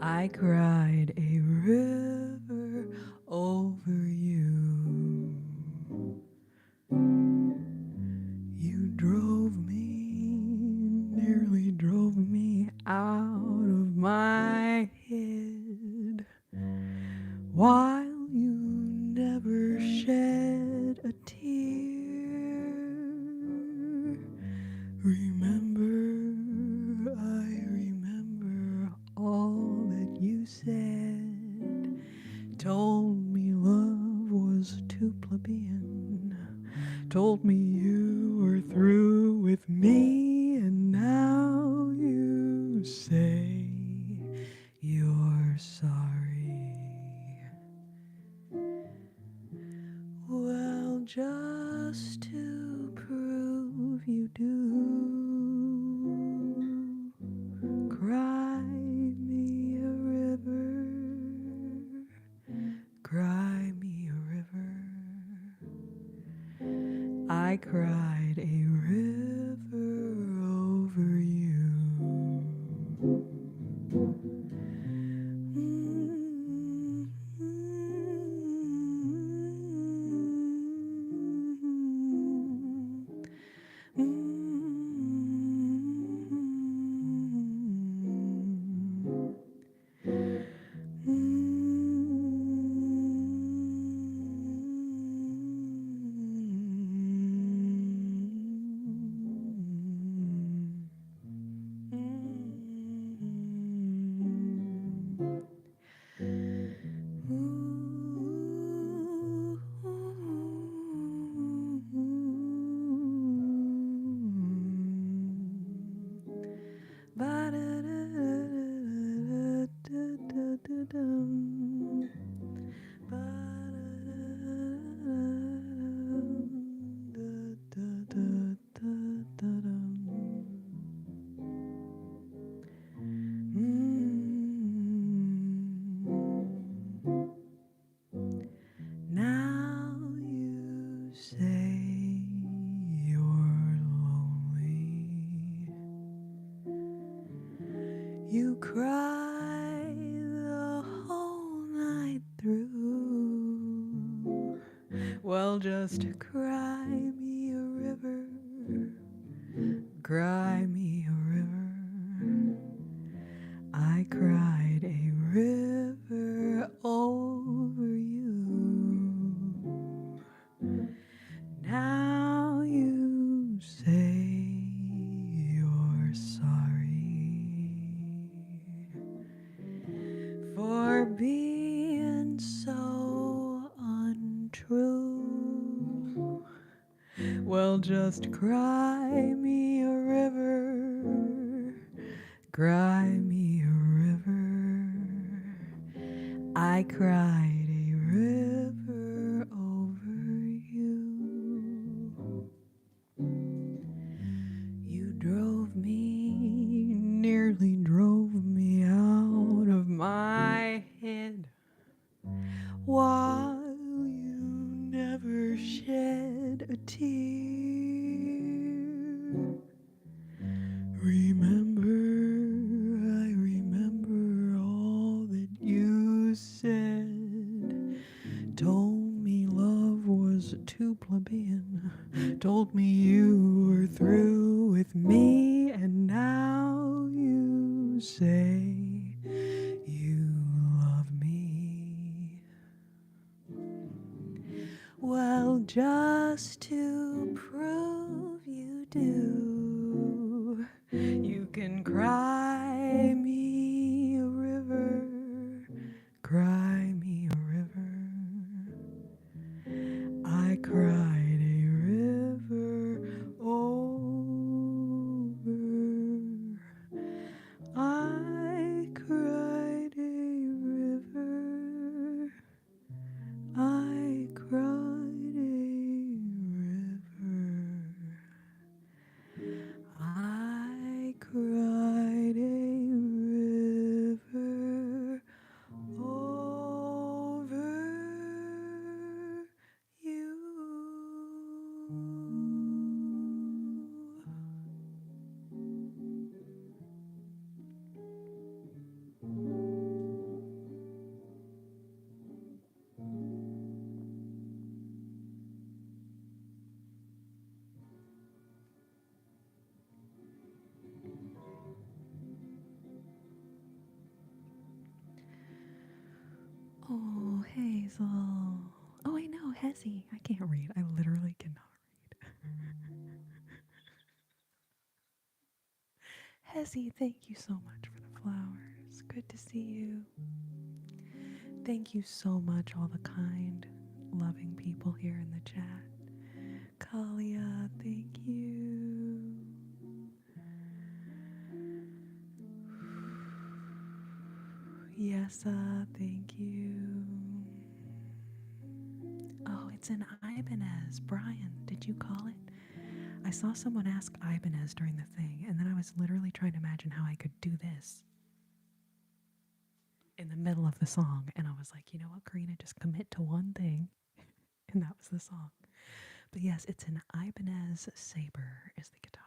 I cried a river over you. You drove me, nearly drove me out of my head, while you never shed a tear. Remember, I remember all that you said. Told me love was too plebeian. Told me you were through with me, and now you say you're sorry. Well, just to prove you do, cry me a river. Cry me a river. I cried a river over you. Well, just cry me a river, cry me a river. I cried a river over you. Now you say you're sorry for being so untrue. Well, just cry me a river, cry me a river. I cried a river over you. You drove me, nearly drove me out of my head, while you never shed a tear. I remember all that you said. Told me love was too plebeian. Told me you were through with me. And now you say you love me. Well, just to prove you do, you can cry me a river, cry me a river. I cried a river over. I cried a river. I cried a river. I cried a river over you. Oh, Hazel. Oh, I know, Hezzy. I can't read. I literally cannot read. Hezzy, thank you so much for the flowers. Good to see you. Thank you so much, all the kind, loving people here in the chat. Kalia, thank you. Yesa, thank you. Oh, it's an Ibanez. Brian, did you call it? I saw someone ask Ibanez during the thing, and then I was literally trying to imagine how I could do this in the middle of the song, and I was like, you know what, Corrina, just commit to one thing, and that was the song. But yes, it's an Ibanez Sabre is the guitar.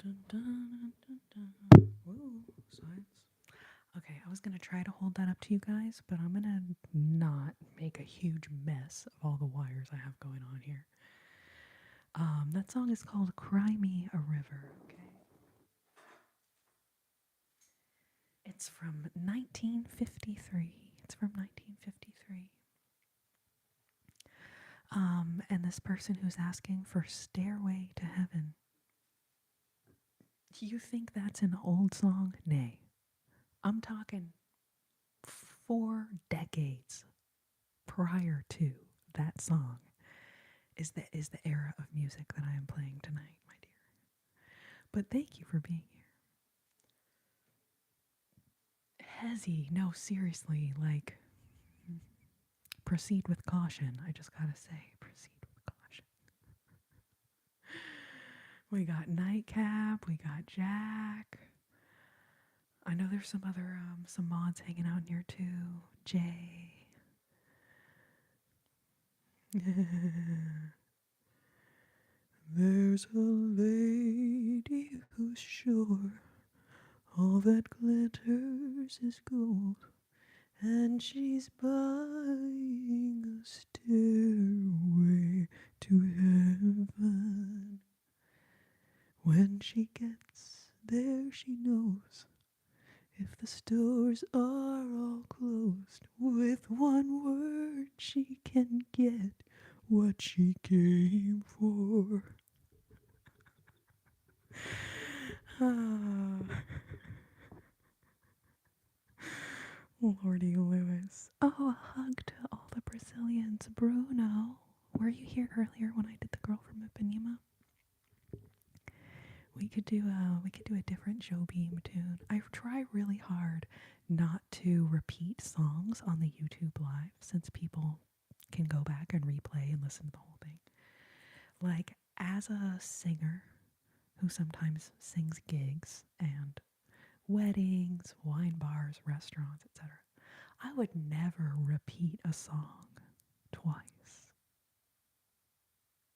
Dun, dun, dun, dun, dun. Whoa, science. Okay, I was going to try to hold that up to you guys, but I'm going to not make a huge mess of all the wires I have going on here. That song is called Cry Me a River, okay? It's from 1953. It's from 1953. And this person who's asking for Stairway to Heaven. You think that's an old song? Nay. I'm talking 4 decades prior to that song is the era of music that I am playing tonight, my dear. But thank you for being here. Hezzy, no, seriously, like, proceed with caution. I just gotta say, proceed with caution. We got Nightcap, we got Jack. I know there's some other, some mods hanging out in here too. Jay. There's a lady who's sure All that glitters is gold, and she's buying a stairway to heaven. When she gets there, she knows if the stores are all closed, with one word she can get what she came for. Ah. Lordy Lewis. Oh, a hug to all the Brazilians. Bruno, were you here earlier when I did the girl from Ipanema? We could do a different Joe Beam tune. I try really hard not to repeat songs on the YouTube live since people can go back and replay and listen to the whole thing. Like, as a singer who sometimes sings gigs and weddings, wine bars, restaurants, etc., I would never repeat a song twice.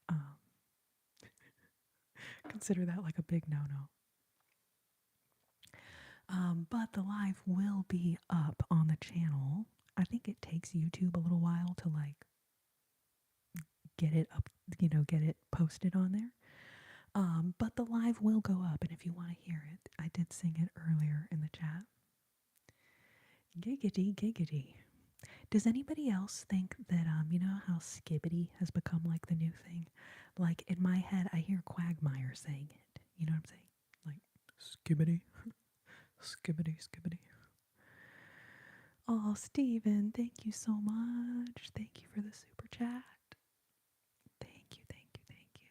Um, Consider that like a big no-no. But the live will be up on the channel. I think it takes YouTube a little while to like get it up, get it posted on there. But the live will go up, and if you want to hear it, I did sing it earlier in the chat. Giggity, giggity. Does anybody else think that, you know how skibbity has become like the new thing? Like in my head, I hear Quagmire saying it. You know what I'm saying? Like skibbity, skibbity, skibbity. Oh, Steven, thank you so much. Thank you for the super chat. Thank you, thank you, thank you.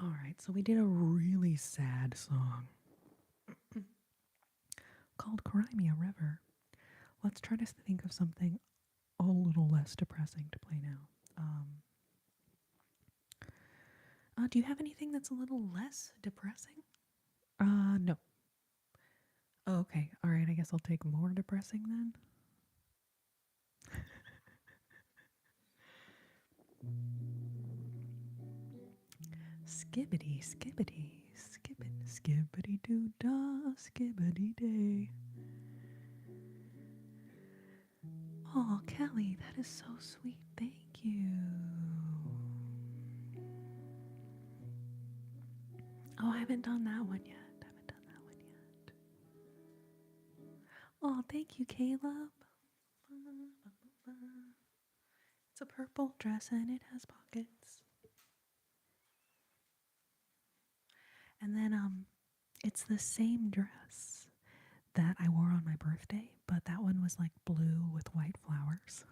All right, so we did a really sad song called Cry Me a River. Let's try to think of something a little less depressing to play now. Do you have anything that's a little less depressing? No. Oh, okay. All right, I guess I'll take more depressing then. Skibbity, skibbity, skibbit, skibbity doo da, skibbity day. Oh, Kelly, that is so sweet. Thank you. Oh, I haven't done that one yet. Oh, thank you, Caleb. It's a purple dress and it has pockets. And then it's the same dress that I wore on my birthday, but that one was like blue with white flowers.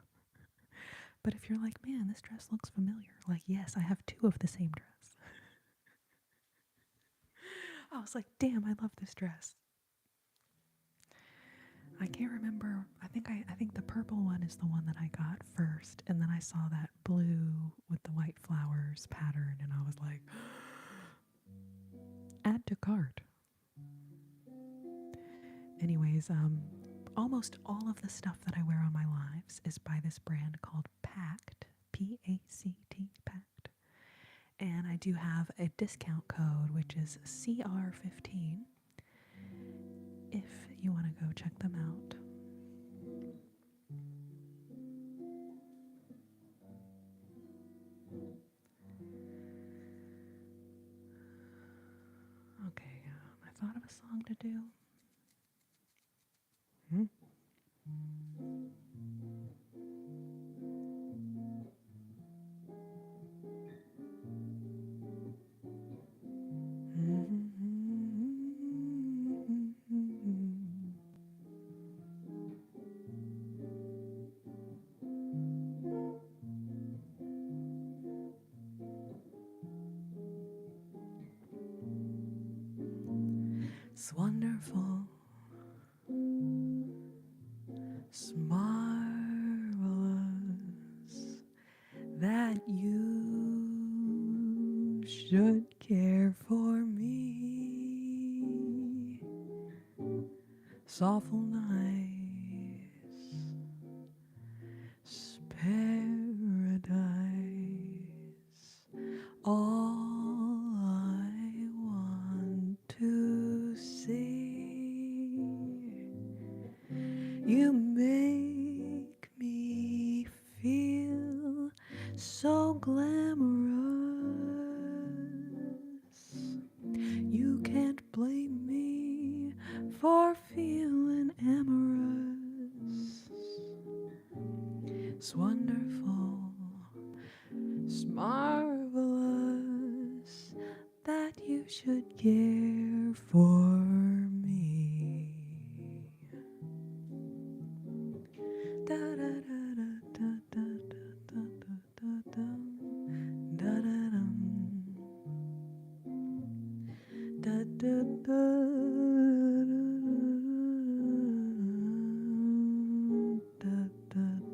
But if you're like, man, this dress looks familiar, like, yes, I have two of the same dress. I was like, damn, I love this dress. I can't remember. I think the purple one is the one that I got first, and then I saw that blue with the white flowers pattern, and I was like, add to cart. Anyways, almost all of the stuff that I wear on my lives is by this brand called Pact, P-A-C-T, Pact. And I do have a discount code, which is CR15, if you want to go check them out. Okay, I thought of a song to do. It's wonderful, it's marvelous that you should care for me. It's awful nice, it's paradise. so glamorous. You can't blame me for feeling amorous. It's wonderful, it's marvelous that you should care for me. Da da da da da da da da da da da da da da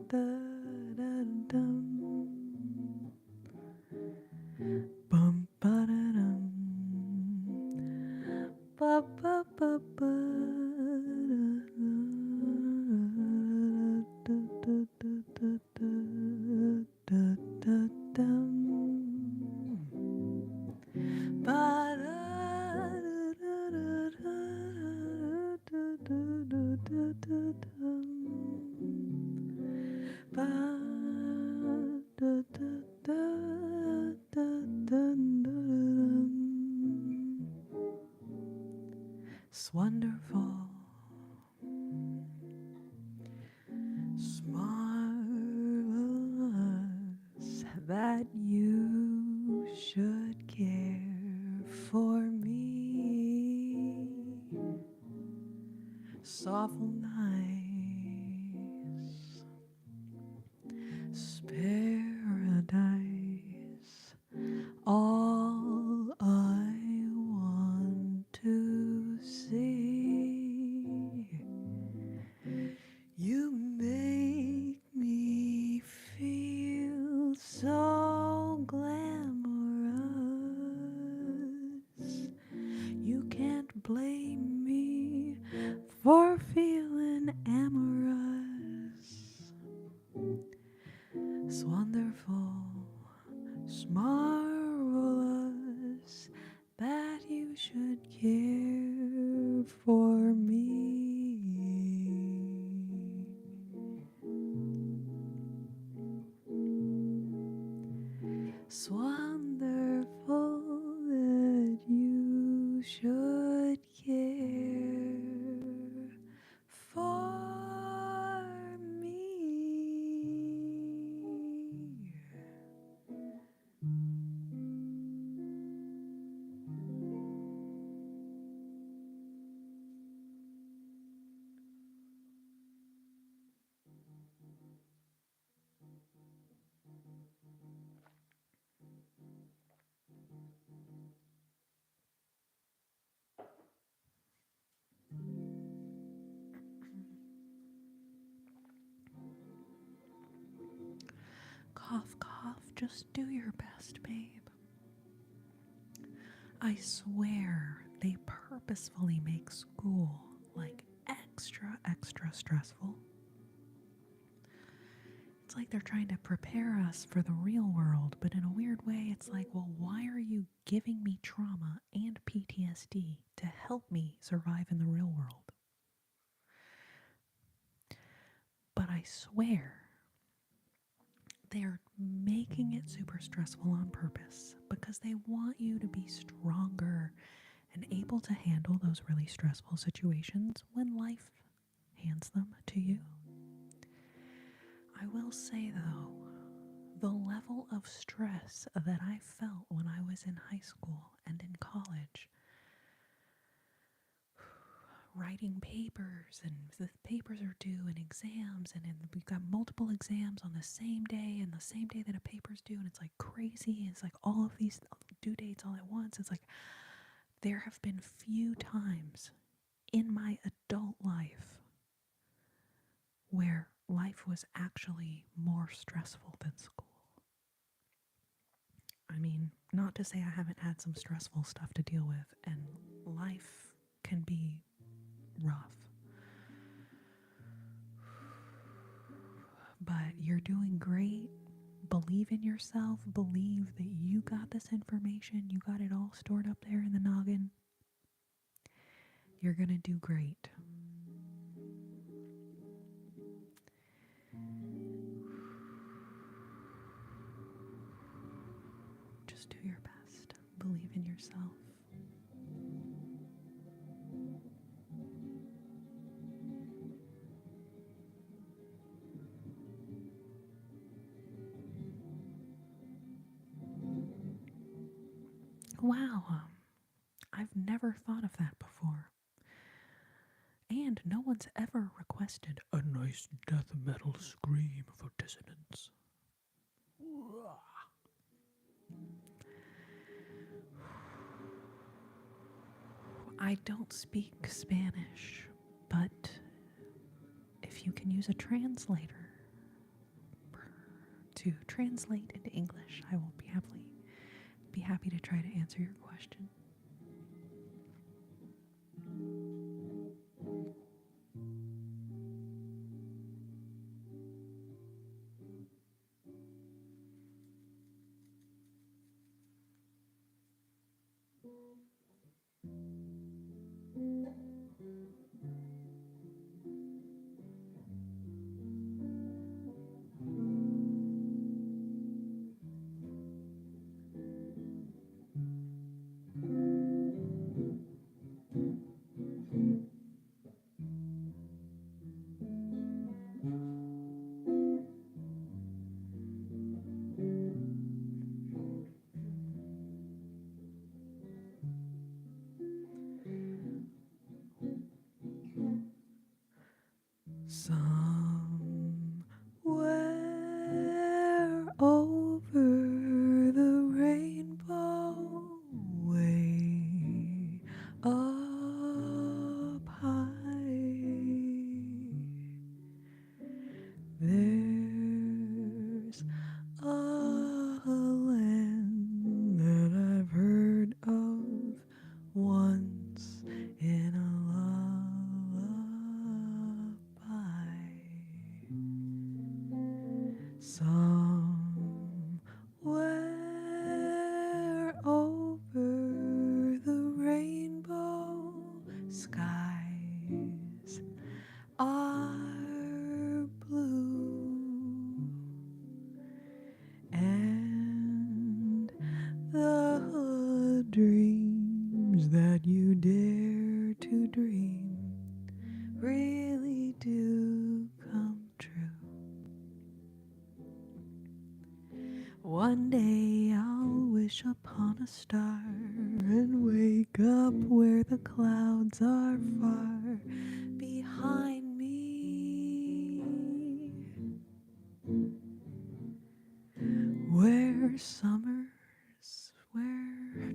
da da da bum ba da dum ba ba ba ba da da da da da da dum ba da da da da da da da da dum ba da da da da da dum. It's wonderful, it's marvelous that you should care for me. It's awful nice, it's paradise. All I want to see. You make me feel so glamorous. You can't blame me for feeling amorous. It's wonderful, it's marvelous that you should care for me. It's wonderful that you should care for me. Cough, cough, just do your best, babe. I swear they purposefully make school like extra stressful. It's like they're trying to prepare us for the real world, but in a weird way, it's like, well, why are you giving me trauma and PTSD to help me survive in the real world? But I swear they're making it super stressful on purpose because they want you to be stronger and able to handle those really stressful situations when life hands them to you. I will say, though, the level of stress that I felt when I was in high school and in college, writing papers, and the papers are due, and exams, and we've got multiple exams on the same day, and the same day that a paper's due, and it's like crazy. It's like all of these due dates all at once. It's like there have been few times in my adult life where life was actually more stressful than school. I mean, not to say I haven't had some stressful stuff to deal with, and life can be rough. But you're doing great. Believe in yourself. Believe that you got this information. You got it all stored up there in the noggin. You're going to do great. do your best. Believe in yourself. Wow, I've never thought of that before. And no one's ever requested a nice death metal scream for dissonance. I don't speak Spanish, but if you can use a translator to translate into English, I will be happy to try to answer your question. Somewhere over the rainbow, way up high, there's a land that I've heard of once in a lullaby. Somewhere over the rainbow, skies are blue, and the dreams that you dare to dream really do come true. One day I'll wish upon a star and wake up where the clouds are far behind me, where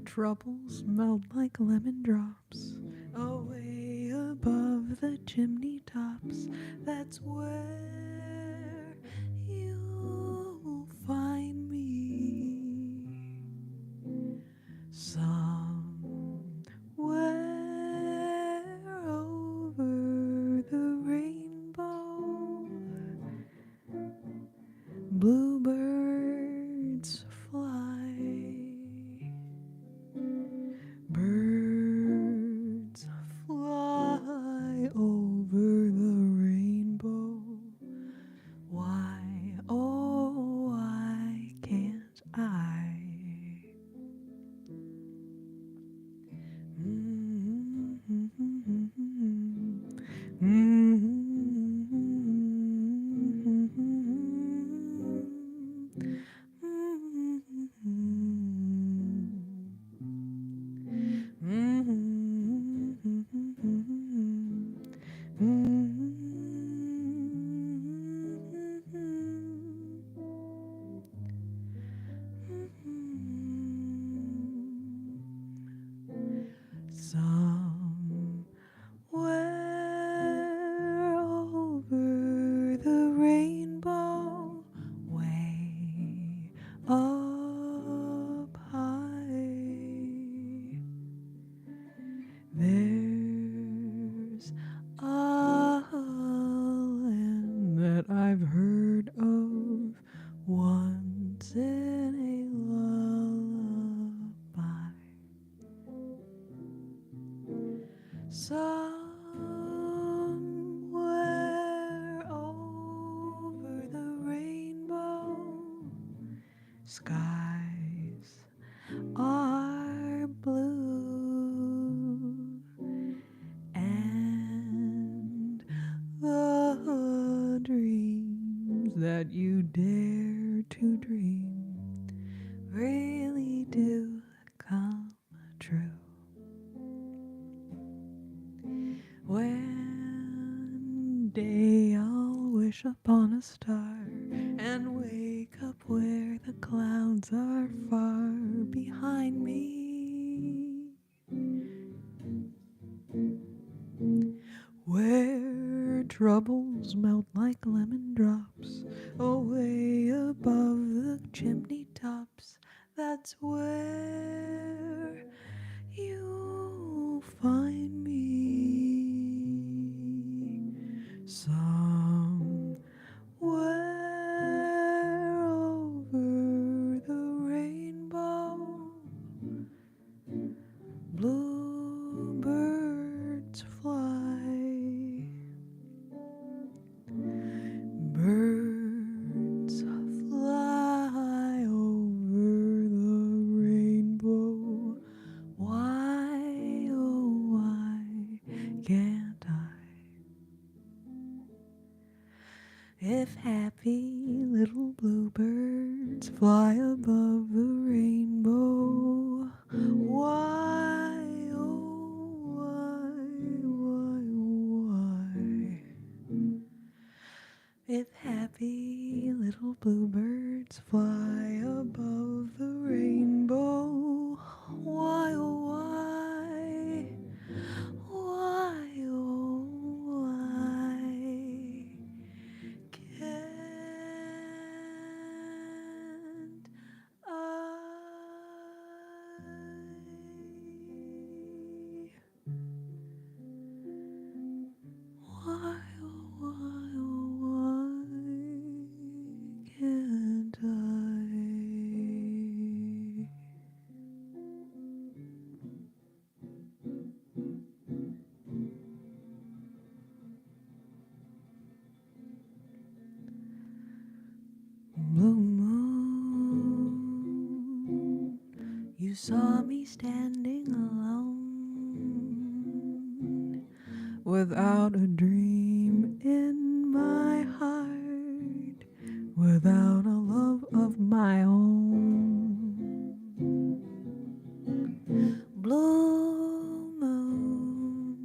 troubles melt like lemon drops away above the chimney tops. That's where you'll find me. Somewhere over the rainbow, bluebirds fly, birds fly over the rainbow. Why, oh, why can't I? Somewhere over the rainbow, way up high, there's a land that I've heard of once in a lullaby. Somewhere over the rainbow, skies that you dare to dream really do come true. One day I'll wish upon a star and wake up where the clouds are far behind me, where troubles melt like lemon drops away above the chimney tops. That's where you'll find me, somewhere over the rainbow. Bluebirds fly, birds fly over the rainbow. Why, oh, why can't I? If happy little bluebirds fly above the rainbow, why, oh, why? If happy little bluebirds fly above the rainbow, why, oh, why? Why, oh, why can't I? Why, oh, why, oh, why can't I? Blue moon, you saw me standing alone, without a dream in my heart, without a love of my own. Blue moon,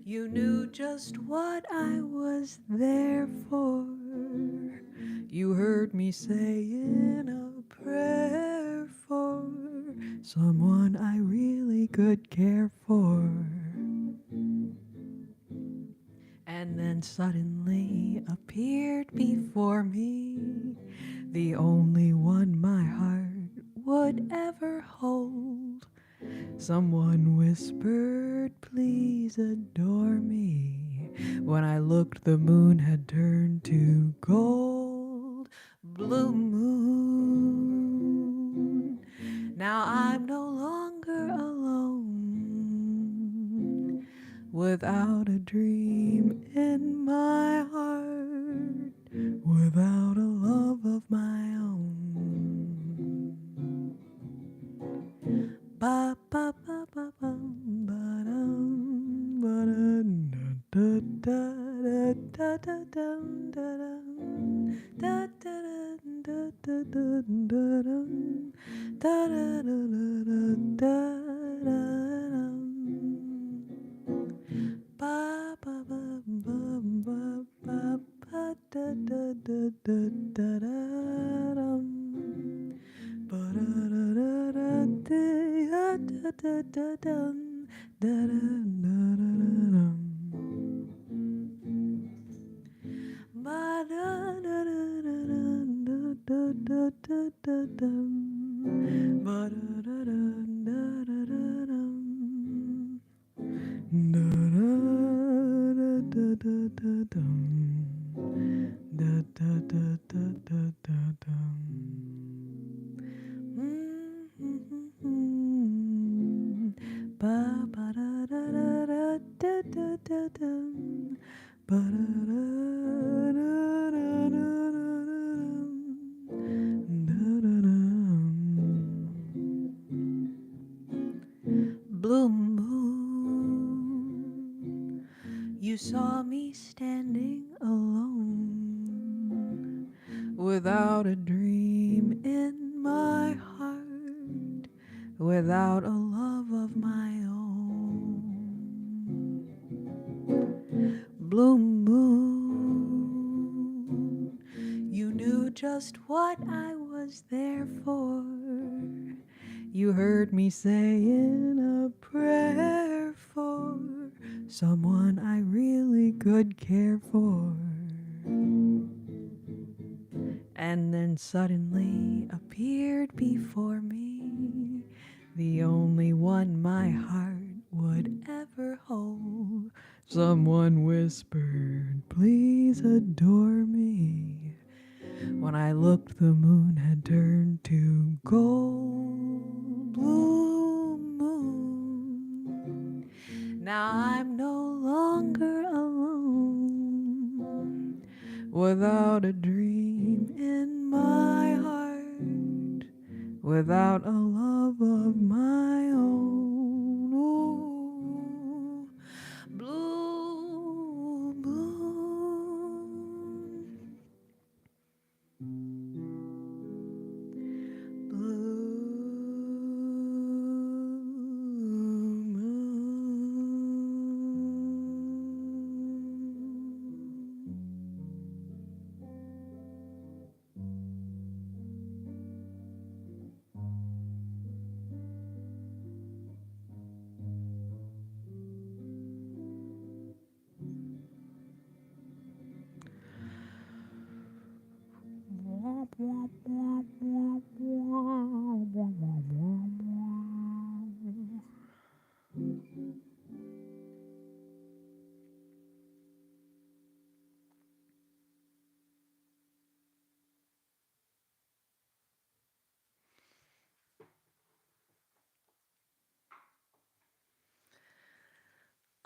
you knew just what I was there for. You heard me saying a prayer for someone I really could care for. And then suddenly appeared before me the only one my heart would ever hold. Someone whispered, please adore me. When I looked, the moon had turned to gold. Blue moon, now I'm no longer alone, without a dream in my heart, without a love of my own. Ba ba ba ba bum ba dum ba dum da da da da da dum da dum da da da da da dum da da da da da dum ba ba ba ba ba ba ba da da da da da dum. Blue moon, you saw me standing alone, without a dream in my heart, without a love of my own. Blue moon, you knew just what I was there for. You heard me saying a prayer for someone I really could care for. And then suddenly appeared before me the only one my heart would ever hold. Someone whispered, "Please adore me." When I looked, the moon had turned to gold. Blue moon, now I'm no longer alone, without a dream in my heart, without a love of my own. Ooh, blue moon,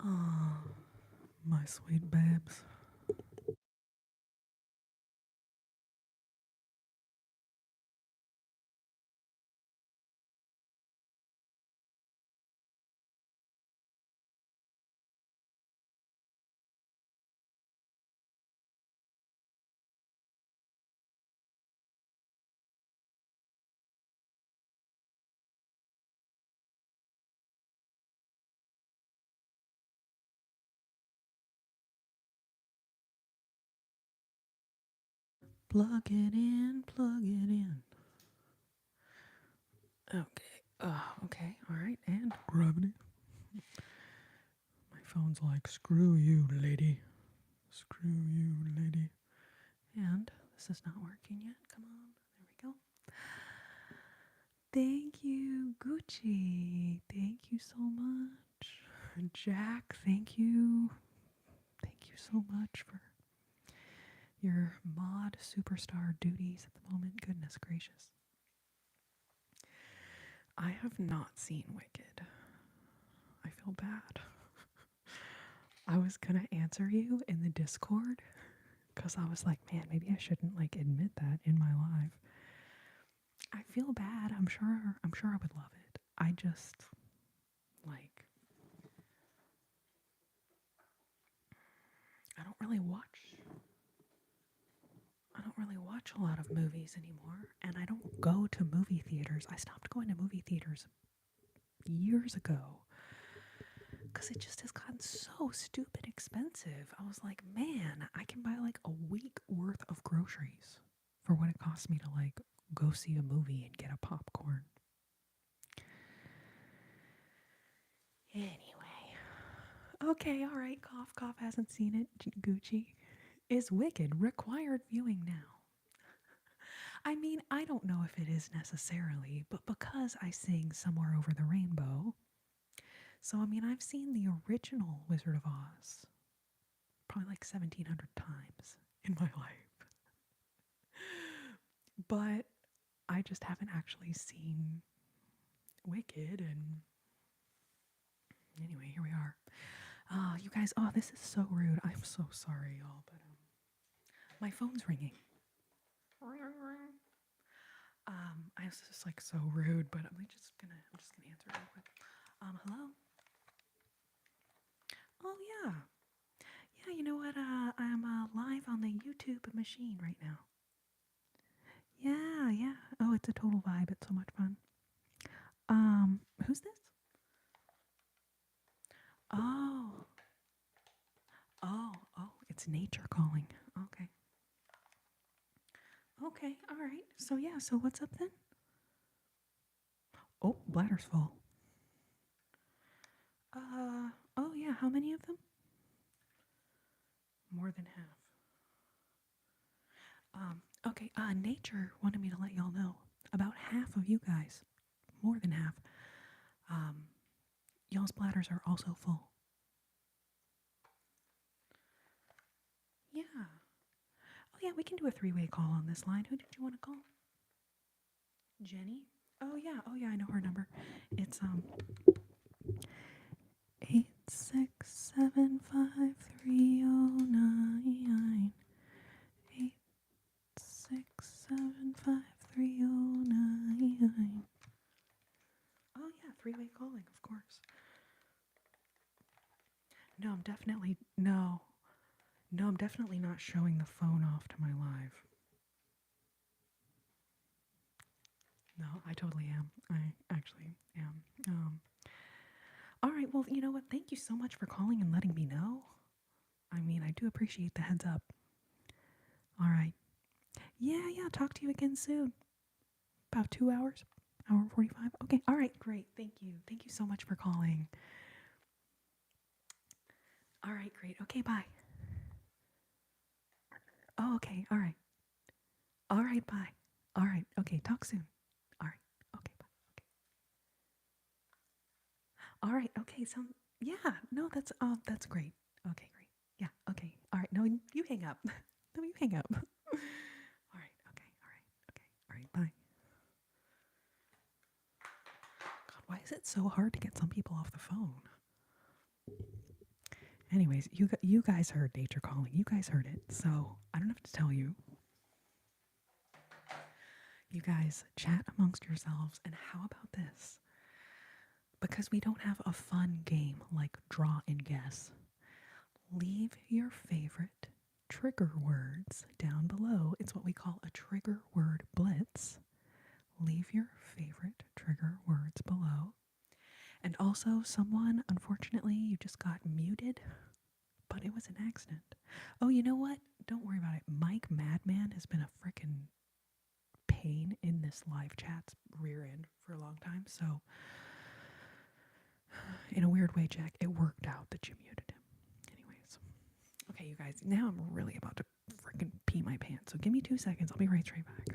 oh, my sweet babes. Plug it in, plug it in. Okay. Okay. All right. And gravity. My phone's like, screw you, lady. Screw you, lady. And this is not working yet. Come on. There we go. Thank you, Gucci. Thank you so much. Jack, thank you. Thank you so much for your mod superstar duties at the moment. Goodness gracious. I have not seen Wicked. I feel bad. I was gonna answer you in the Discord because I was like, man, maybe I shouldn't like admit that in my live. I feel bad. I'm sure I would love it. I just like I don't really watch I don't really watch a lot of movies anymore, and I don't go to movie theaters. I stopped going to movie theaters years ago because it just has gotten so stupid expensive. I was like, man, I can buy like a week worth of groceries for what it costs me to like go see a movie and get a popcorn. Anyway, okay, all right, cough hasn't seen it. Gucci. Is Wicked required viewing now? I mean, I don't know if it is necessarily, but because I sing Somewhere Over the Rainbow, so I mean, I've seen the original Wizard of Oz probably like 1,700 times in my life. But I just haven't actually seen Wicked, and anyway, here we are. Oh, you guys, oh, this is so rude. I'm so sorry, y'all, but my phone's ringing. I was just like so rude, but I'm just gonna answer it real quick. Hello? Oh yeah. Yeah, you know what? I'm live on the YouTube machine right now. Yeah, yeah. Oh, it's a total vibe. It's so much fun. Who's this? Oh, oh, it's nature calling. Okay. Okay, all right. So yeah, so what's up then? Oh, bladder's full. Oh yeah, how many of them? More than half. Okay, nature wanted me to let y'all know. About half of you guys, more than half, um, y'all's bladders are also full. Yeah. Oh yeah, we can do a three-way call on this line. Who did you want to call? Jenny? Oh yeah, I know her number. It's 8675309. 8675309. Oh yeah, three-way calling, of course. No, I'm definitely no. No, I'm definitely not showing the phone off to my live. No, I totally am. I actually am. All right, well, you know what? Thank you so much for calling and letting me know. I mean, I do appreciate the heads up. All right. Yeah, yeah, talk to you again soon. About 2 hours. Hour 45. Okay, all right, great. Thank you. Thank you so much for calling. All right, great. Okay, bye. Oh, okay, all right. All right, bye. All right, okay, talk soon. All right, okay, bye. Okay. All right, okay, so yeah, no, that's great. Okay, great. Yeah, okay. All right, no, you hang up. No, you hang up. All right, okay, all right, okay, all right, bye. God, why is it so hard to get some people off the phone? Anyways, you guys heard nature calling. You guys heard it, so I don't have to tell you. You guys chat amongst yourselves, and how about this? Because we don't have a fun game like draw and guess, leave your favorite trigger words down below. It's what we call a trigger word blitz. Leave your favorite trigger words below. And also, someone, unfortunately, you just got muted, but it was an accident. Oh, you know what? Don't worry about it. Mike Madman has been a frickin' pain in this live chat's rear end for a long time. So, in a weird way, Jack, it worked out that you muted him. Anyways, okay, you guys, now I'm really about to freaking pee my pants. So give me 2 seconds. I'll be right straight back.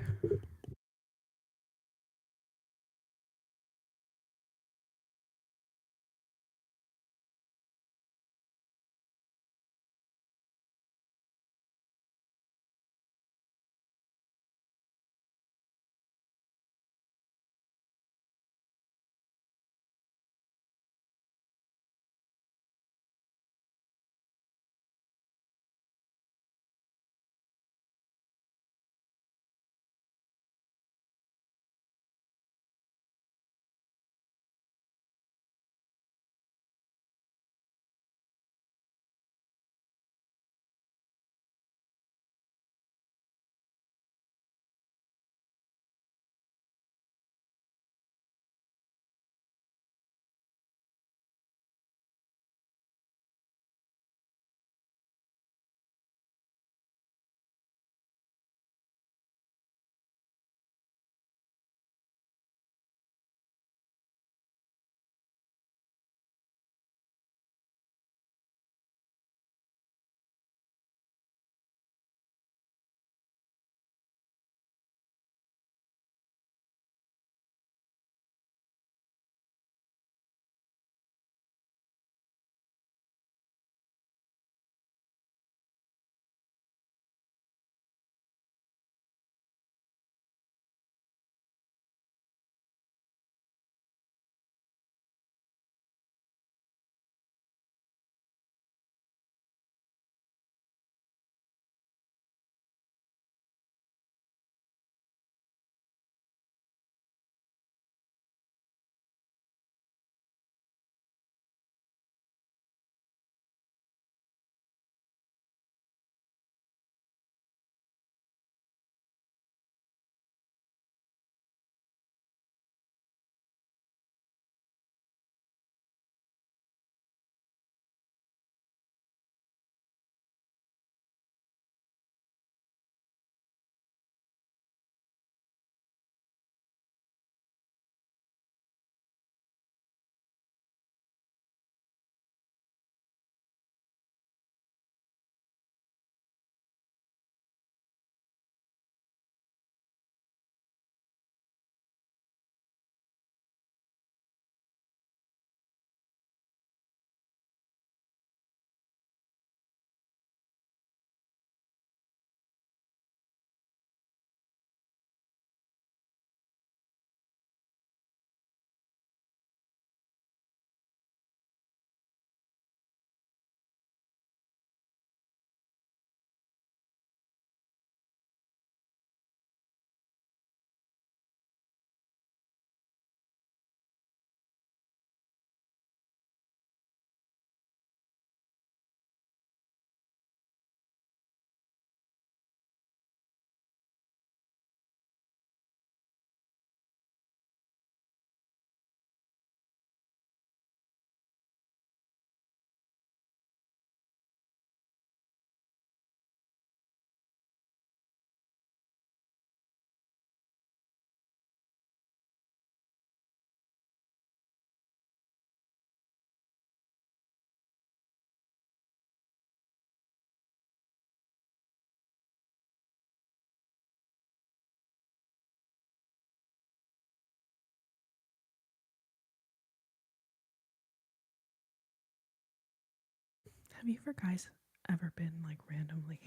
Have you guys ever been like randomly,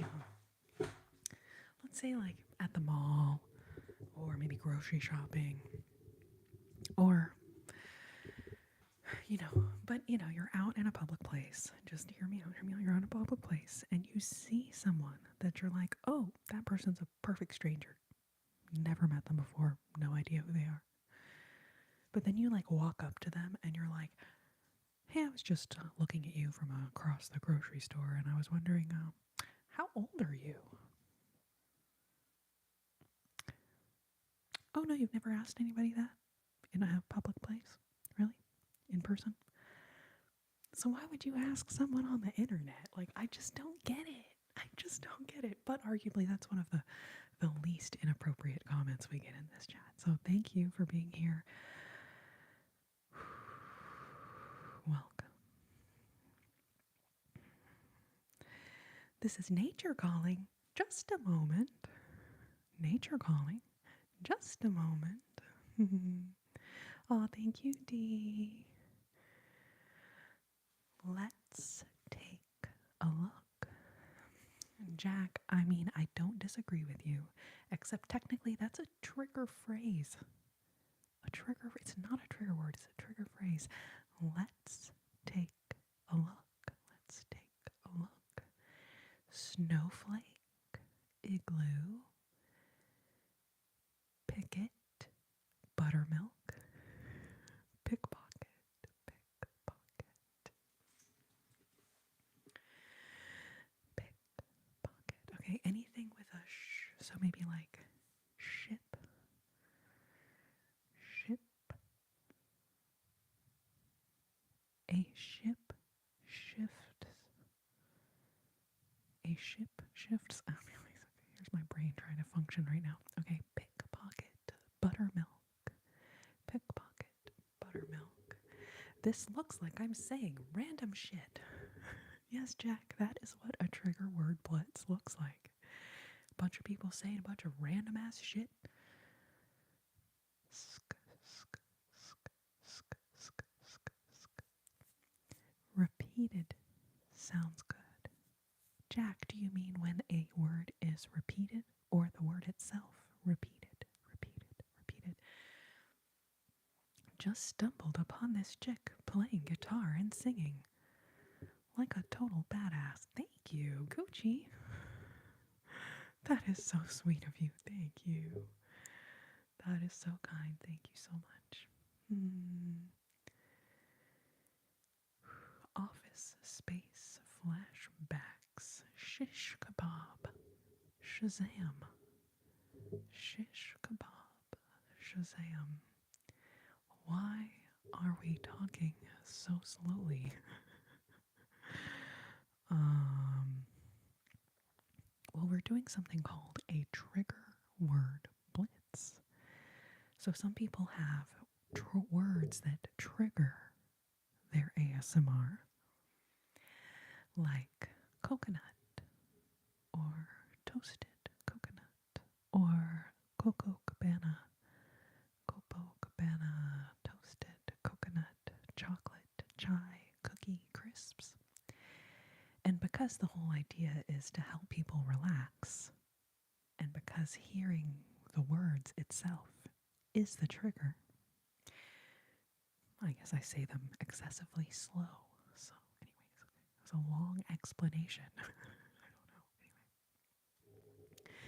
let's say like at the mall or maybe grocery shopping or, you're out in a public place. Just hear me out. You're out in a public place and you see someone that you're like, oh, that person's a perfect stranger. Never met them before. No idea who they are. But then you like walk up to them and you're like, hey, I was just looking at you from across the grocery store and I was wondering, how old are you? Oh, no, you've never asked anybody that in a public place? Really? In person? So why would you ask someone on the internet? Like, I just don't get it. I just don't get it. But arguably, that's one of the least inappropriate comments we get in this chat. So thank you for being here. Welcome. This is nature calling. Just a moment. Nature calling. Just a moment. Oh, thank you, Dee. Let's take a look. Jack, I mean, I don't disagree with you, except technically that's a trigger phrase. It's not a trigger word, it's a trigger phrase. Let's take a look. Let's take a look. Snowflake, igloo, picket, buttermilk, pickpocket, pickpocket, pickpocket. Okay, anything with a so maybe like ship, ship, a ship shifts, a ship shifts. Oh, here's my brain trying to function right now. Okay, pickpocket, buttermilk, pickpocket, buttermilk. This looks like I'm saying random shit. Yes, Jack, that is what a trigger word blitz looks like. A bunch of people saying a bunch of random ass shit. Repeated sounds good. Jack, do you mean when a word is repeated or the word itself? Repeated, repeated, repeated. Just stumbled upon this chick playing guitar and singing. Like a total badass. Thank you, Gucci. That is so sweet of you. Thank you. That is so kind. Thank you so much. Office space flashbacks. Shish kebab. Shazam. Shish kebab. Shazam. Why are we talking so slowly? Well, we're doing something called a trigger word blitz. So some people have words that trigger their ASMR, like coconut, or toasted coconut, or Coco Cabana toasted coconut, chocolate, chai, cookie, crisps. And because the whole idea is to help people relax, and because hearing the words itself is the trigger, I guess I say them excessively slow. So, anyways, it was a long explanation. I don't know.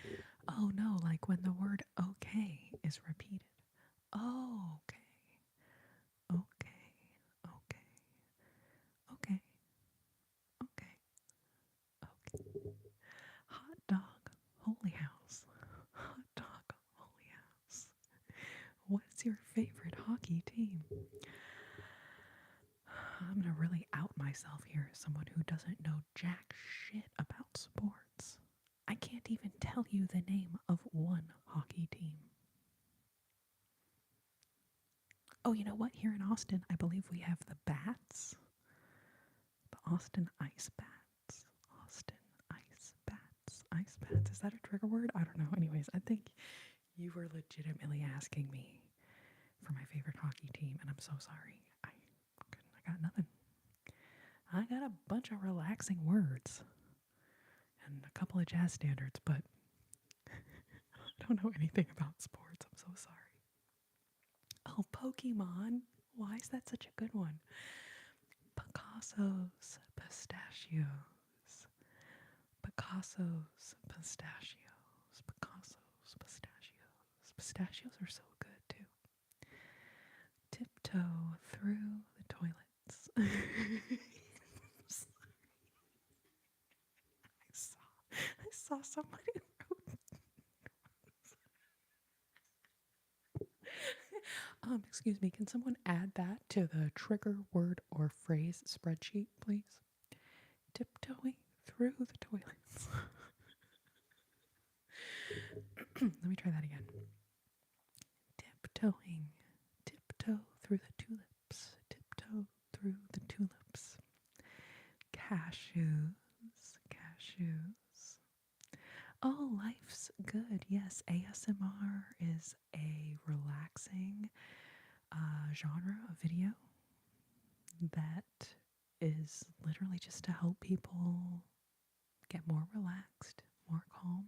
Anyway. Oh no, like when the word okay is repeated. Oh, okay. Okay. Okay. Okay. Okay. Okay. Hot dog, holy house. Hot dog, holy house. What's your favorite hockey team? I'm gonna really out myself here as someone who doesn't know jack shit about sports. I can't even tell you the name of one hockey team. Oh, you know what? Here in Austin, I believe we have the Bats. The Austin Ice Bats. Austin Ice Bats. Ice Bats. Is that a trigger word? I don't know. Anyways, I think you were legitimately asking me for my favorite hockey team, and I'm so sorry. I got nothing. I got a bunch of relaxing words and a couple of jazz standards, but I don't know anything about sports. I'm so sorry. Oh, Pokemon. Why is that such a good one? Picasso's pistachios. Picasso's pistachios. Picasso's pistachios. Pistachios are so good too. Tiptoe through the toilets. I saw somebody wrote. Excuse me, can someone add that to the trigger word or phrase spreadsheet, please? Tiptoeing through the toilets. Let me try that again. Tiptoeing. Tiptoe through the tulips. Tiptoe through the tulips. Cashews. Cashews. Oh, life's good. Yes, ASMR is a relaxing genre of video that is literally just to help people get more relaxed, more calm.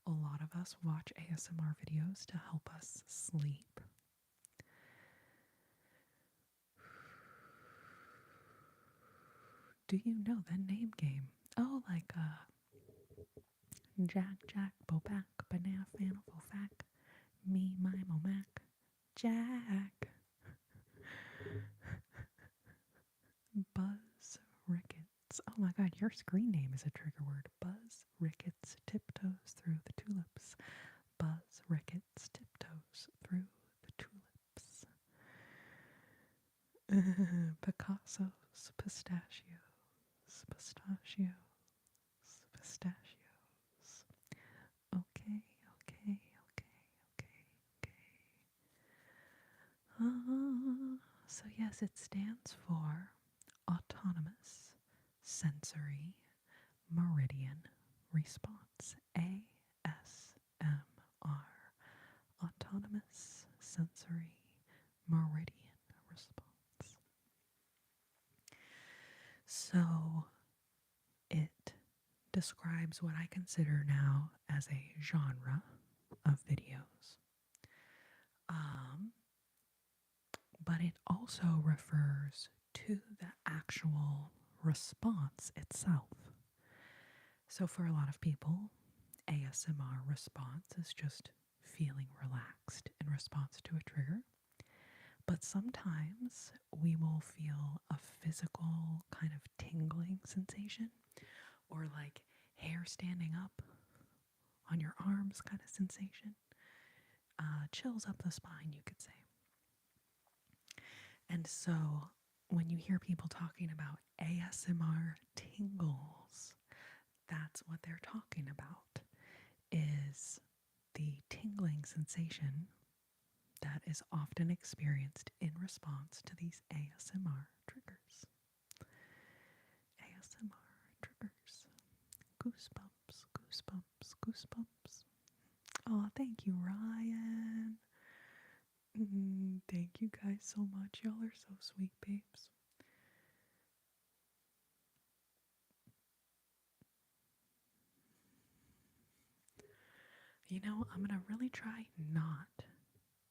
A lot of us watch ASMR videos to help us sleep. Do you know the name game? Oh, like Jack, Jack, Boback, Banana, Fan, Fofac, Me, Mime, Mac, Jack, Buzz, Ricketts. Oh my god, your screen name is a trigger word. Buzz, Ricketts, tiptoes through the tulips. Buzz, Ricketts, tiptoes through the tulips. Picasso's pistachios, pistachios, pistachios. Okay, okay, okay, okay, okay. So yes, it stands for Autonomous Sensory Meridian Response. ASMR. Autonomous Sensory Meridian Response. So it describes what I consider now as a genre of videos. But it also refers to the actual response itself. So for a lot of people, ASMR response is just feeling relaxed in response to a trigger. But sometimes we will feel a physical kind of tingling sensation or like hair standing up on your arms kind of sensation. Chills up the spine, you could say. And so when you hear people talking about ASMR tingles, that's what they're talking about, is the tingling sensation that is often experienced in response to these ASMR triggers. ASMR triggers. Goosebumps, goosebumps, goosebumps. Oh, thank you, Ryan. Thank you guys so much. Y'all are so sweet, babes. You know, I'm going to really try not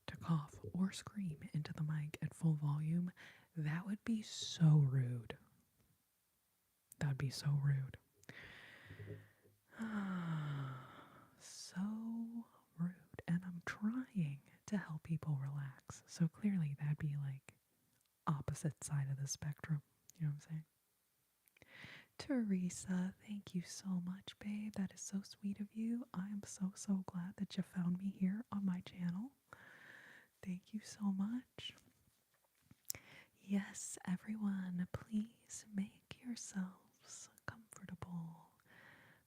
to cough or scream into the mic at full volume. That would be so rude. That'd be so rude. So rude. And I'm trying to help people relax. So clearly that'd be like opposite side of the spectrum. You know what I'm saying? Teresa, thank you so much, babe. That is so sweet of you. I am so glad that you found me here on my channel. Thank you so much. Yes, everyone, please make yourselves comfortable.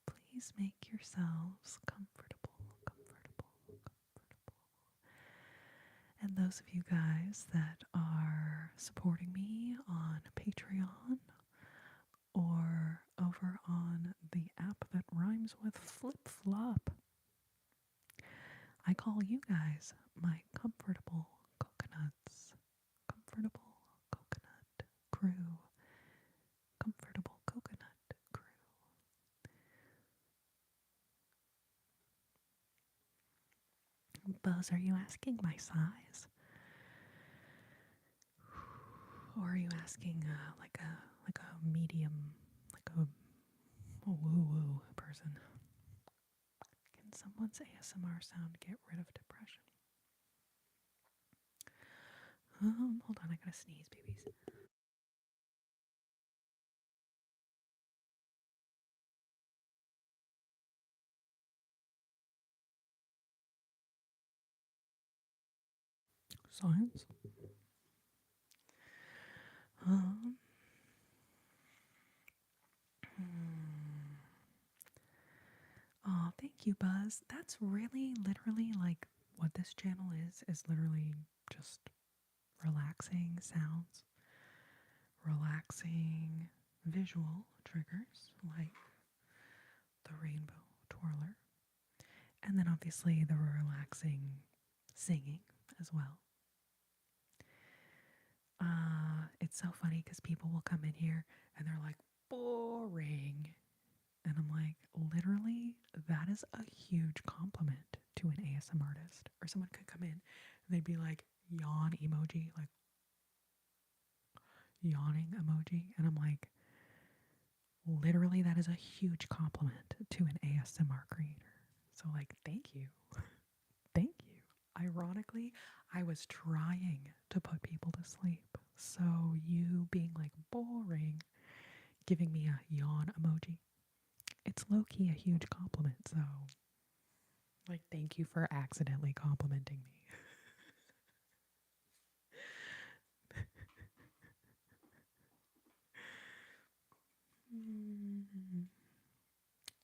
Please make yourselves comfortable. And those of you guys that are supporting me on Patreon or over on the app that rhymes with Flip Flop, I call you guys my comfortable coconuts. Comfortable coconut crew. Buzz, are you asking my size? Or are you asking like a medium, like a woo-woo person? Can someone's ASMR sound get rid of depression? Hold on, I gotta sneeze, babies. Science. Um, oh, thank you, Buzz. That's really literally like what this channel is literally just relaxing sounds, relaxing visual triggers like the rainbow twirler, and then obviously the relaxing singing as well. It's so funny because people will come in here and they're like, boring. And I'm like, literally, that is a huge compliment to an ASM artist. Or someone could come in and they'd be like, yawn emoji, like yawning emoji. And I'm like, literally, that is a huge compliment to an ASMR creator. So, like, thank you. Thank you. Ironically, I was trying to put people to sleep. So, you being like boring, giving me a yawn emoji, it's low key a huge compliment. So, like, thank you for accidentally complimenting me.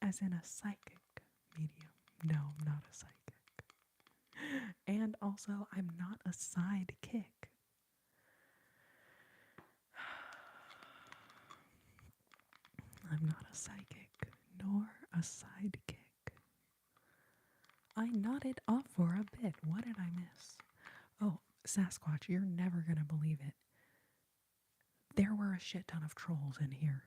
As in a psychic medium. No, I'm not a psychic. And also, I'm not a sidekick. I'm not a psychic, nor a sidekick. I nodded off for a bit. What did I miss? Oh, Sasquatch, you're never gonna believe it. There were a shit ton of trolls in here.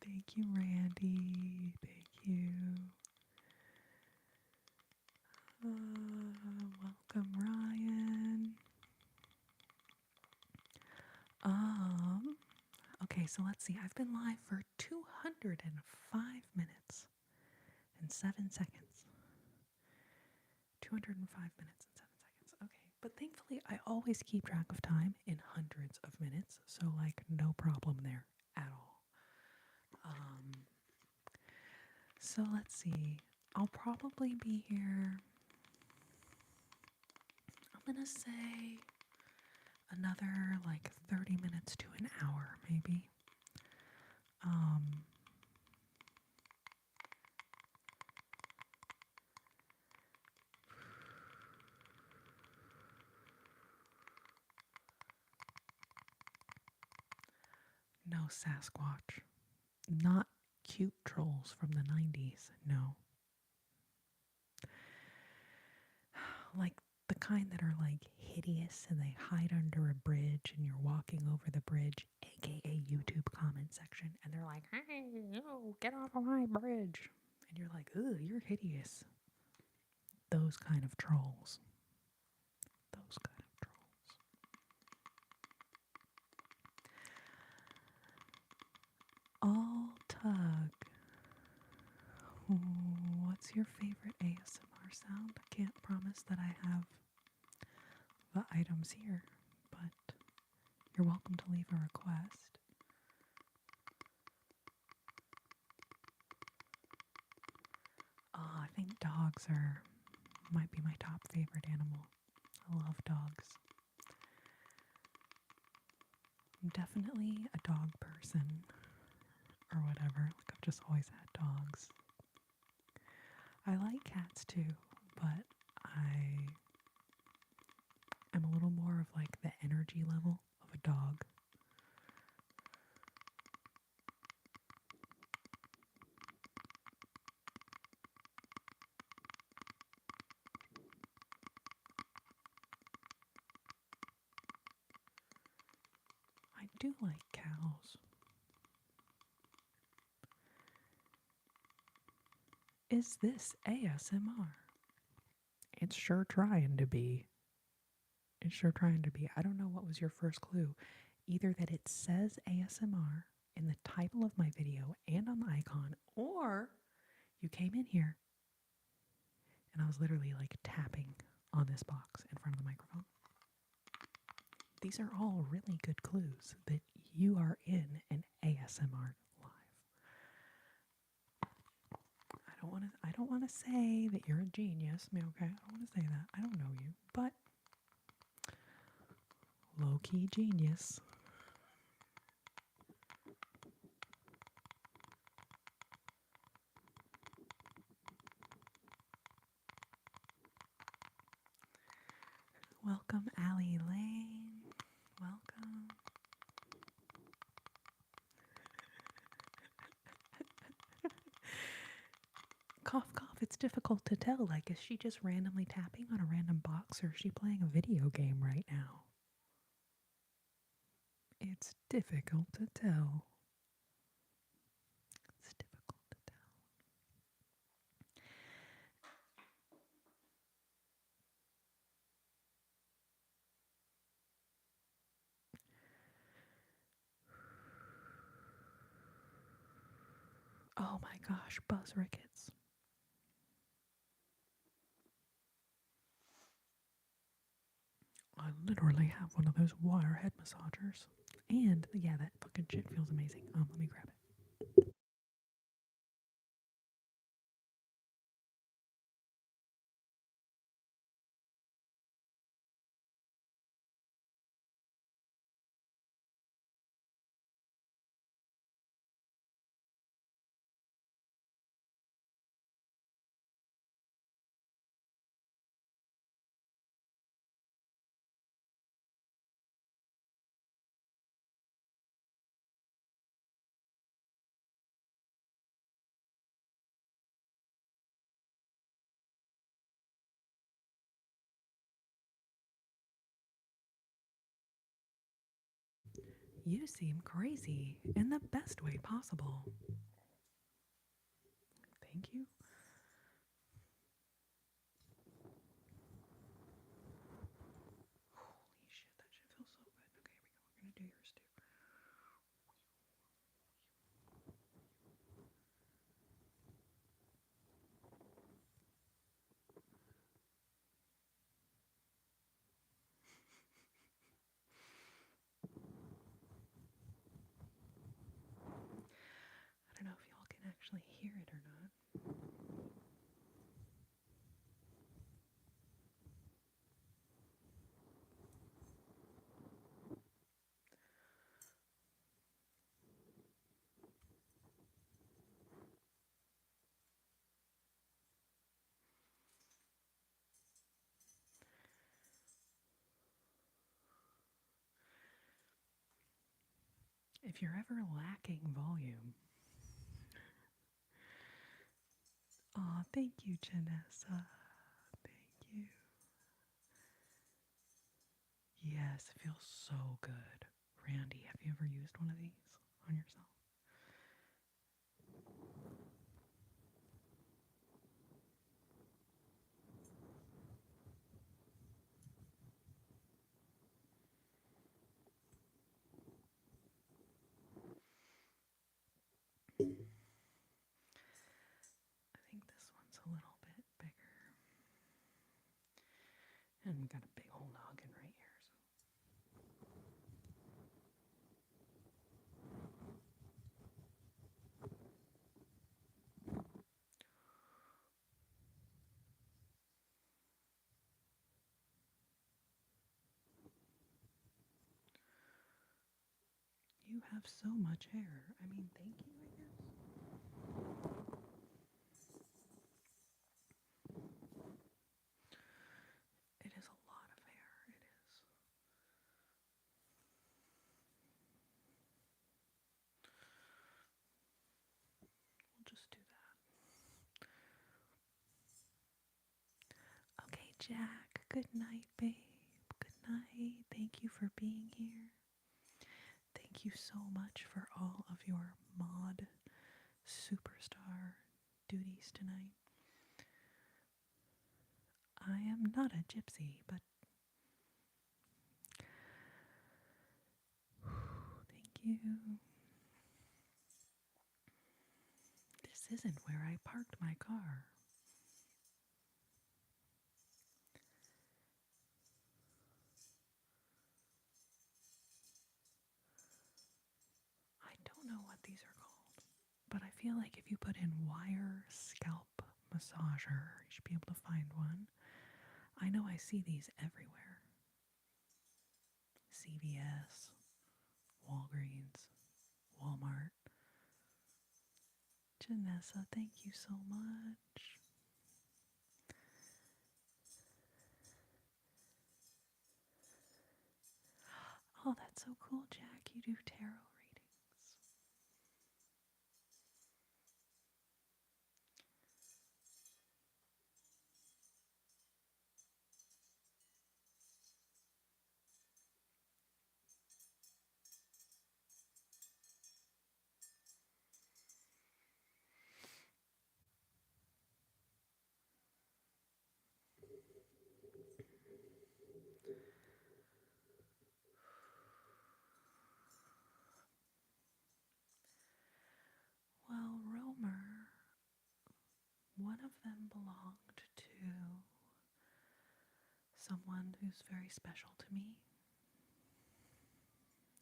Thank you, Randy. Thank you. Welcome, Ryan. Okay, so let's see. I've been live for 205 minutes and 7 seconds. 205 minutes and 7 seconds. Okay, but thankfully I always keep track of time in hundreds of minutes, so like no problem there at all. So let's see. I'll probably be here. I'm gonna say another like 30 minutes to an hour, maybe. No Sasquatch. Not cute trolls from the 90s, no. Like the kind that are like hideous and they hide under a bridge and you're walking over the bridge, aka YouTube comment section, and they're like, hey, yo, get off of my bridge. And you're like, ugh, you're hideous. Those kind of trolls. Those kind of trolls. All Tug. What's your favorite ASMR sound? I can't promise that I have the items here, but you're welcome to leave a request. I think dogs might be my top favorite animal. I love dogs. I'm definitely a dog person or whatever. Like I've just always had dogs. I like cats too, but I am a little more of like the energy level of a dog. I do like cows. Is this ASMR? It's sure trying to be. It's sure trying to be. I don't know what was your first clue. Either that it says ASMR in the title of my video and on the icon, or you came in here and I was literally like tapping on this box in front of the microphone. These are all really good clues that you are in an ASMR live. I don't want to say that you're a genius. Okay? I don't want to say that. I don't know you, but low-key genius. Welcome, Allie Lane. Welcome. Cough, cough. It's difficult to tell. Like, is she just randomly tapping on a random box or is she playing a video game right now? It's difficult to tell. It's difficult to tell. Oh my gosh, Buzz Ricketts. I literally have one of those wire head massagers. And yeah, that fucking shit feels amazing. Let me grab it. You seem crazy in the best way possible. Thank you. Holy shit, that shit feels so good. Okay, here we go. We're gonna do yours too. I don't know if y'all can actually hear it or not. If you're ever lacking volume, aw, thank you, Janessa. Thank you. Yes, it feels so good. Randy, have you ever used one of these on yourself? I think this one's a little bit bigger. And we got a big old noggin right here. You have so much hair. I mean, thank you, I guess. It is a lot of hair. It is. We'll just do that. Okay, Jack. Good night, babe. Good night. Thank you for being here. Thank you so much for all of your mod superstar duties tonight. not a gypsy, but thank you. This isn't where I parked my car. I don't know what these are called, but I feel like if you put in wire scalp massager, you should be able to find one. I know I see these everywhere. CVS, Walgreens, Walmart. Janessa, thank you so much. Oh, that's so cool, Jack. You do tarot readings. Well, Romer, one of them belonged to someone who's very special to me.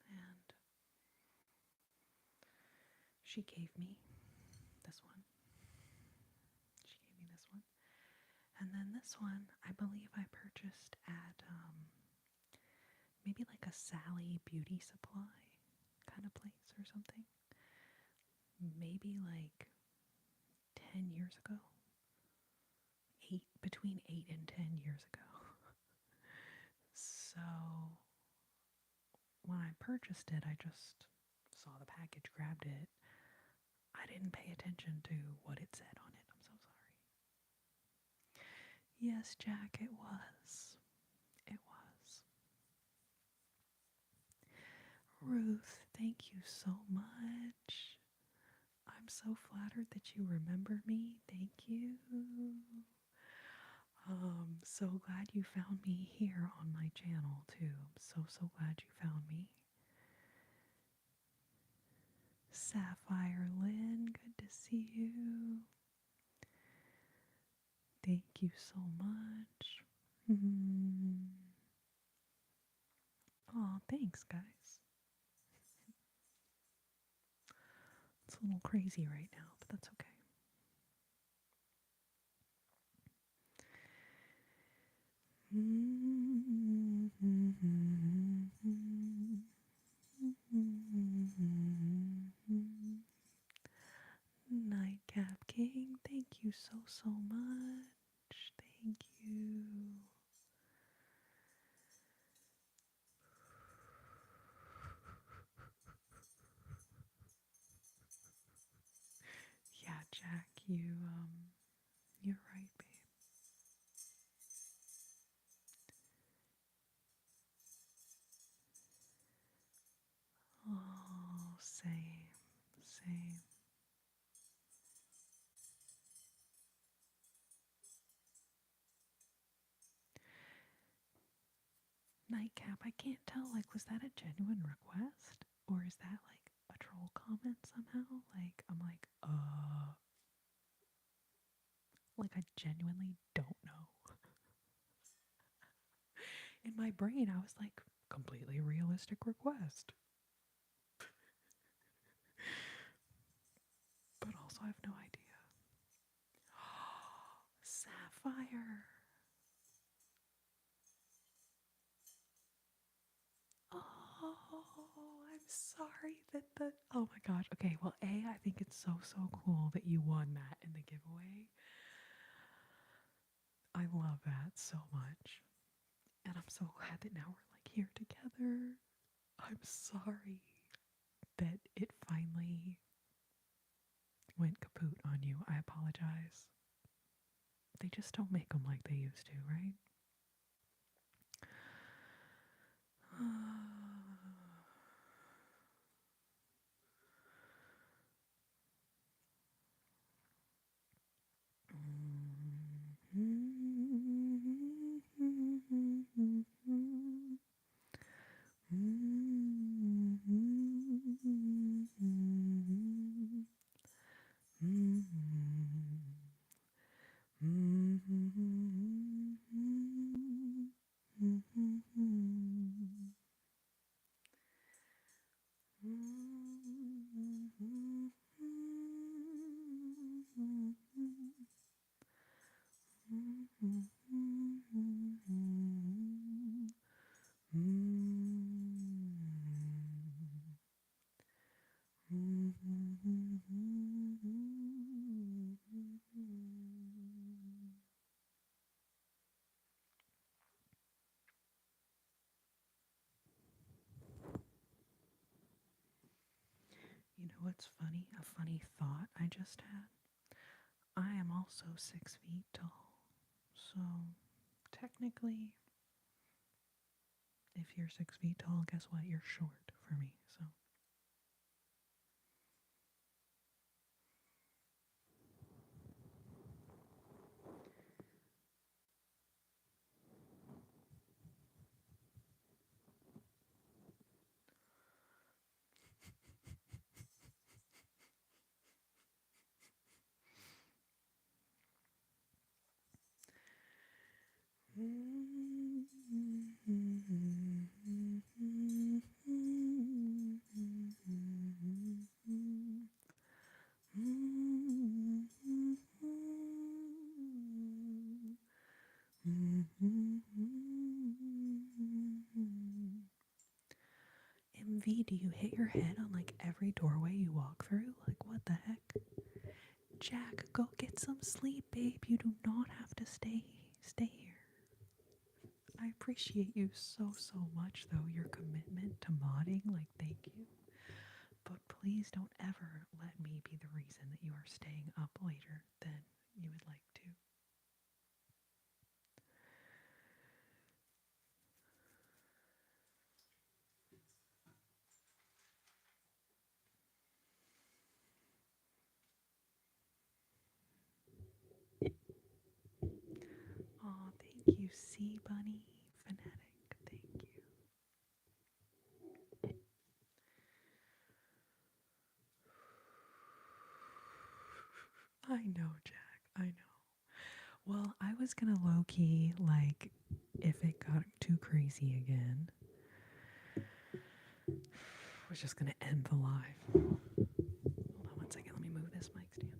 And she gave me this one. She gave me this one. And then this one, I believe I purchased at maybe like a Sally Beauty Supply kind of place or something. Maybe like 10 years ago. Between 8 and 10 years ago. So when I purchased it, I just saw the package, grabbed it. I didn't pay attention to what it said on it. I'm so sorry. Yes, Jack, it was. It was. Ruth, thank you so much. I'm so flattered that you remember me. Thank you. So glad you found me here on my channel too. I'm so glad you found me. Sapphire Lynn, good to see you. Thank you so much. Oh, thanks, guys. It's a little crazy right now, but that's okay. Nightcap King, thank you so much. Thank you. Yeah, Jack, you're right, babe. Oh, same. Nightcap, I can't tell, like, was that a genuine request? Or is that, like, a troll comment somehow? Like, I'm like, I genuinely don't know. In my brain, I was like, completely realistic request. But also, I have no idea. Sapphire. Oh, I'm sorry that oh my gosh. Okay, well, I think it's so cool that you won that in the giveaway. I love that so much. And I'm so glad that now we're like here together. I'm sorry that it finally went kaput on you. I apologize. They just don't make them like they used to, right? You know what's funny? A funny thought I just had. I am also 6 feet tall. So technically, if you're 6 feet tall, guess what? You're short for me. So MV, do you hit your head on like every doorway you walk through? Like, what the heck? Jack, go get some sleep, babe. You do not have to stay here. I appreciate you so much, though, your commitment to modding. Like, thank you. But please don't ever let me be the reason that you are staying up later than you would like to. Aw, thank you, Sea Bunny Fanatic. Thank you. I know, Jack. I know. Well, I was gonna low key, like, if it got too crazy again, was just gonna end the live. Hold on one second. Let me move this mic stand.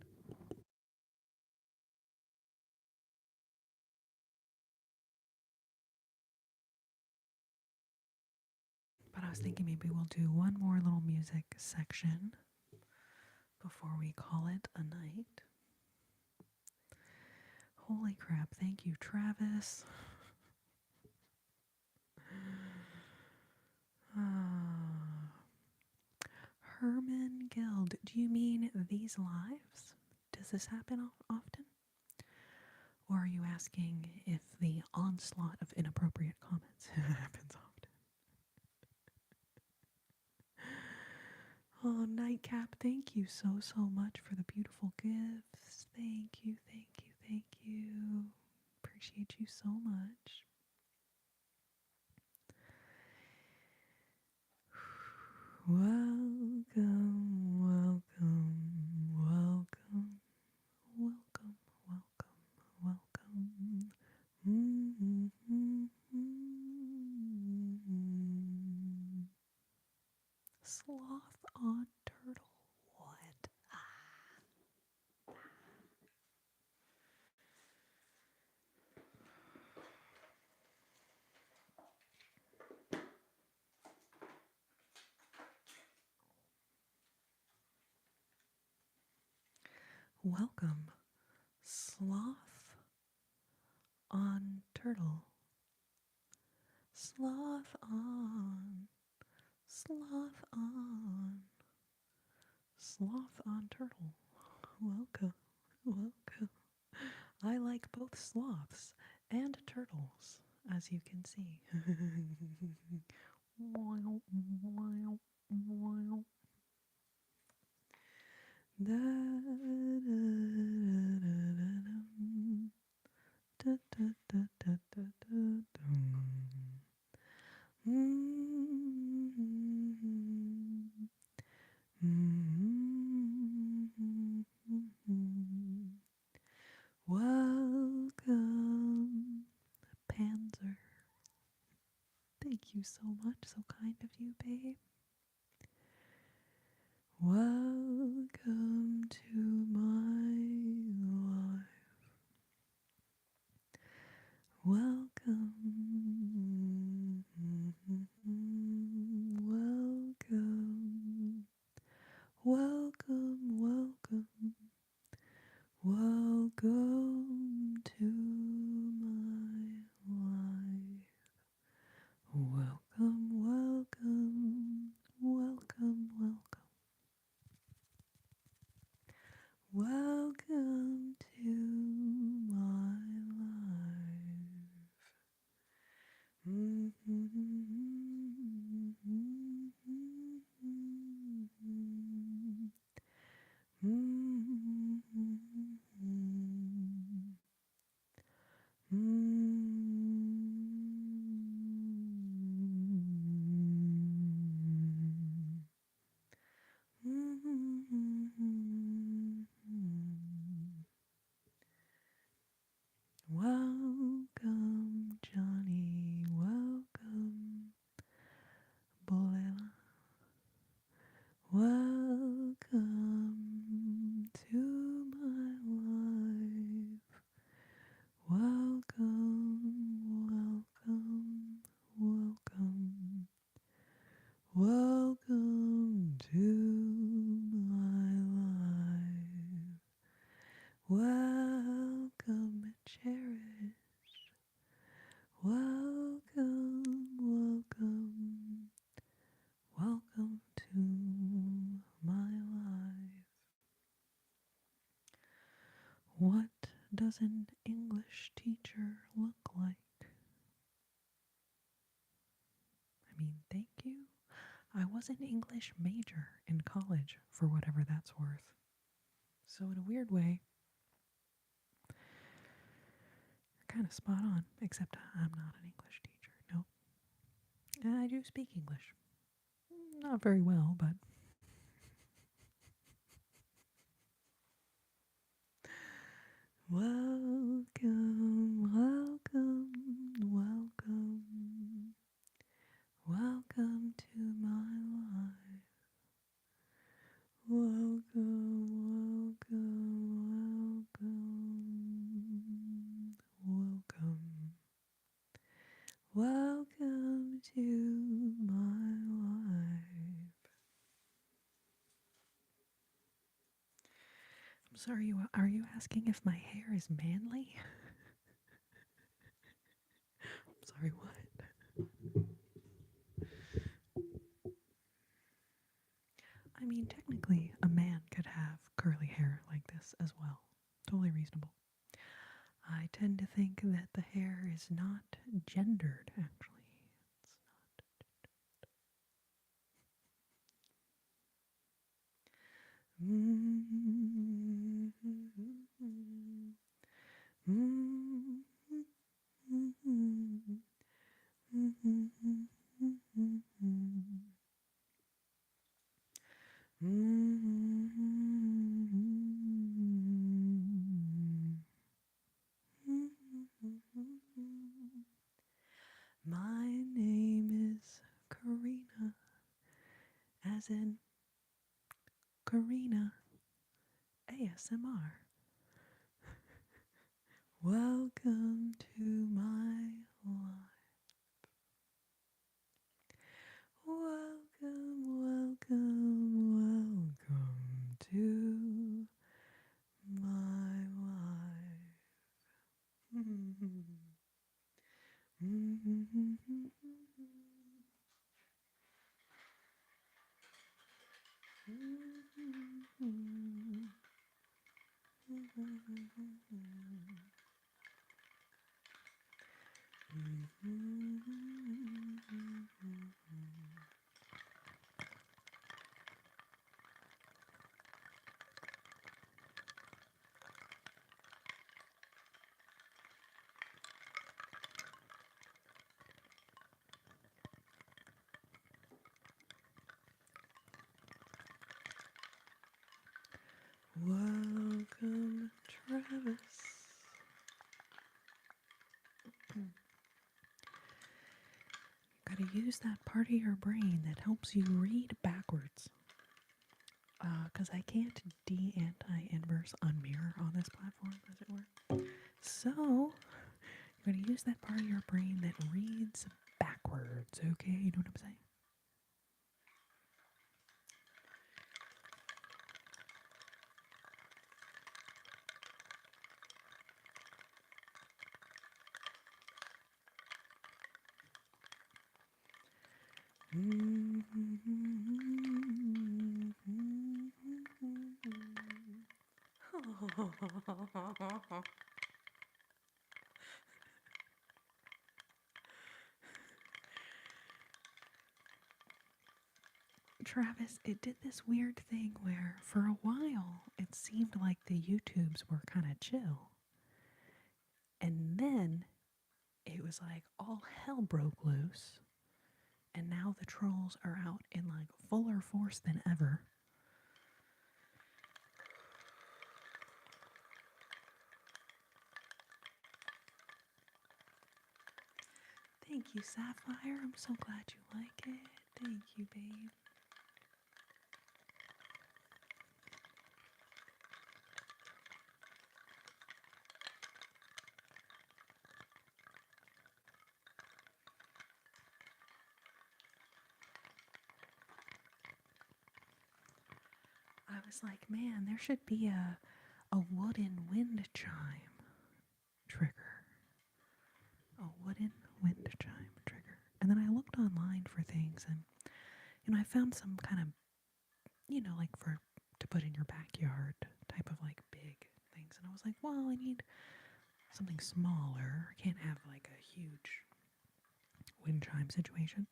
But I was thinking maybe we'll do one more little music section before we call it a night. Holy crap. Thank you, Travis. Herman Guild. Do you mean these lives? Does this happen often? Or are you asking if the onslaught of inappropriate comments happens often? Oh, Nightcap, thank you so much for the beautiful gifts. Thank you, thank you, thank you. Appreciate you so much. Welcome, welcome, welcome, welcome, welcome, welcome. Sloth on turtle. What? Welcome, sloth on turtle. Sloth on. Sloth on. Sloth on turtle. Welcome. Welcome. I like both sloths and turtles, as you can see. you so much. So kind of you, babe. Welcome to my life. Welcome. Welcome. Welcome. Welcome. Welcome to my life. Welcome, welcome, welcome, welcome. Welcome to my life. Welcome, Johnny. Welcome, Bolela. Welcome to my life. Welcome, welcome, welcome. Welcome to my life. Welcome, cherished. Welcome, welcome, welcome to my life. What does an English teacher look like? I mean, thank you. I was an English major in college, for whatever that's worth. So in a weird way, you're kind of spot on, except I'm not an English teacher. No. And I do speak English. Not very well, but welcome, welcome, welcome, welcome to my life. Welcome, welcome, welcome, welcome, welcome to my life. I'm sorry, are you asking if my hair is manly? I'm sorry, what? I mean, technically, a man could have curly hair like this as well. Totally reasonable. I tend to think that the hair is not gendered, actually. It's My name is Corrina, as in Corrina ASMR. Welcome to my life. Welcome, welcome, welcome to my life. Welcome, Travis. Gotta use that part of your brain that helps you read backwards. Because I can't de-anti-inverse unmirror on this platform, as it were. So, you're going to use that part of your brain that reads backwards, okay? You know what I'm saying? Travis, it did this weird thing where for a while it seemed like the YouTubes were kind of chill. And then it was like all hell broke loose. And now the trolls are out in like fuller force than ever. Thank you, Sapphire. I'm so glad you like it. Thank you, babe. I was like, man, there should be a wooden wind chime trigger. A wooden wind chime trigger. And then I looked online for things, and I found some kind of, like to put in your backyard type of like big things. And I was like, well, I need something smaller. I can't have like a huge wind chime situation.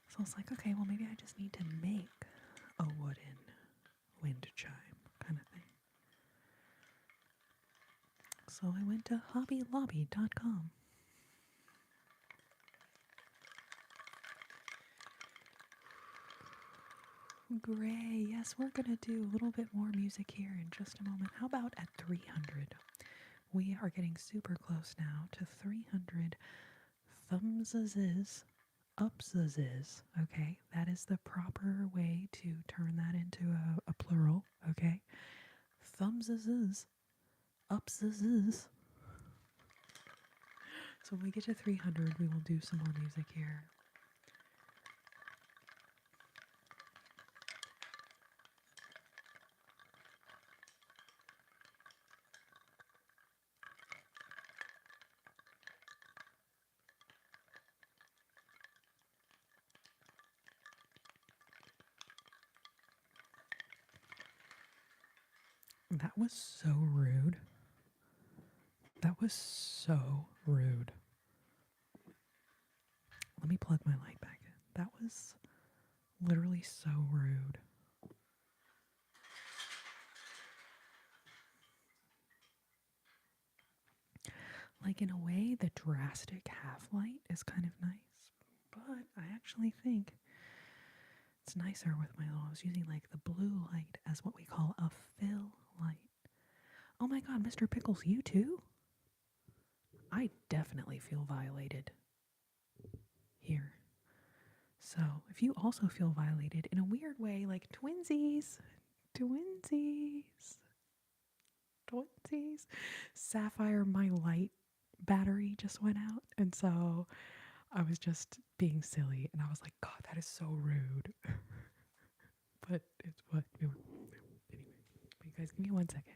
So I was like, okay, well, maybe I just need to make a wooden wind chime kind of thing. So I went to hobbylobby.com. Gray, yes, we're going to do a little bit more music here in just a moment. How about at 300? We are getting super close now to 300 thumbses, upses, okay? That is the proper way to turn that into a plural, okay? Thumbses, upses. So when we get to 300, we will do some more music here. That was so rude. That was so rude. Let me plug my light back in. That was literally so rude. Like, in a way, the drastic half light is kind of nice, but I actually think it's nicer with my I was using like the blue light as what we call a fill light. Oh my god, Mr. Pickles, you too? I definitely feel violated here. So, if you also feel violated in a weird way, like twinsies, Sapphire, my light battery just went out, and so I was just being silly, and I was like, God, that is so rude. But it's what, anyway, you guys give me 1 second.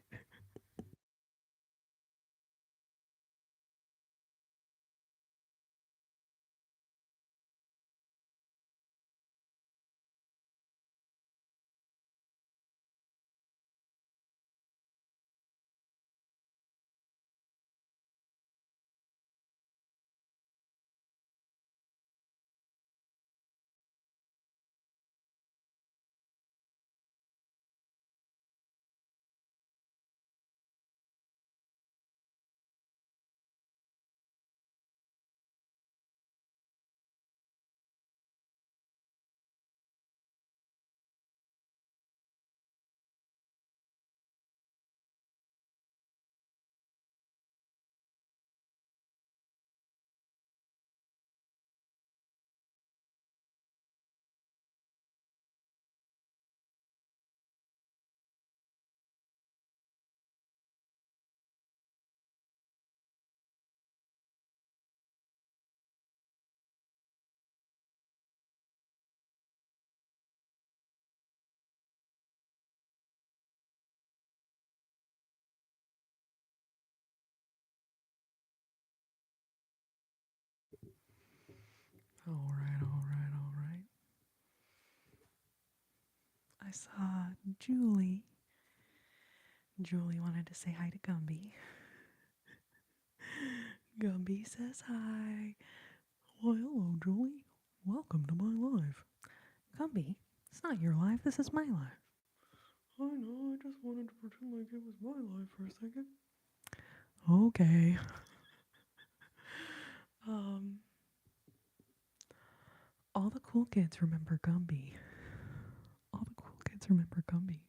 All right, all right, all right. I saw Julie. Julie wanted to say hi to Gumby. Gumby says hi. Well, hello, Julie. Welcome to my life. Gumby, it's not your life. This is my life. I know. I just wanted to pretend like it was my life for a second. Okay. Um, all the cool kids remember Gumby. All the cool kids remember Gumby.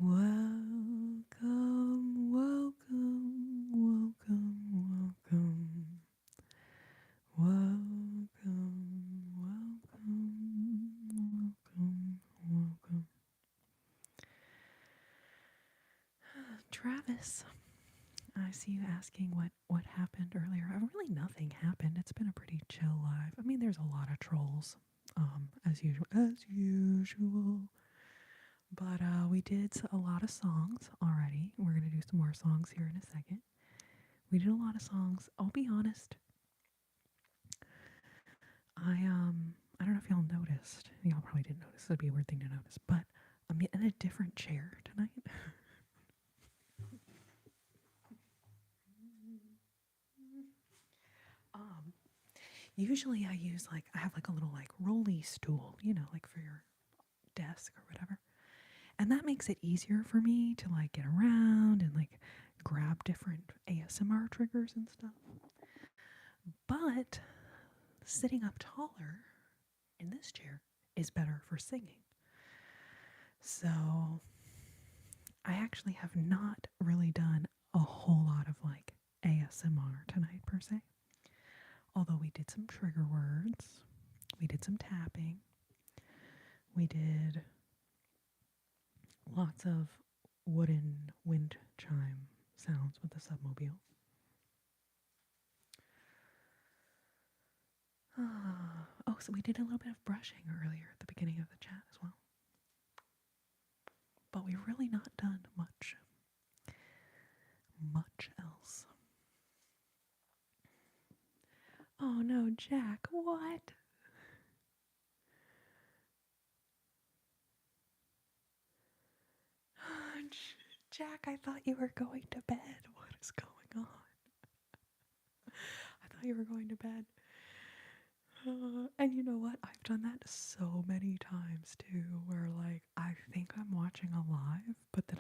Welcome, welcome, welcome, welcome. Welcome, welcome, welcome, welcome. Travis, I see you asking what happened earlier. Really nothing happened. It's been a pretty chill live. I mean, there's a lot of trolls, as usual. But we did a lot of songs already. We're gonna do some more songs here in a second. We did a lot of songs. I'll be honest. I don't know if y'all noticed. Y'all probably didn't notice. It'd be a weird thing to notice, but I'm in a different chair tonight. um, Usually I have like a little like rolly stool, like for your desk or whatever. And that makes it easier for me to like get around and like grab different ASMR triggers and stuff. But sitting up taller in this chair is better for singing. So I actually have not really done a whole lot of like ASMR tonight per se. Although we did some trigger words, we did some tapping, we did lots of wooden wind chime sounds with the submobile. Oh, so we did a little bit of brushing earlier at the beginning of the chat as well. But we've really not done much else. Oh no, Jack, what? Jack, I thought you were going to bed. What is going on? I thought you were going to bed. And you know what? I've done that so many times too, where like I think I'm watching a live, but then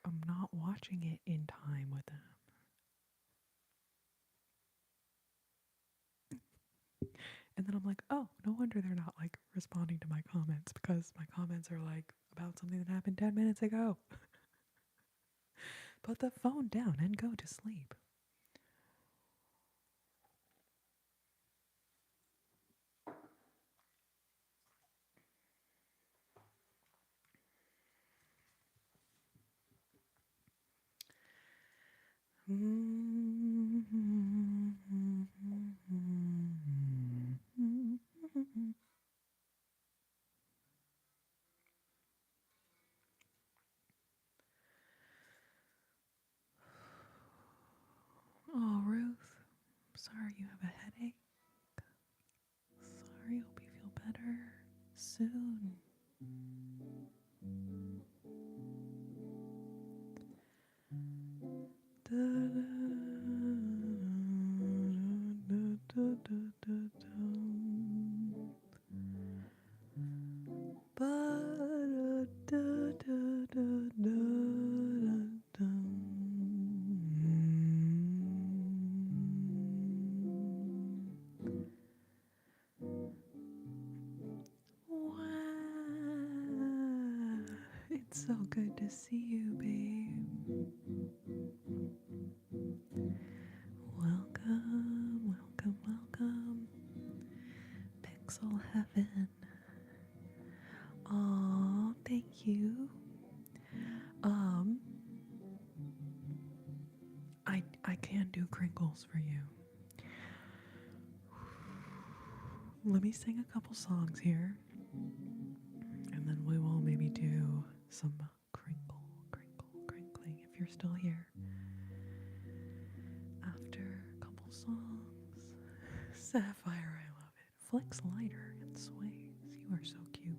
I'm not watching it in time with them. And then I'm like, oh, no wonder they're not like responding to my comments because my comments are like about something that happened 10 minutes ago. Put the phone down and go to sleep. Oh, Ruth, sorry you have a headache. Sorry, hope you feel better soon. Wow, it's so good to see you, babe. Welcome, welcome, welcome. Pixel Heaven. Aw, thank you. I can do crinkles. else for you. Let me sing a couple songs here, and then we will maybe do some crinkling if you're still here. After a couple songs. Sapphire, I love it. Flicks lighter and sways. You are so cute.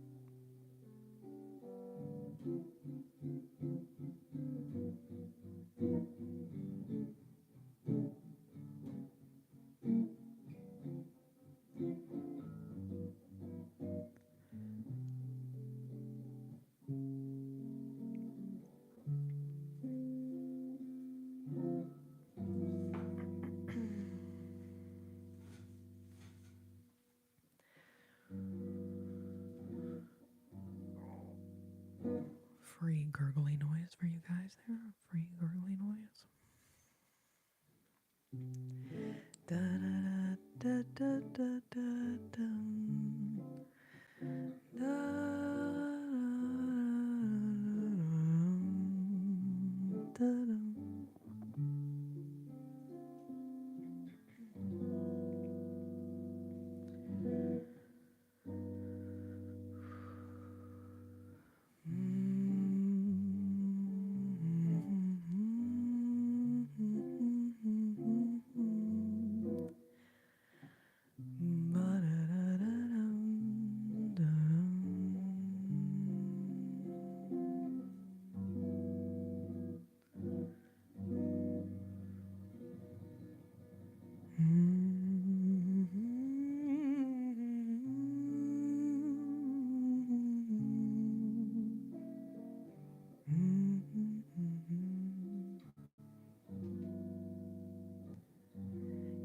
Free gurgly noise for you guys there. Free gurgly noise. Da da da da da da da.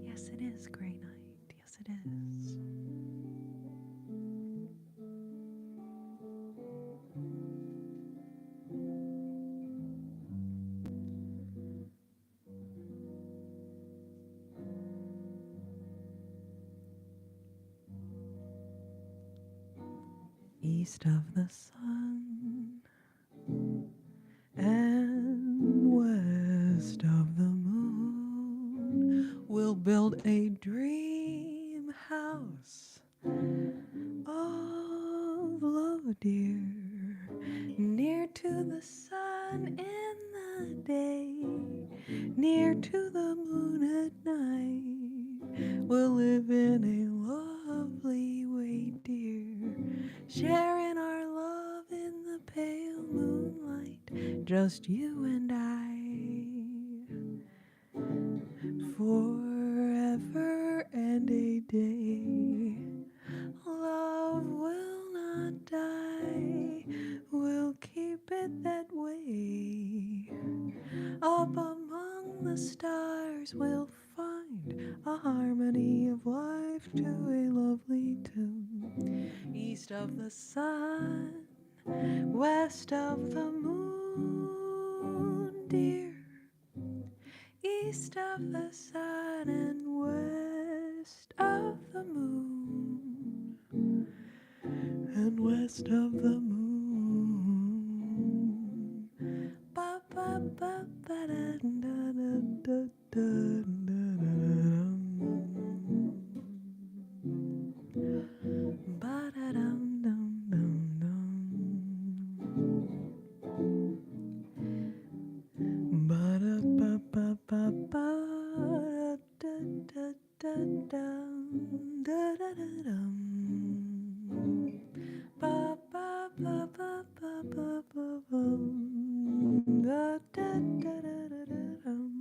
Yes, it is Grey Night. Yes, it is. East of the sun and west of the moon, we'll build a dream house of love, dear, near to the sun in the day, near to the moon at night. We'll live in a lovely way, dear, sharing our love in the pale moonlight, just you and I, forever and a day. Love will not die, we'll keep it that way. Up among the stars we'll find a harmony of life to a lovely tune. East of the sun, west of the moon, dear. East of the sun and west of the moon, and west of the moon. Ba ba ba ba da da da da da ba da dum dum dum dum. Ba da ba ba ba ba da da da dum da da da dum. Ba ba ba ba ba ba ba bum. Da da da da da da dum.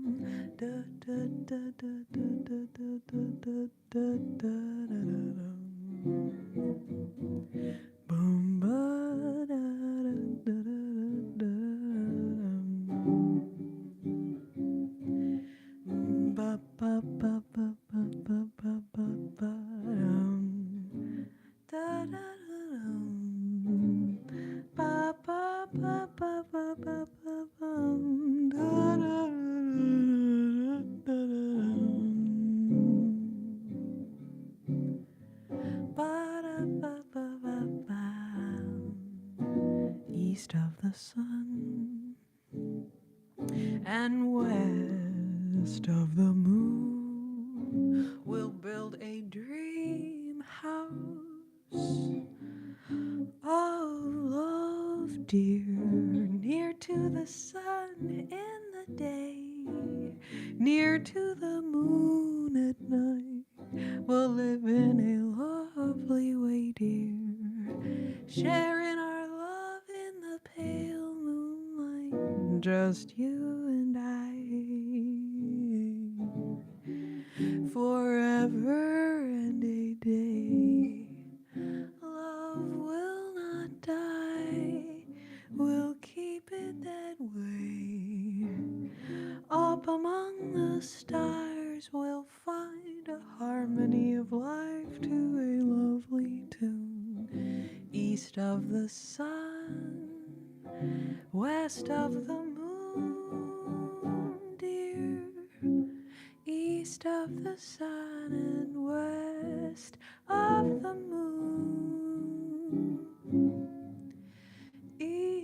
Da da da da da da da da da da da da dum. Boom ba da da da da da dum. Ba ba ba ba ba ba ba ba ba dum. Da da da dum. Ba ba ba ba ba ba ba bum. Da da da da dum. Ba da ba ba ba ba. East of the sun and west of the moon. We'll build a dream house of love, dear, near to the sun in the day, near to the moon at night. We'll live in a lovely way, dear, sharing our love in the pale moonlight, just you and I, forever and a day. Love will not die, we'll keep it that way. Up among the stars we'll find a harmony of life to a lovely tune. East of the sun, west of the moon, dear. East of the sun and west of the moon. East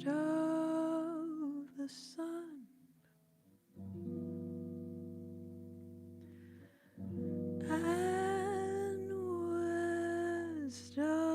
of the sun and west of the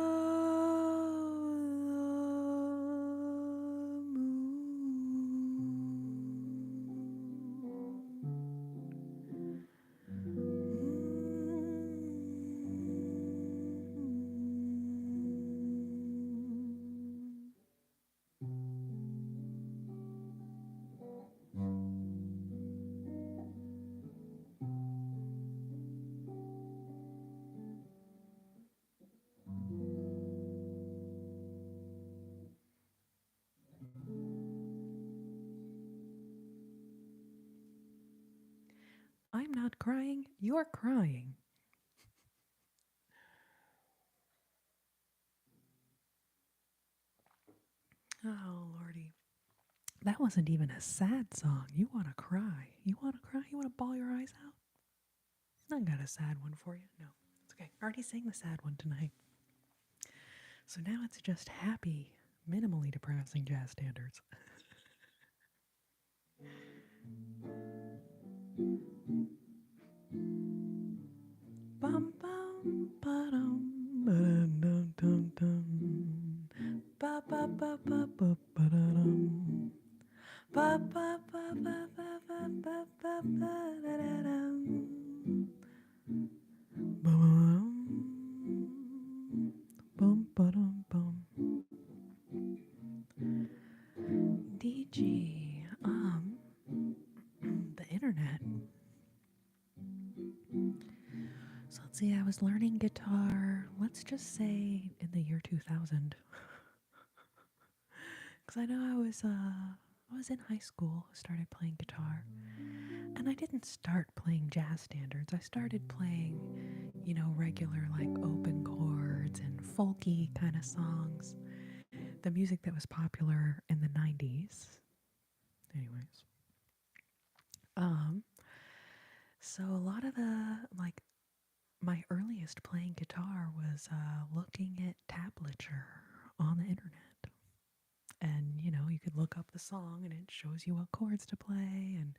I'm not crying, you're crying. Oh, Lordy. That wasn't even a sad song. You want to cry. You want to cry? You want to bawl your eyes out? I got a sad one for you. No, it's okay. I already sang the sad one tonight. So now it's just happy, minimally depressing jazz standards. Bum bum ba-dum ba-dum dum dum ba ba ba ba ba ba-da-dum ba ba ba ba ba ba ba ba ba-da-da-dum bum bum ba-dum bum. DG, the internet. So let's see, I was learning guitar, let's just say in the year 2000. Because I know I was in high school, started playing guitar. And I didn't start playing jazz standards. I started playing, regular like open chords and folky kind of songs. The music that was popular in the 90s. Anyways. So a lot of my earliest playing guitar was looking at tablature on the internet. And, you could look up the song and it shows you what chords to play, and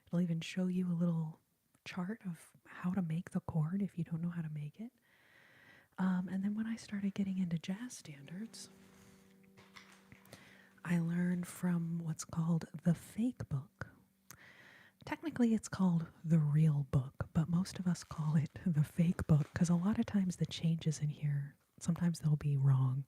it'll even show you a little chart of how to make the chord if you don't know how to make it. And then when I started getting into jazz standards, I learned from what's called the fake book. Technically, it's called the real book, but most of us call it the fake book because a lot of times the changes in here, sometimes they'll be wrong.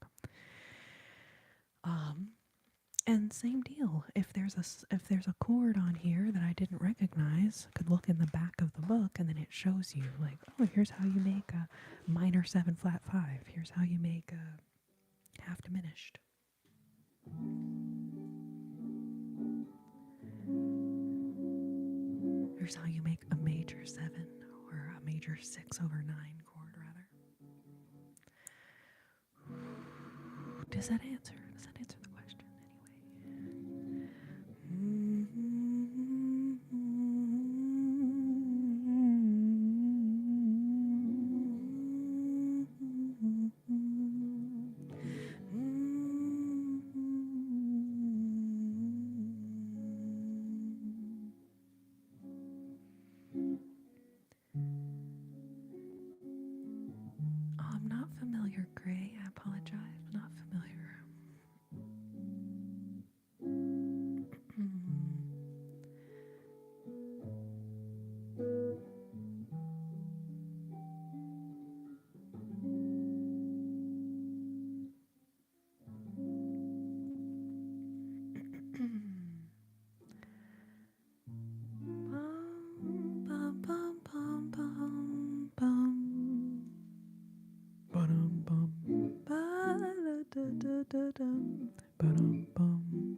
And same deal. If there's a chord on here that I didn't recognize, I could look in the back of the book, and then it shows you like, oh, here's how you make a minor 7 flat 5. Here's how you make a half diminished. Here's how you make a major 7 or a major 6/9 chord, rather. Does that answer the question anyway? da-da-da-da-da-dum, ba-dum-bum,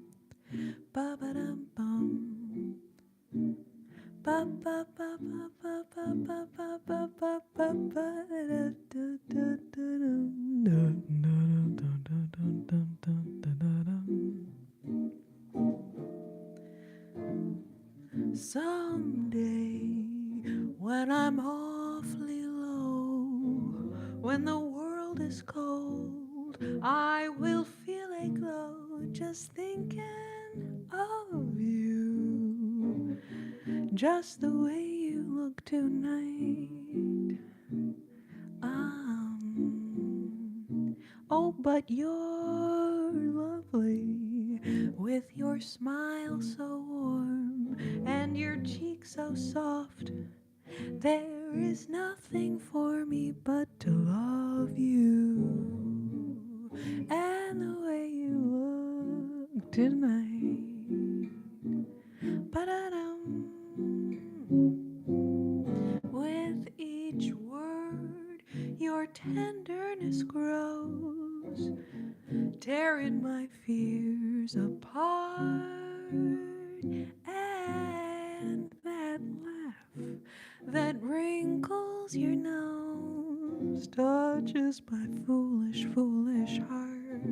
ba-ba-dum-bum, ba-ba-ba-ba-ba-ba-ba-ba-ba-ba-ba-da-da-da-da-dum, da-da-da-dum-dum-dum-dum-dum-dum-dum. Someday, when I'm awfully low, when the world is cold, I will feel a glow just thinking of you, just the way you look tonight. Oh, but you're lovely, with your smile so warm and your cheek so soft. There is nothing for me but to love you and the way you look tonight. Ba-da-dum. With each word, your tenderness grows, tearing my fears apart. And that laugh that wrinkles your nose touches my foolish, foolish heart.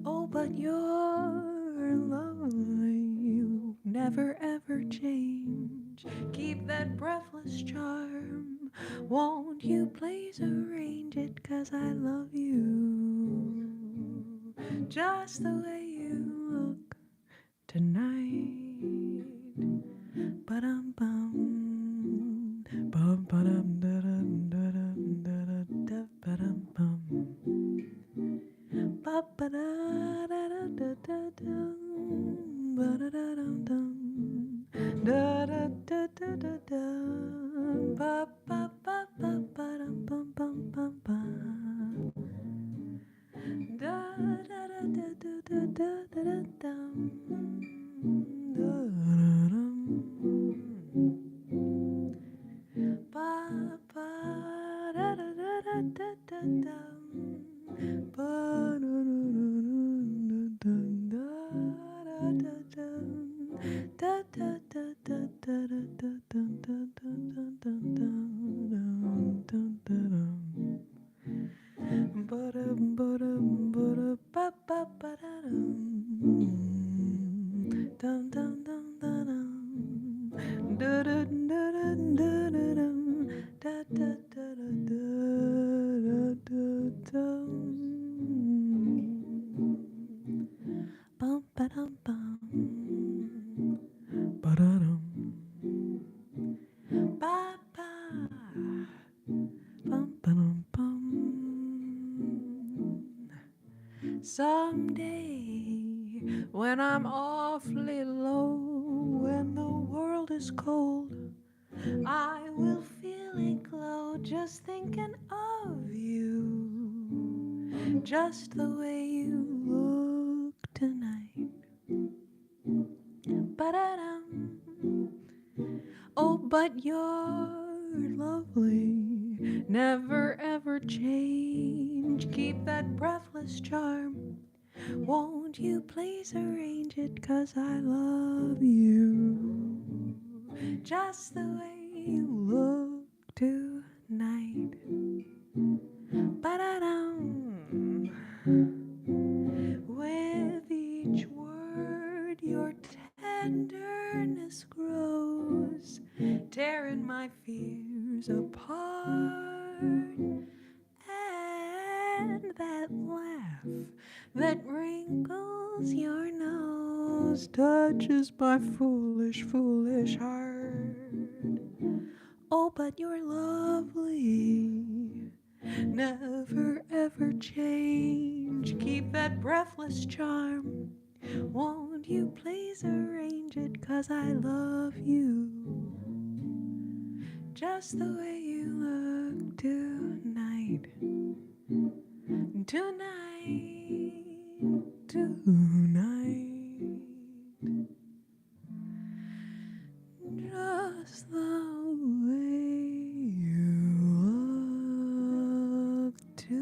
Oh, but you're lovely, you never ever change. Keep that breathless charm. Won't you please arrange it? 'Cause I love you just the way you look tonight. Ba-dum-bum, bum-ba-dum-da-dum-da-dum-da-da-da, ba-dum-bum. Ba-ba-da-da-da-da-da-dum, ba-da-da-dum-dum, da-da-da-da-da-dum, ba-ba-ba-ba-ba-dum-bum-bum-bum-ba, da-da-da-da-da-da-da-dum, da-da-dum, bum ba dum bum ba da dum ba ba bum ba dum bum. Someday, when I'm awfully low, when the world is cold, I will feel a glow just thinking of you, just the way you look tonight. Ba-da-dum. Oh, but you're lovely, never ever change. Keep that breathless charm. Won't you please arrange it? 'Cause I love you just the way you look tonight. Ba-da-dum. With each word, your tenderness grows, tearing my fears apart. And that laugh that wrinkles your nose touches my foolish, foolish heart. Oh, but you're lovely, never ever change. Keep that breathless charm. Won't you please arrange it? 'Cause I love you just the way you look tonight. Tonight, tonight, just the way you look tonight.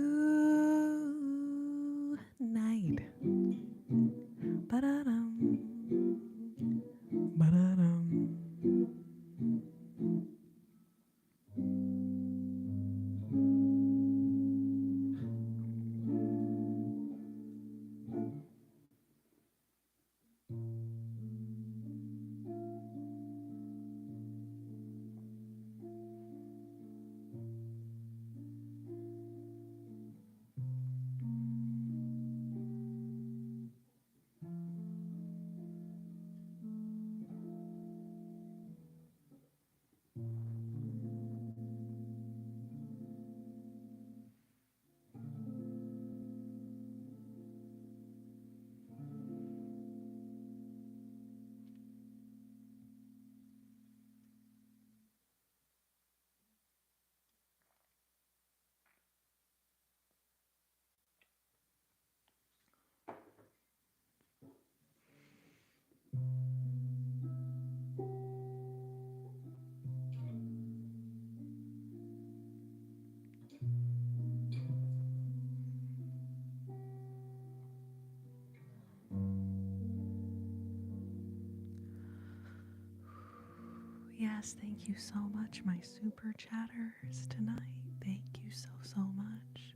Yes, thank you so much, my super chatters tonight. Thank you so, so much.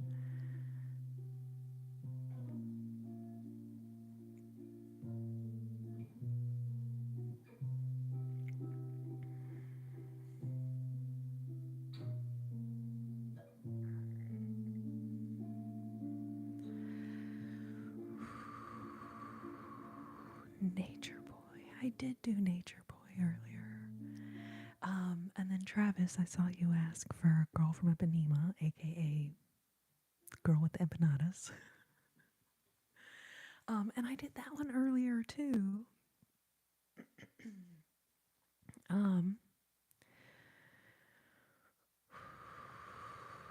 Nature Boy. I did do Nature Boy earlier. And then Travis, I saw you ask for Girl from Ipanema, aka Girl with the Empanadas. And I did that one earlier too. Um,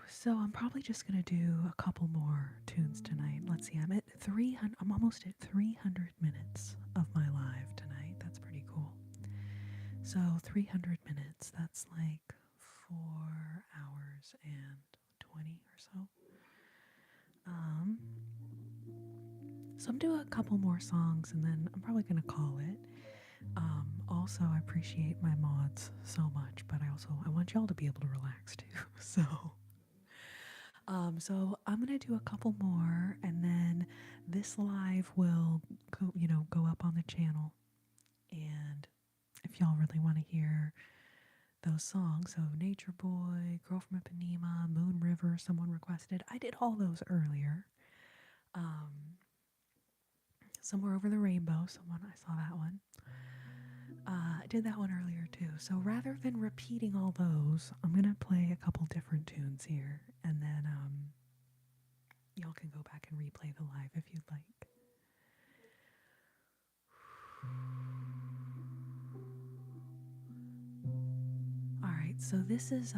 so I'm probably just gonna do a couple more tunes tonight. Let's see, I'm at 300. I'm almost at 300 minutes of my live tonight. That's pretty cool. So 300 minutes. That's like 4 hours and 20 or so. So I'm doing a couple more songs and then I'm probably gonna call it. Also, I appreciate my mods so much, but I want y'all to be able to relax too. So I'm gonna do a couple more, and then this live will go up on the channel. And if y'all really want to hear those songs, so Nature Boy, Girl from Ipanema, Moon River, someone requested. I did all those earlier. Somewhere Over the Rainbow, I saw that one. I did that one earlier too. So rather than repeating all those, I'm gonna play a couple different tunes here, and then y'all can go back and replay the live if you'd like. All right, so this is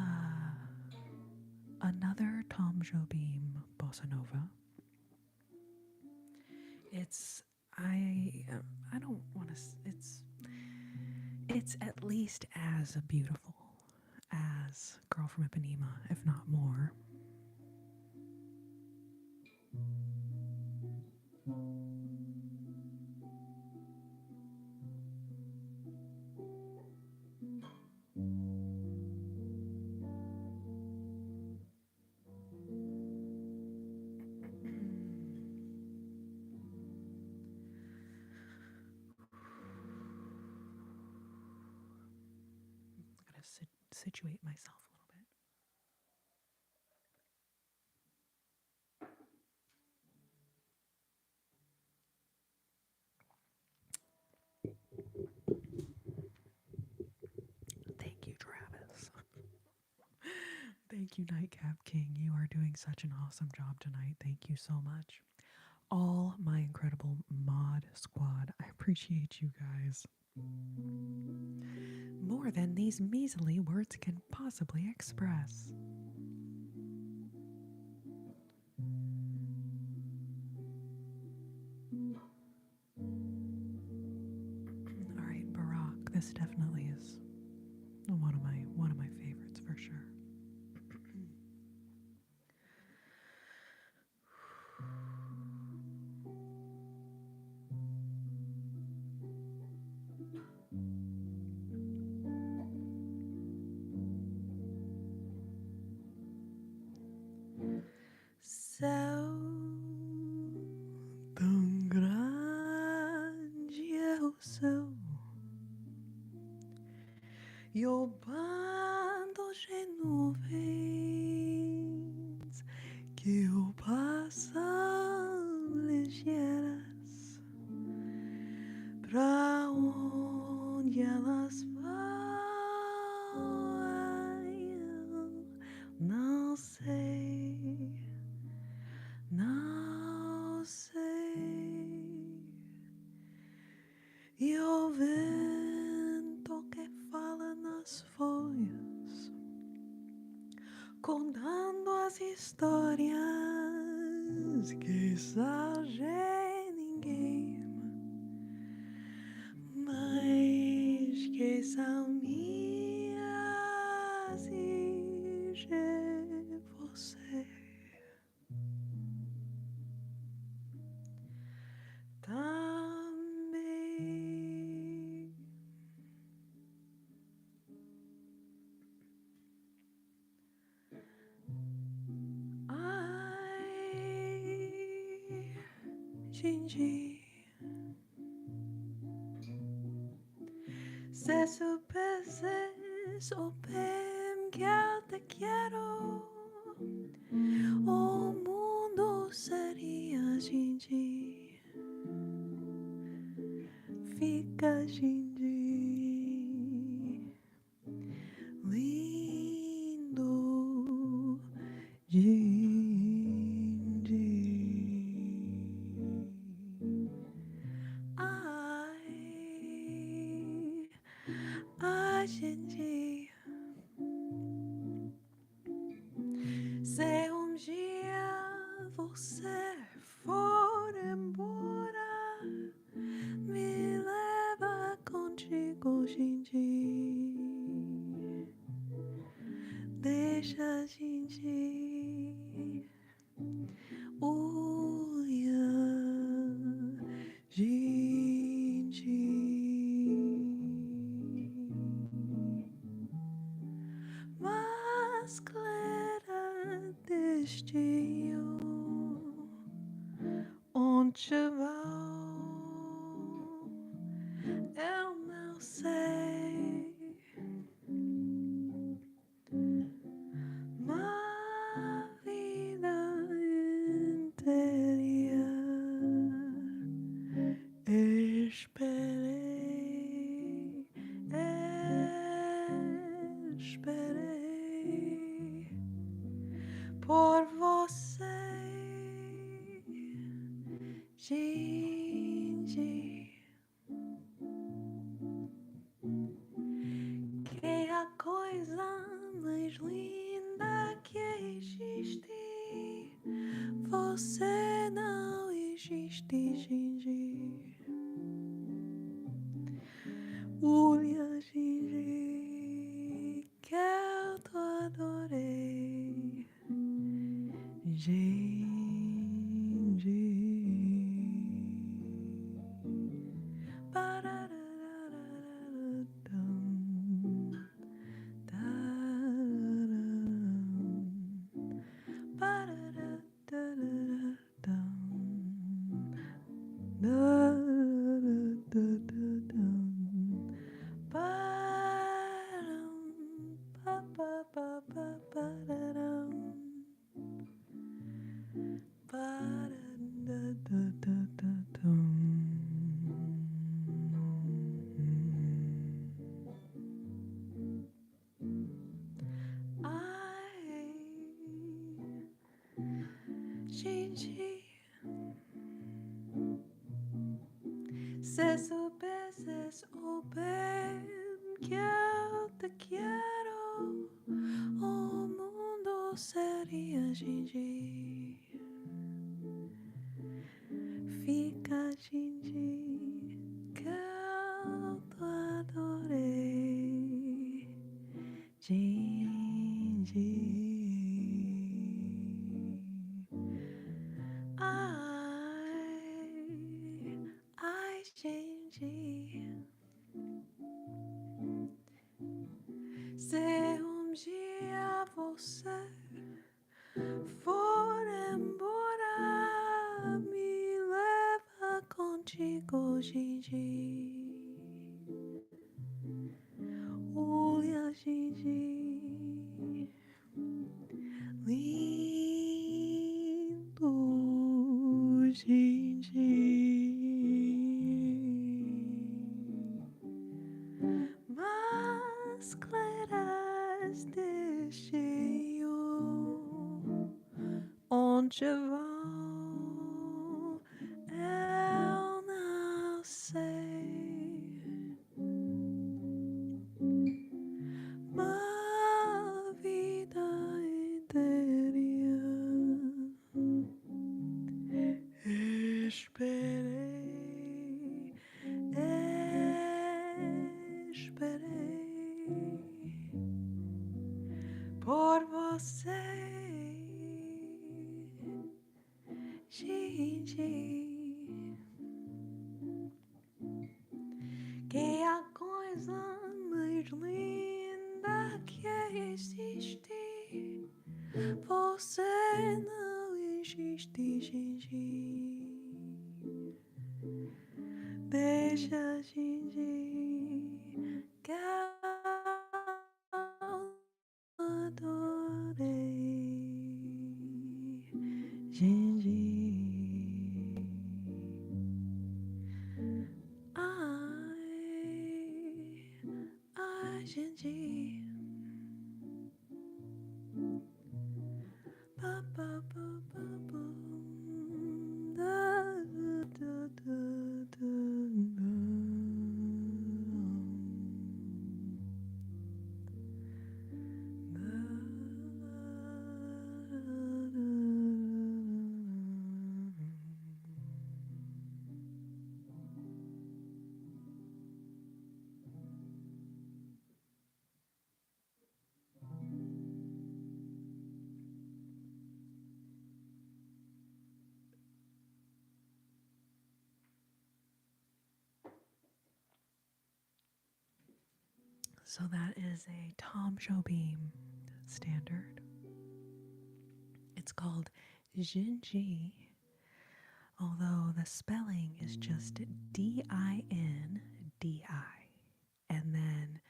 another Tom Jobim bossa nova. It's I don't want to. It's at least as beautiful as Girl from Ipanema, if not more. I'm gonna situate myself a little bit. Thank you, Travis. Thank you, Nightcap King. You are doing such an awesome job tonight. Thank you so much. All my incredible mod squad, I appreciate you guys more than these measly words can possibly express. All right, Barack. This definitely is one of my favorites for sure. So tão grande é o céu e o bando de nuvens que o passam ligeiras pra onde elas vão, não sei, não sei. E o vento que fala nas folhas, contando as histórias que sabem ninguém, mas que são minhas e de você. Também Gigi. Se supieses, oh Pem, que eu te quero, o mundo seria Gigi. Fica Gigi, lindo Gigi. Ai, Gigi. Se dia você for embora, me leva contigo, Gigi. Deixa, Gigi, olha, Gigi. Mas clara destino, onde vou, eu não sei. Ma vida inteira esperei, esperei por você, Gigi. Que é a coisa mais linda que existe. Você não existe, Gigi. Olha, Gigi, que eu te adorei, Gigi. Gigi, se soubesses o bem que eu te quero, o mundo seria Gigi. Fica, Gigi, que eu te adorei, Gigi. Ai, Gigi. Se dia você for embora, me leva contigo, Gigi. Olha, Gigi, lindo, Gigi. Mas claras destino, onde vou, eu não sei. Ma vida inteira esperei, esperei por você, Gigi. Que é a coisa mais linda que existe. Você não existe, Gigi. deixa Gigi que adorei Gigi. Ai, Gigi. Ba, ba, ba, ba, ba. Da, da, da, da, da. So that is a Tom Jobim standard. It's called Jinji, although the spelling is just D-I-N-D-I. And then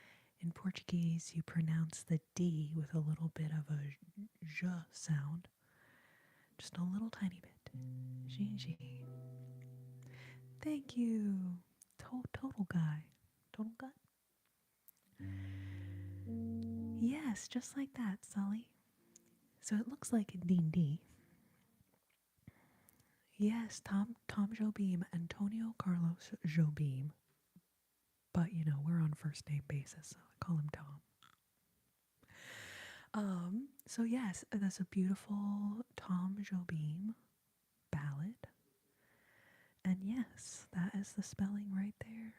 in Portuguese, you pronounce the D with a little bit of a J sound. Just a little tiny bit. Jinji. Thank you. Total guy. Total guy? Yes, just like that, Sully. So it looks like a D&D. Yes, Tom Jobim, Antonio Carlos Jobim. But, you know, we're on first name basis, so I call him Tom. So yes, that's a beautiful Tom Jobim ballad. And yes, that is the spelling right there.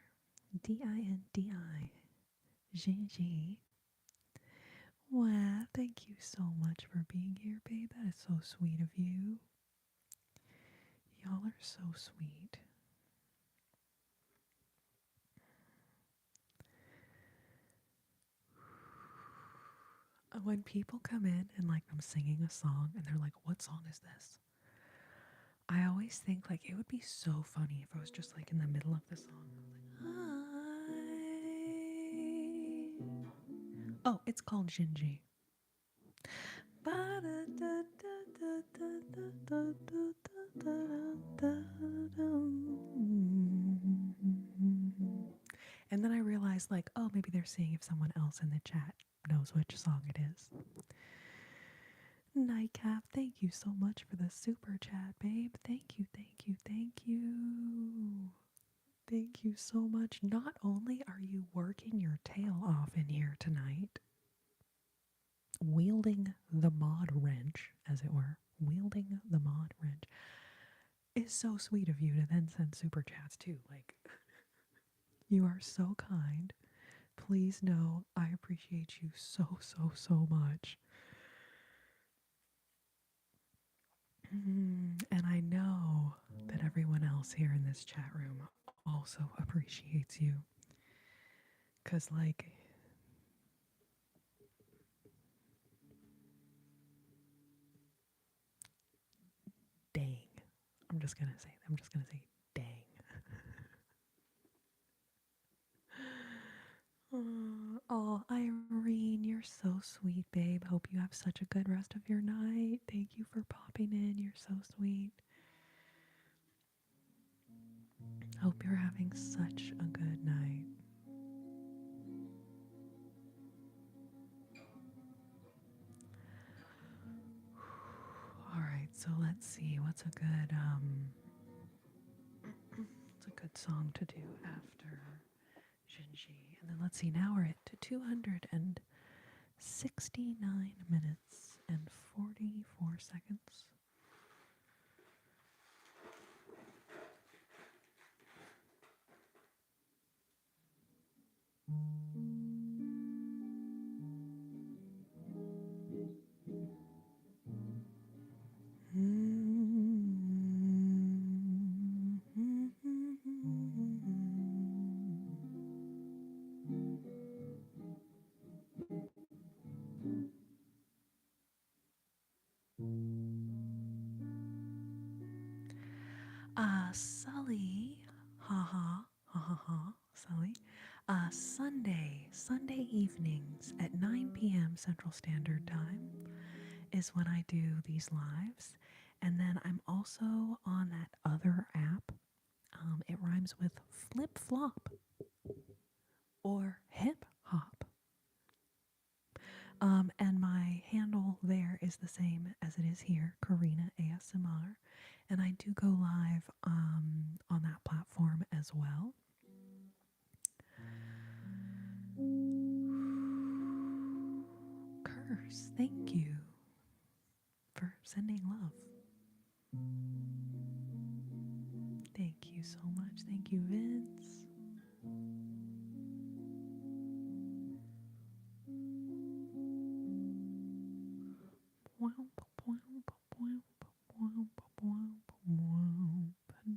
D-I-N-D-I. G-G. Wow, thank you so much for being here, babe. That is so sweet of you. Y'all are so sweet. When people come in and like I'm singing a song and they're like, what song is this? I always think like it would be so funny if I was just like in the middle of the song. Oh, it's called Jinji. And then I realized like, oh, maybe they're seeing if someone else in the chat knows which song it is. Nightcap, thank you so much for the super chat, babe. Thank you, thank you, thank you. Thank you so much. Not only are you working your tail off in here tonight, wielding the mod wrench, as it were, wielding the mod wrench, is so sweet of you to then send super chats too. Like, you are so kind. Please know I appreciate you so, so, so much. And I know that everyone else here in this chat room also appreciates you. Because, like, dang. I'm just gonna say dang. Oh, Irene, you're so sweet, babe. Hope you have such a good rest of your night. Thank you for popping in. You're so sweet. Hope you're having such a good night. All right, so let's see. What's a good song to do after Jinji? And then let's see. Now we're at 269 minutes and 44 seconds. Sully, Sully. Sunday evenings at 9 p.m. Central Standard Time is when I do these lives. And then I'm also on that other app. It rhymes with flip flop or hip hop. And my handle there is the same as it is here, Corrina ASMR. And I do go live on that platform as well. Curse, thank you for sending love. Thank you so much. Thank you, Vince.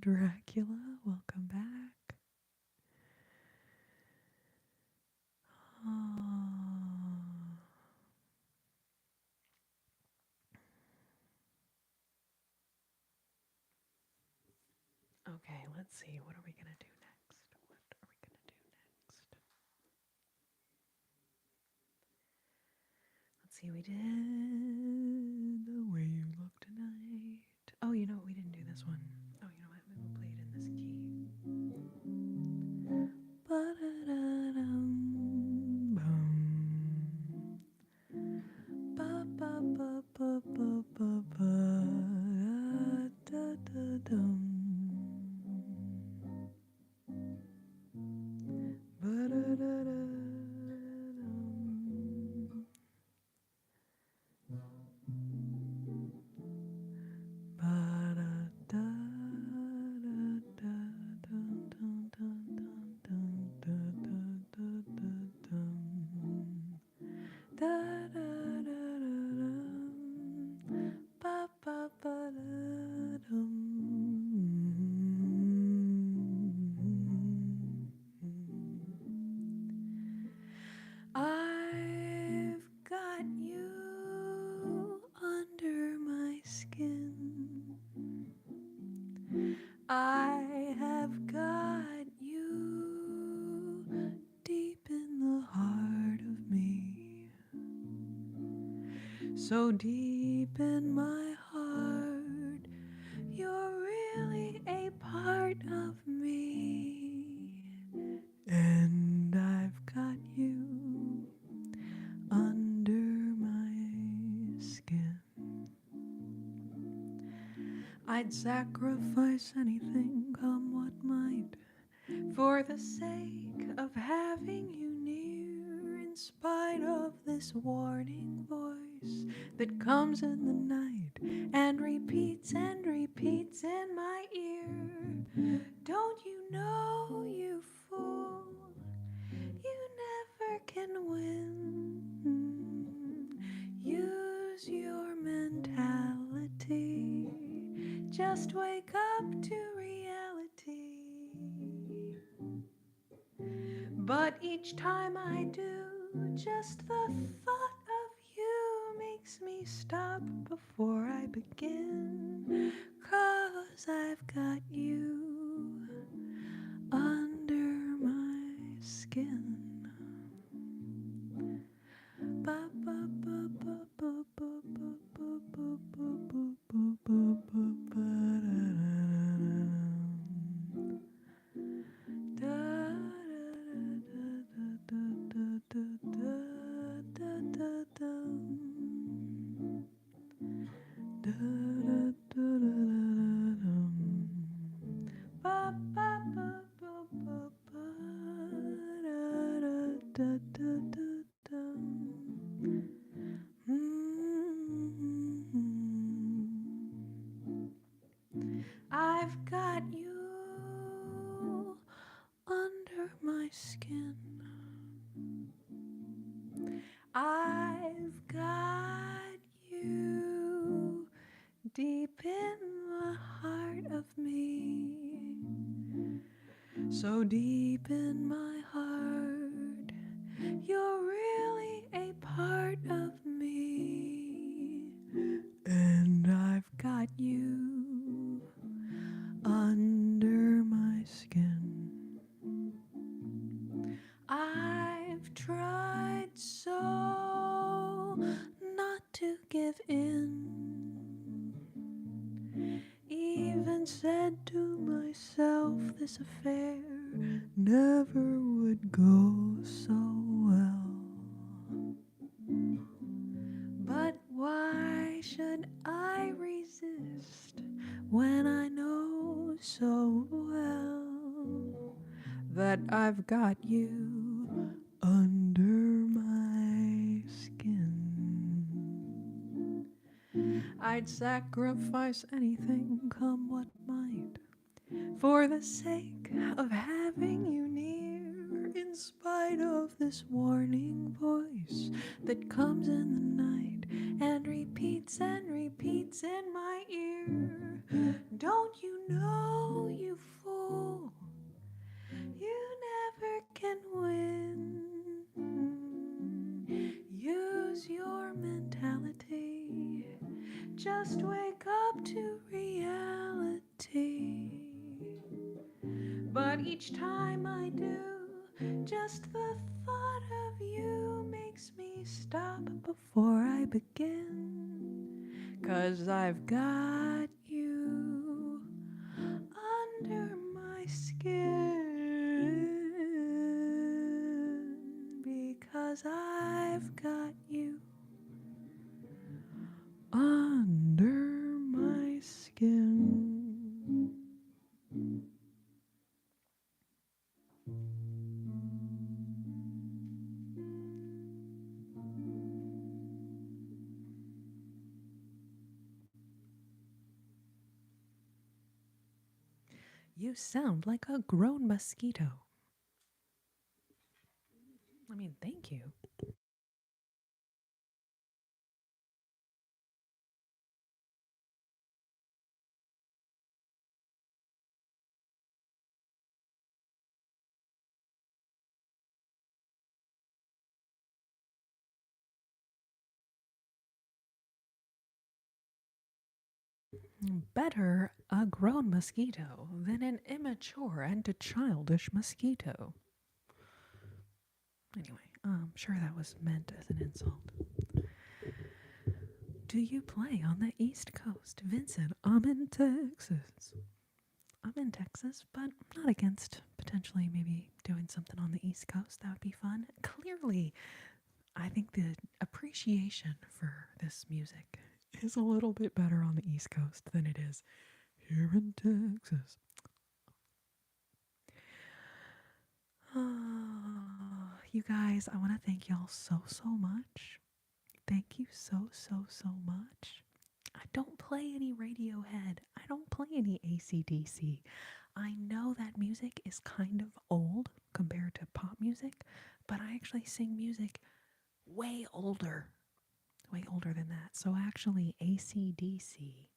Dracula, welcome back. Okay, let's see. What are we going to do next? Let's see. We did The Way You Look Tonight. Oh, you know what? We didn't do this one. Oh, you know what? Maybe we'll play it in this key. I've got you under my skin. I have got you deep in the heart of me. So deep in my heart, you're really a part of me. And I've got you under my skin. I'd sacrifice anything, come what might, for the sake of having you near, in spite of this warning voice that comes in the night and repeats in my ear. Don't you know, you fool, you never can win. Use your mentality. Just wake up to reality. But each time I do, just the thought of you makes me stop before I begin. 'Cause I've got you under my skin. Ba, ba, ba, ba, ba, ba, ba, ba, ba, ba, ba, ba, ba, I've got you under my skin. I've got you deep in the heart of me. So deep in my heart, you're really a part of me. And I've got you under and said to myself this affair never would go so well. But why should I resist when I know so well that I've got you under my skin? I'd sacrifice anything, come what might, for the sake of having you near, in spite of this warning voice that comes in the night and repeats in my ear. Don't you know, you fool, you never can win. Use your mentality. Just wake up to reality. But each time I do, just the thought of you makes me stop before I begin. 'Cause I've got you under my skin. Because I've got you under my skin. You sound like a grown mosquito. I mean, thank you. Better a grown mosquito than an immature and a childish mosquito. Anyway, I'm sure that was meant as an insult. Do you play on the East Coast? Vincent, I'm in Texas. I'm in Texas, but not against potentially maybe doing something on the East Coast. That would be fun. Clearly, I think the appreciation for this music is a little bit better on the East Coast than it is here in Texas. You guys, I want to thank y'all so much. Thank you so much. I don't play any Radiohead. I don't play any AC/DC. I know that music is kind of old compared to pop music, but I actually sing music way older than that. So actually, AC/DC,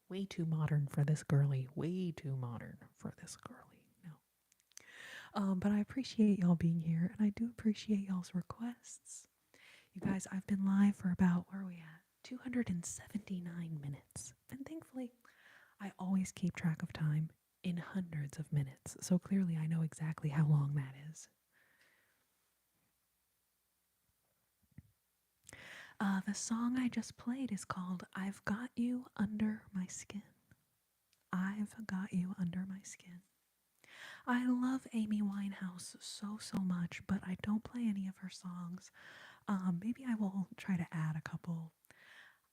way too modern for this girly, way too modern for this girly. No. But I appreciate y'all being here, and I do appreciate y'all's requests. You guys, I've been live for about, where are we at? 279 minutes. And thankfully, I always keep track of time in hundreds of minutes. So clearly, I know exactly how long that is. The song I just played is called I've Got You Under My Skin. I've Got You Under My Skin. I love Amy Winehouse so much, but I don't play any of her songs. Maybe I will try to add a couple.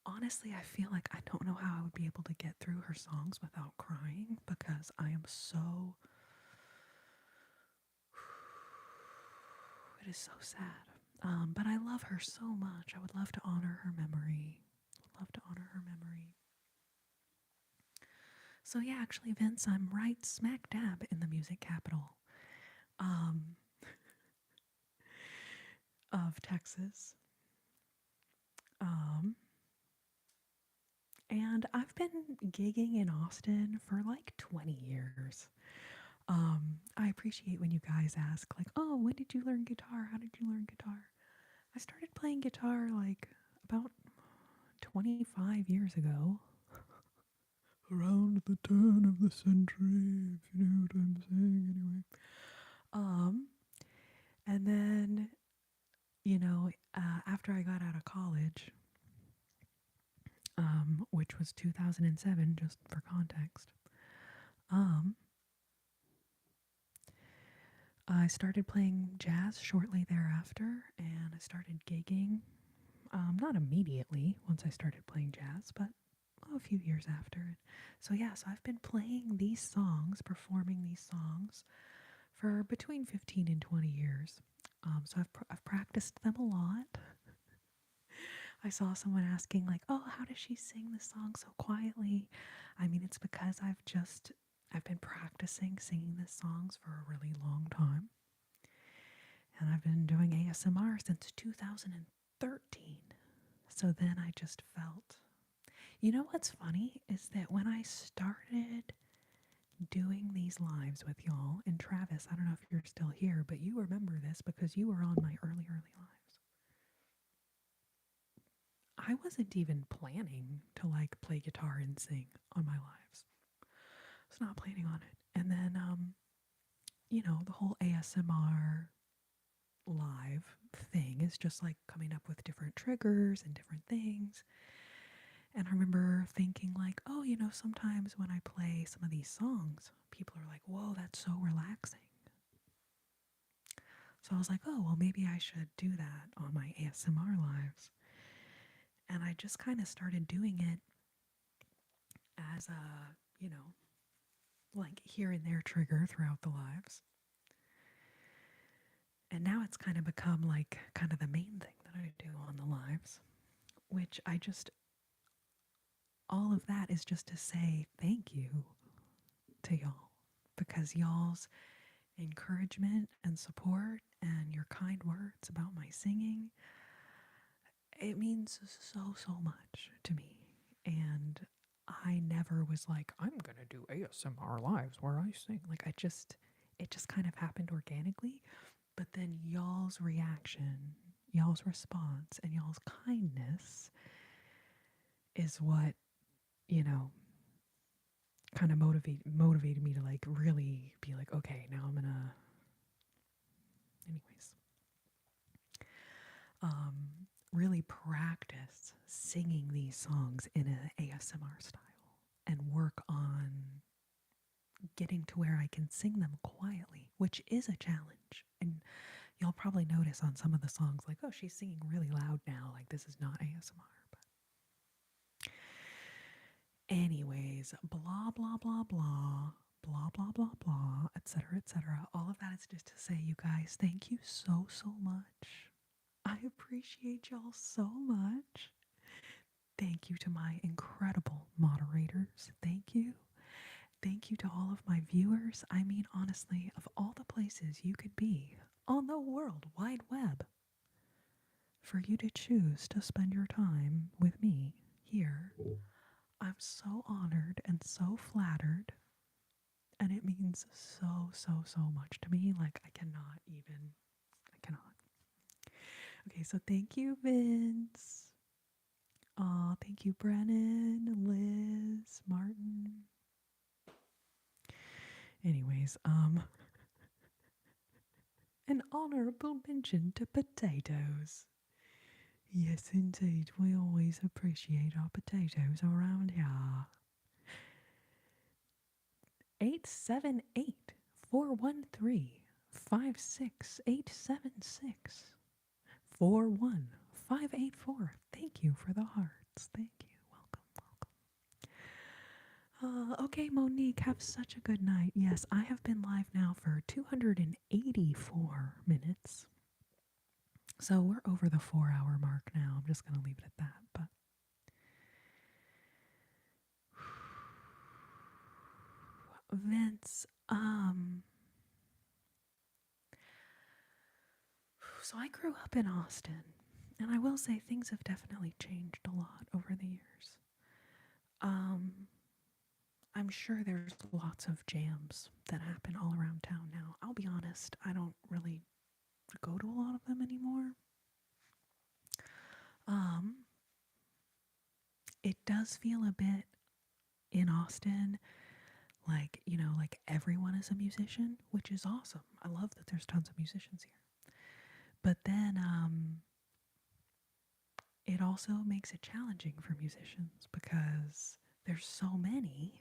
Honestly, I feel like I don't know how I would be able to get through her songs without crying because I am so. It is so sad. But I love her so much. I would love to honor her memory. Love to honor her memory. So yeah, actually, Vince, I'm right smack dab in the music capital of Texas. And I've been gigging in Austin for like 20 years. I appreciate when you guys ask, like, oh, when did you learn guitar? How did you learn guitar? I started playing guitar like about 25 years ago. Around the turn of the century, if you know what I'm saying, anyway. And then, after I got out of college, which was 2007, just for context. Um, I started playing jazz shortly thereafter, and I started gigging. Not immediately once I started playing jazz, but a few years after. So yeah, so I've been playing these songs, performing these songs for between 15 and 20 years. So I've practiced them a lot. I saw someone asking like, "Oh, how does she sing this song so quietly?" I mean, it's because I've been practicing singing these songs for a really long time. And I've been doing ASMR since 2013. So then I just felt, you know what's funny is that when I started doing these lives with y'all, and Travis, I don't know if you're still here, but you remember this because you were on my early lives. I wasn't even planning to like play guitar and sing on my lives. I was not planning on it. And then, the whole ASMR live thing is just like coming up with different triggers and different things. And I remember thinking, like, oh, sometimes when I play some of these songs, people are like, whoa, that's so relaxing. So I was like, oh, well, maybe I should do that on my ASMR lives. And I just kind of started doing it as a, like here and there trigger throughout the lives. And now it's kind of become like kind of the main thing that I do on the lives, which all of that is just to say thank you to y'all, because y'all's encouragement and support and your kind words about my singing, it means so much to me. And I never was like, I'm gonna do ASMR lives where I sing. Like it just kind of happened organically. But then y'all's reaction, y'all's response, and y'all's kindness is what, you know, kind of motivated me to like really be like, okay, now I'm gonna anyways. Really practice singing these songs in an ASMR style and work on getting to where I can sing them quietly, which is a challenge. And you'll probably notice on some of the songs, like, oh, she's singing really loud now. Like, this is not ASMR. But, anyways, blah, blah, blah, blah. Blah blah blah blah, etc. etc. All of that is just to say, you guys, thank you so much. I appreciate y'all so much. Thank you to my incredible moderators. Thank you. Thank you to all of my viewers. I mean, honestly, of all the places you could be on the World Wide Web, for you to choose to spend your time with me here, I'm so honored and so flattered. And it means so much to me. Like, I cannot. Okay, so thank you, Vince. Aw, thank you, Brennan, Liz, Martin. Anyways, an honorable mention to potatoes. Yes, indeed, we always appreciate our potatoes around here. 878-413-56876. 41584. Thank you for the hearts. Thank you. Welcome. Okay, Monique, have such a good night. Yes, I have been live now for 284 minutes. So we're over the 4-hour mark now. I'm just going to leave it at that. But Vince, so I grew up in Austin, and I will say things have definitely changed a lot over the years. I'm sure there's lots of jams that happen all around town now. I'll be honest, I don't really go to a lot of them anymore. It does feel a bit in Austin like, like everyone is a musician, which is awesome. I love that there's tons of musicians here. But then it also makes it challenging for musicians because there's so many.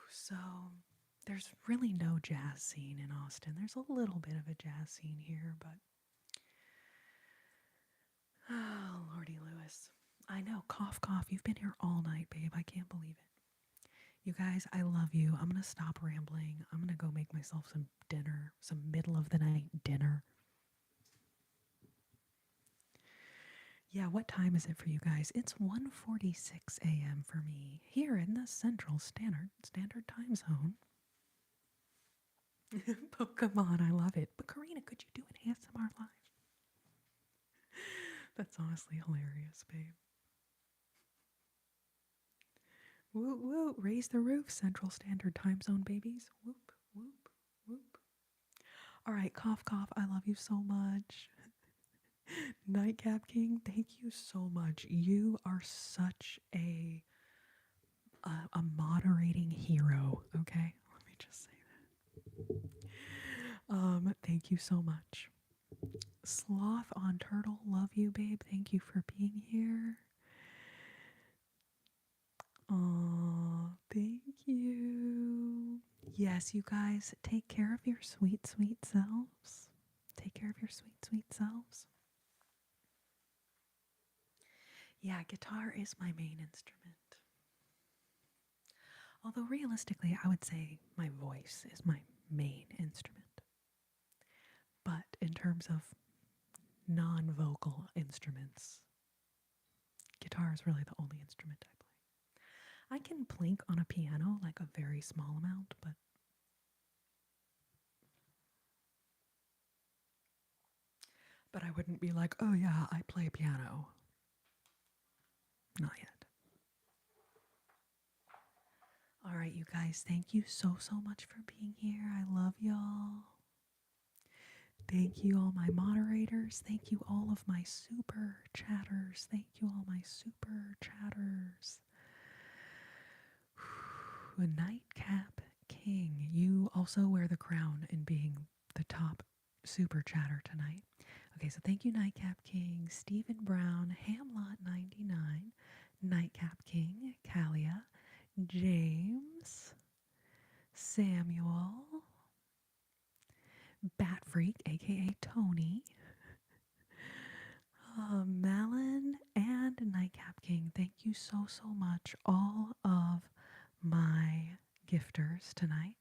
So there's really no jazz scene in Austin. There's a little bit of a jazz scene here, but oh, Lordy Lewis. I know, cough, cough. You've been here all night, babe. I can't believe it. You guys, I love you. I'm going to stop rambling. I'm going to go make myself some dinner, some middle of the night dinner. Yeah, what time is it for you guys? It's 1:46 a.m. for me here in the Central Standard Time Zone. Pokemon, I love it. But Corrina, could you do an ASMR live? That's honestly hilarious, babe. Woot woot, raise the roof, Central Standard Time Zone babies. Whoop, whoop, whoop. All right, cough, cough, I love you so much. Nightcap King, thank you so much. You are such a moderating hero, okay? Let me just say that. Thank you so much. Sloth on Turtle, love you, babe. Thank you for being here. Aw, thank you. Yes, you guys, take care of your sweet, sweet selves. Take care of your sweet, sweet selves. Yeah, guitar is my main instrument. Although realistically, I would say my voice is my main instrument. But in terms of non-vocal instruments, guitar is really the only instrument I play. I can plink on a piano, like a very small amount, but I wouldn't be like, oh yeah, I play piano. Not yet. All right, you guys, thank you so, so much for being here. I love y'all. Thank you, all my moderators. Thank you, all of my super chatters. Thank you, all my super chatters. Nightcap King, you also wear the crown in being the top super chatter tonight. Okay, so thank you, Nightcap King, Stephen Brown, Hamlot99, Nightcap King, Kalia, James, Samuel, Bat Freak, aka Tony, Malin, and Nightcap King. Thank you so, so much, all of my gifters tonight.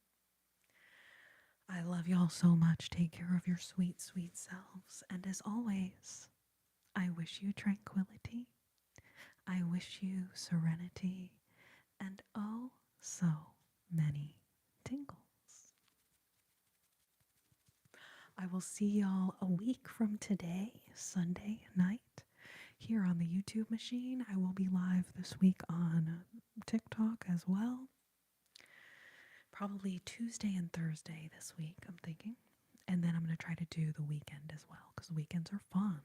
I love y'all so much. Take care of your sweet, sweet selves. And as always, I wish you tranquility. I wish you serenity. And oh, so many tingles. I will see y'all a week from today, Sunday night, here on the YouTube machine. I will be live this week on TikTok as well. Probably Tuesday and Thursday this week, I'm thinking. And then I'm going to try to do the weekend as well, because weekends are fun.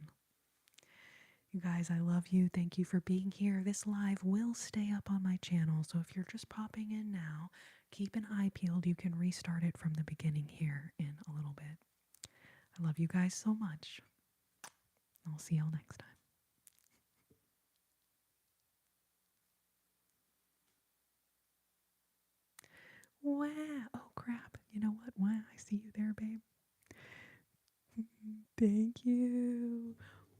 You guys, I love you. Thank you for being here. This live will stay up on my channel, so if you're just popping in now, keep an eye peeled. You can restart it from the beginning here in a little bit. I love you guys so much. I'll see y'all next time. Wow. Oh, crap. You know what? Wow. I see you there, babe. Thank you.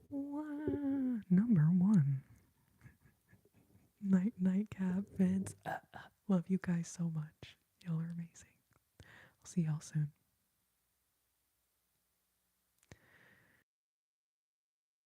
Wow. Number one. Nightcap Vince. Love you guys so much. Y'all are amazing. I'll see y'all soon.